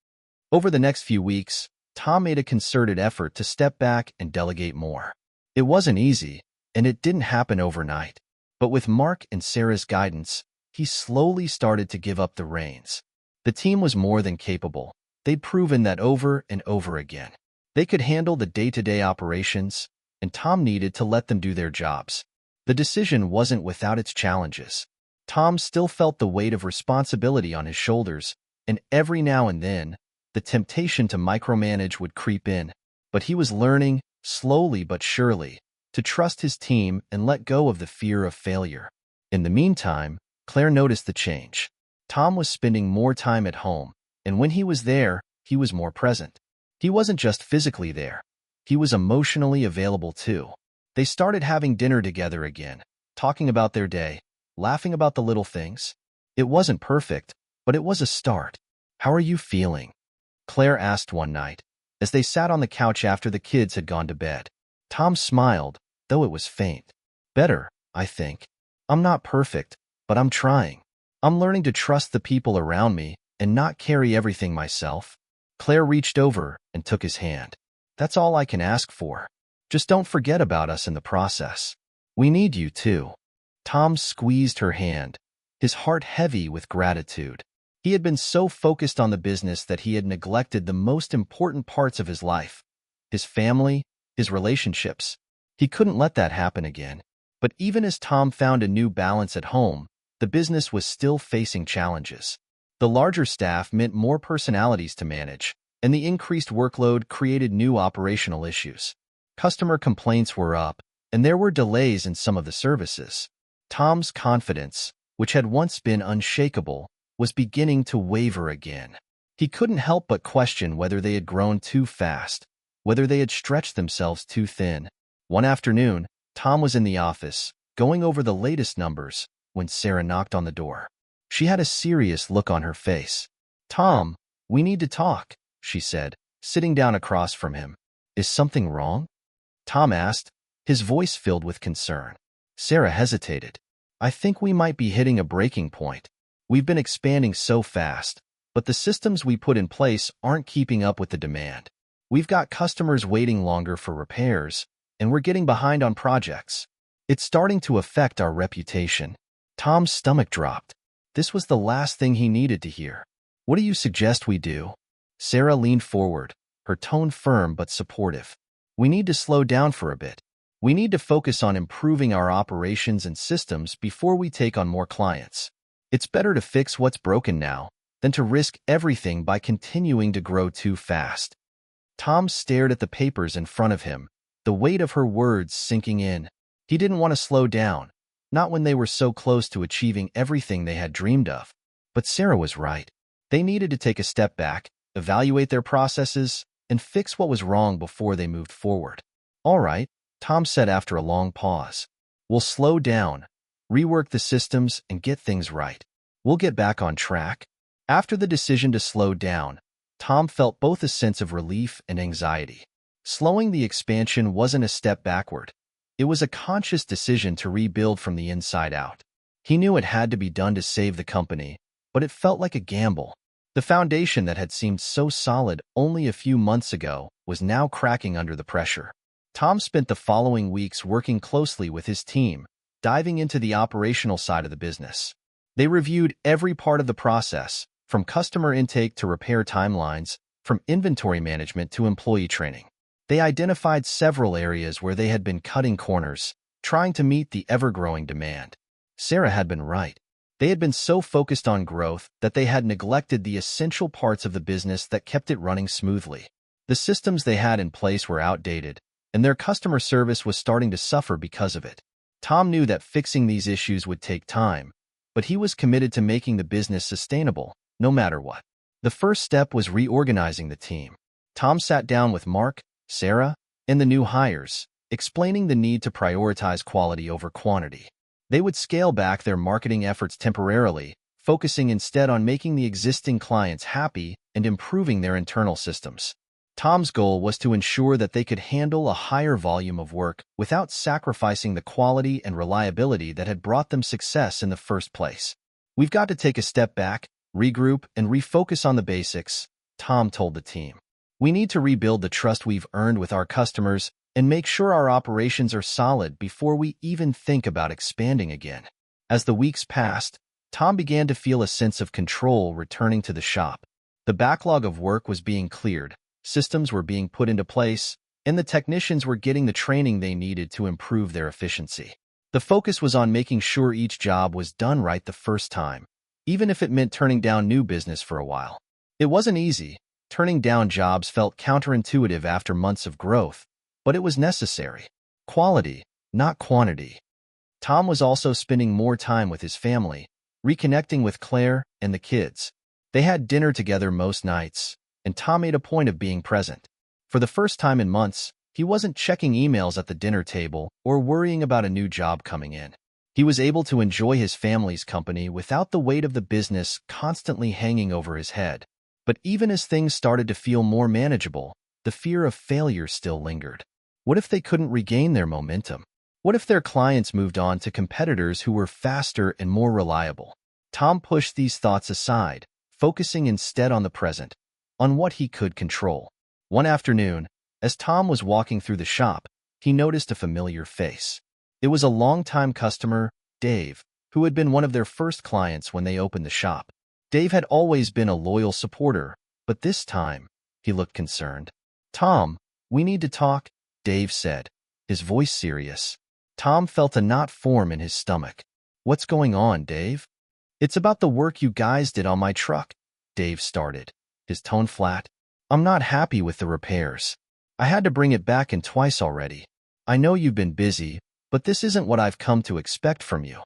Over the next few weeks, Tom made a concerted effort to step back and delegate more. It wasn't easy, and it didn't happen overnight. But with Mark and Sarah's guidance, he slowly started to give up the reins. The team was more than capable. They'd proven that over and over again. They could handle the day-to-day operations, and Tom needed to let them do their jobs. The decision wasn't without its challenges. Tom still felt the weight of responsibility on his shoulders, and every now and then, the temptation to micromanage would creep in. But he was learning, slowly but surely, to trust his team and let go of the fear of failure. In the meantime, Claire noticed the change. Tom was spending more time at home, and when he was there, he was more present. He wasn't just physically there. He was emotionally available too. They started having dinner together again, talking about their day, laughing about the little things. It wasn't perfect, but it was a start. How are you feeling? Claire asked one night, as they sat on the couch after the kids had gone to bed. Tom smiled, though it was faint. Better, I think. I'm not perfect, but I'm trying. I'm learning to trust the people around me and not carry everything myself. Claire reached over and took his hand. That's all I can ask for. Just don't forget about us in the process. We need you too. Tom squeezed her hand, his heart heavy with gratitude. He had been so focused on the business that he had neglected the most important parts of his life. His family, his relationships. He couldn't let that happen again. But even as Tom found a new balance at home, the business was still facing challenges. The larger staff meant more personalities to manage, and the increased workload created new operational issues. Customer complaints were up, and there were delays in some of the services. Tom's confidence, which had once been unshakable, was beginning to waver again. He couldn't help but question whether they had grown too fast, whether they had stretched themselves too thin. One afternoon, Tom was in the office, going over the latest numbers, when Sarah knocked on the door. She had a serious look on her face. Tom, we need to talk, she said, sitting down across from him. Is something wrong? Tom asked, his voice filled with concern. Sarah hesitated. I think we might be hitting a breaking point. We've been expanding so fast, but the systems we put in place aren't keeping up with the demand. We've got customers waiting longer for repairs, and we're getting behind on projects. It's starting to affect our reputation. Tom's stomach dropped. This was the last thing he needed to hear. What do you suggest we do? Sarah leaned forward, her tone firm but supportive. We need to slow down for a bit. We need to focus on improving our operations and systems before we take on more clients. It's better to fix what's broken now than to risk everything by continuing to grow too fast. Tom stared at the papers in front of him, the weight of her words sinking in. He didn't want to slow down, not when they were so close to achieving everything they had dreamed of. But Sarah was right. They needed to take a step back, evaluate their processes, and fix what was wrong before they moved forward. All right, Tom said after a long pause. We'll slow down, rework the systems, and get things right. We'll get back on track. After the decision to slow down, Tom felt both a sense of relief and anxiety. Slowing the expansion wasn't a step backward. It was a conscious decision to rebuild from the inside out. He knew it had to be done to save the company, but it felt like a gamble. The foundation that had seemed so solid only a few months ago was now cracking under the pressure. Tom spent the following weeks working closely with his team, diving into the operational side of the business. They reviewed every part of the process, from customer intake to repair timelines, from inventory management to employee training. They identified several areas where they had been cutting corners, trying to meet the ever-growing demand. Sarah had been right. They had been so focused on growth that they had neglected the essential parts of the business that kept it running smoothly. The systems they had in place were outdated, and their customer service was starting to suffer because of it. Tom knew that fixing these issues would take time, but he was committed to making the business sustainable, no matter what. The first step was reorganizing the team. Tom sat down with Mark, Sarah, and the new hires, explaining the need to prioritize quality over quantity. They would scale back their marketing efforts temporarily, focusing instead on making the existing clients happy and improving their internal systems. Tom's goal was to ensure that they could handle a higher volume of work without sacrificing the quality and reliability that had brought them success in the first place. We've got to take a step back, regroup, and refocus on the basics, Tom told the team. We need to rebuild the trust we've earned with our customers and make sure our operations are solid before we even think about expanding again. As the weeks passed, Tom began to feel a sense of control returning to the shop. The backlog of work was being cleared, systems were being put into place, and the technicians were getting the training they needed to improve their efficiency. The focus was on making sure each job was done right the first time, even if it meant turning down new business for a while. It wasn't easy. Turning down jobs felt counterintuitive after months of growth, but it was necessary. Quality, not quantity. Tom was also spending more time with his family, reconnecting with Claire and the kids. They had dinner together most nights, and Tom made a point of being present. For the first time in months, he wasn't checking emails at the dinner table or worrying about a new job coming in. He was able to enjoy his family's company without the weight of the business constantly hanging over his head. But even as things started to feel more manageable, the fear of failure still lingered. What if they couldn't regain their momentum? What if their clients moved on to competitors who were faster and more reliable? Tom pushed these thoughts aside, focusing instead on the present, on what he could control. One afternoon, as Tom was walking through the shop, he noticed a familiar face. It was a longtime customer, Dave, who had been one of their first clients when they opened the shop. Dave had always been a loyal supporter, but this time, he looked concerned. "Tom, we need to talk," Dave said, his voice serious. Tom felt a knot form in his stomach. "What's going on, Dave?" "It's about the work you guys did on my truck," Dave started, his tone flat. "I'm not happy with the repairs. I had to bring it back in twice already. I know you've been busy, but this isn't what I've come to expect from you."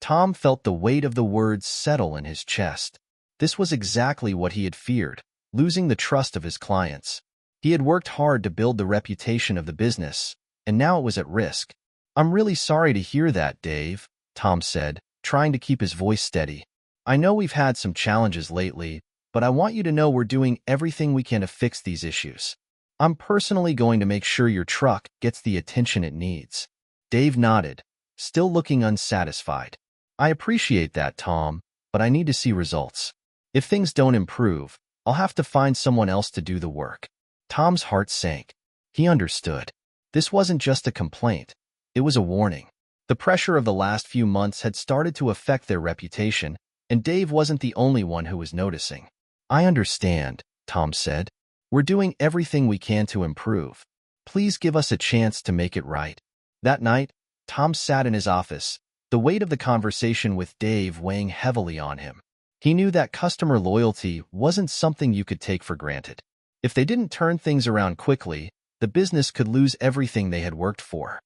Tom felt the weight of the words settle in his chest. This was exactly what he had feared, losing the trust of his clients. He had worked hard to build the reputation of the business, and now it was at risk. "I'm really sorry to hear that, Dave," Tom said, trying to keep his voice steady. "I know we've had some challenges lately, but I want you to know we're doing everything we can to fix these issues. I'm personally going to make sure your truck gets the attention it needs." Dave nodded, still looking unsatisfied. "I appreciate that, Tom, but I need to see results. If things don't improve, I'll have to find someone else to do the work." Tom's heart sank. He understood. This wasn't just a complaint. It was a warning. The pressure of the last few months had started to affect their reputation, and Dave wasn't the only one who was noticing. "I understand," Tom said. "We're doing everything we can to improve. Please give us a chance to make it right." That night, Tom sat in his office, the weight of the conversation with Dave weighing heavily on him. He knew that customer loyalty wasn't something you could take for granted. If they didn't turn things around quickly, the business could lose everything they had worked for.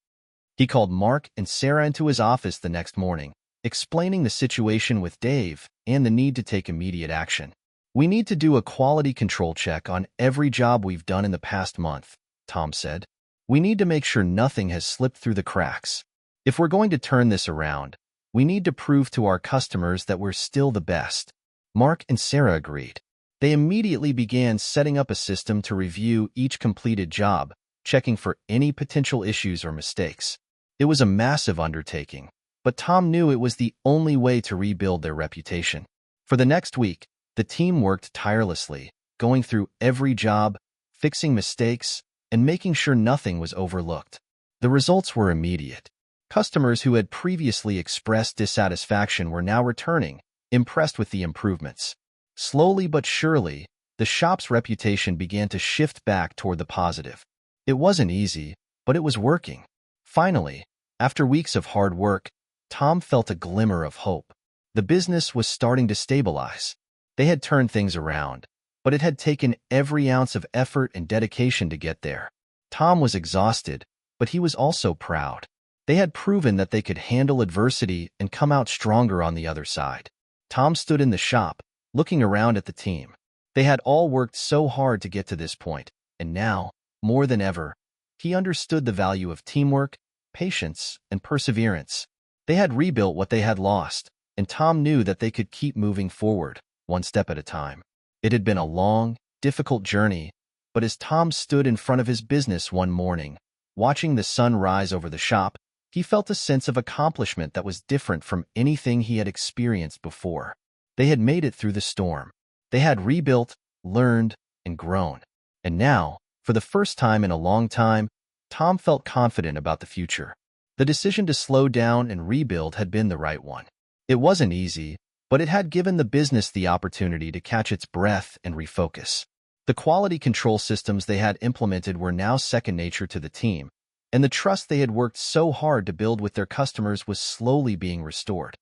He called Mark and Sarah into his office the next morning, explaining the situation with Dave and the need to take immediate action. "We need to do a quality control check on every job we've done in the past month," Tom said. "We need to make sure nothing has slipped through the cracks. If we're going to turn this around, we need to prove to our customers that we're still the best." Mark and Sarah agreed. They immediately began setting up a system to review each completed job, checking for any potential issues or mistakes. It was a massive undertaking, but Tom knew it was the only way to rebuild their reputation. For the next week, the team worked tirelessly, going through every job, fixing mistakes, and making sure nothing was overlooked. The results were immediate. Customers who had previously expressed dissatisfaction were now returning, impressed with the improvements. Slowly but surely, the shop's reputation began to shift back toward the positive. It wasn't easy, but it was working. Finally, after weeks of hard work, Tom felt a glimmer of hope. The business was starting to stabilize. They had turned things around, but it had taken every ounce of effort and dedication to get there. Tom was exhausted, but he was also proud. They had proven that they could handle adversity and come out stronger on the other side. Tom stood in the shop, looking around at the team. They had all worked so hard to get to this point, and now, more than ever, he understood the value of teamwork, patience, and perseverance. They had rebuilt what they had lost, and Tom knew that they could keep moving forward, one step at a time. It had been a long, difficult journey, but as Tom stood in front of his business one morning, watching the sun rise over the shop, he felt a sense of accomplishment that was different from anything he had experienced before. They had made it through the storm. They had rebuilt, learned, and grown. And now, for the first time in a long time, Tom felt confident about the future. The decision to slow down and rebuild had been the right one. It wasn't easy, but it had given the business the opportunity to catch its breath and refocus. The quality control systems they had implemented were now second nature to the team, and the trust they had worked so hard to build with their customers was slowly being restored.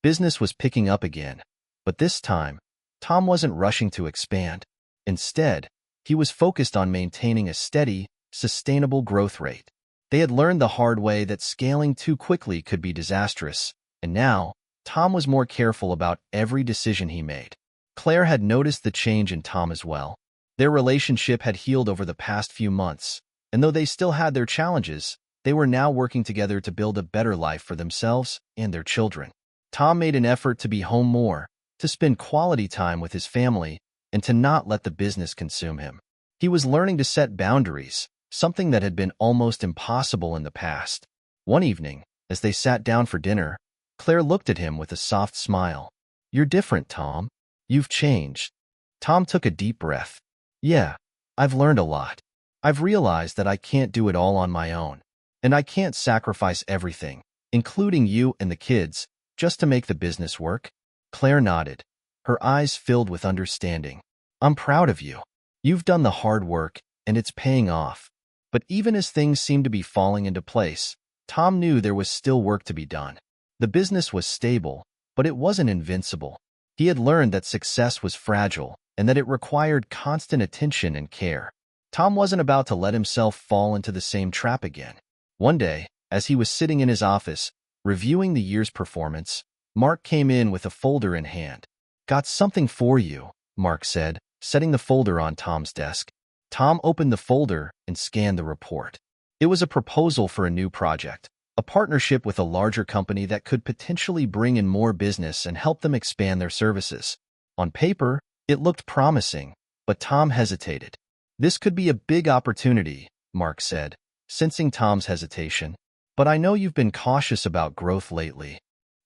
Business was picking up again, but this time, Tom wasn't rushing to expand. Instead, he was focused on maintaining a steady, sustainable growth rate. They had learned the hard way that scaling too quickly could be disastrous, and now, Tom was more careful about every decision he made. Claire had noticed the change in Tom as well. Their relationship had healed over the past few months, and though they still had their challenges, they were now working together to build a better life for themselves and their children. Tom made an effort to be home more, to spend quality time with his family, and to not let the business consume him. He was learning to set boundaries, something that had been almost impossible in the past. One evening, as they sat down for dinner, Claire looked at him with a soft smile. "You're different, Tom. You've changed." Tom took a deep breath. "Yeah, I've learned a lot. I've realized that I can't do it all on my own, and I can't sacrifice everything, including you and the kids, just to make the business work." Claire nodded, her eyes filled with understanding. "I'm proud of you. You've done the hard work, and it's paying off." But even as things seemed to be falling into place, Tom knew there was still work to be done. The business was stable, but it wasn't invincible. He had learned that success was fragile and that it required constant attention and care. Tom wasn't about to let himself fall into the same trap again. One day, as he was sitting in his office, reviewing the year's performance, Mark came in with a folder in hand. "Got something for you," Mark said, setting the folder on Tom's desk. Tom opened the folder and scanned the report. It was a proposal for a new project, a partnership with a larger company that could potentially bring in more business and help them expand their services. On paper, it looked promising, but Tom hesitated. "This could be a big opportunity," Mark said, sensing Tom's hesitation. "But I know you've been cautious about growth lately."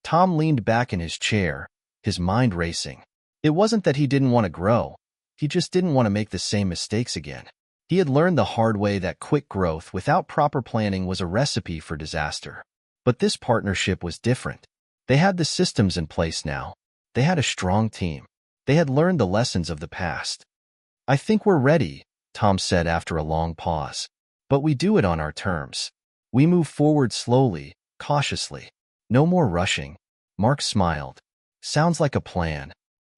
Tom leaned back in his chair, his mind racing. It wasn't that he didn't want to grow. He just didn't want to make the same mistakes again. He had learned the hard way that quick growth without proper planning was a recipe for disaster. But this partnership was different. They had the systems in place now. They had a strong team. They had learned the lessons of the past. "I think we're ready," Tom said after a long pause. "But we do it on our terms. We move forward slowly, cautiously. No more rushing." Mark smiled. "Sounds like a plan."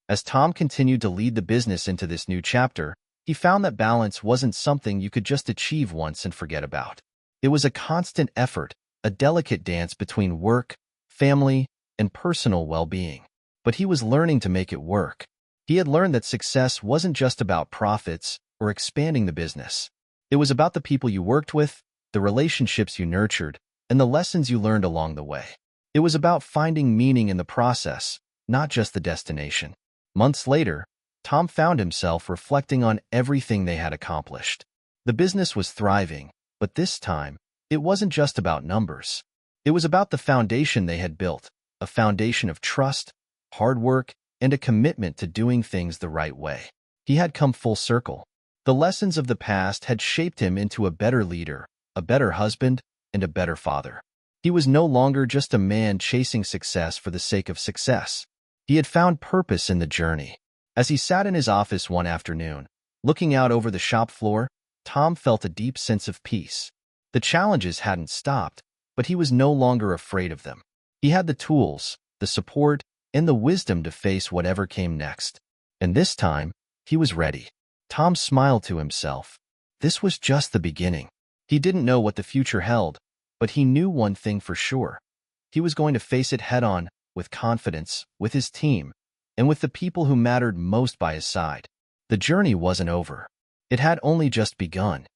As Tom continued to lead the business into this new chapter, he found that balance wasn't something you could just achieve once and forget about. It was a constant effort, a delicate dance between work, family, and personal well-being. But he was learning to make it work. He had learned that success wasn't just about profits or expanding the business. It was about the people you worked with, the relationships you nurtured, and the lessons you learned along the way. It was about finding meaning in the process, not just the destination. Months later, Tom found himself reflecting on everything they had accomplished. The business was thriving, but this time, it wasn't just about numbers. It was about the foundation they had built, a foundation of trust, hard work, and a commitment to doing things the right way. He had come full circle. The lessons of the past had shaped him into a better leader, a better husband, and a better father. He was no longer just a man chasing success for the sake of success. He had found purpose in the journey. As he sat in his office one afternoon, looking out over the shop floor, Tom felt a deep sense of peace. The challenges hadn't stopped, but he was no longer afraid of them. He had the tools, the support, and the wisdom to face whatever came next. And this time, he was ready. Tom smiled to himself. This was just the beginning. He didn't know what the future held, but he knew one thing for sure. He was going to face it head-on, with confidence, with his team, and with the people who mattered most by his side. The journey wasn't over. It had only just begun.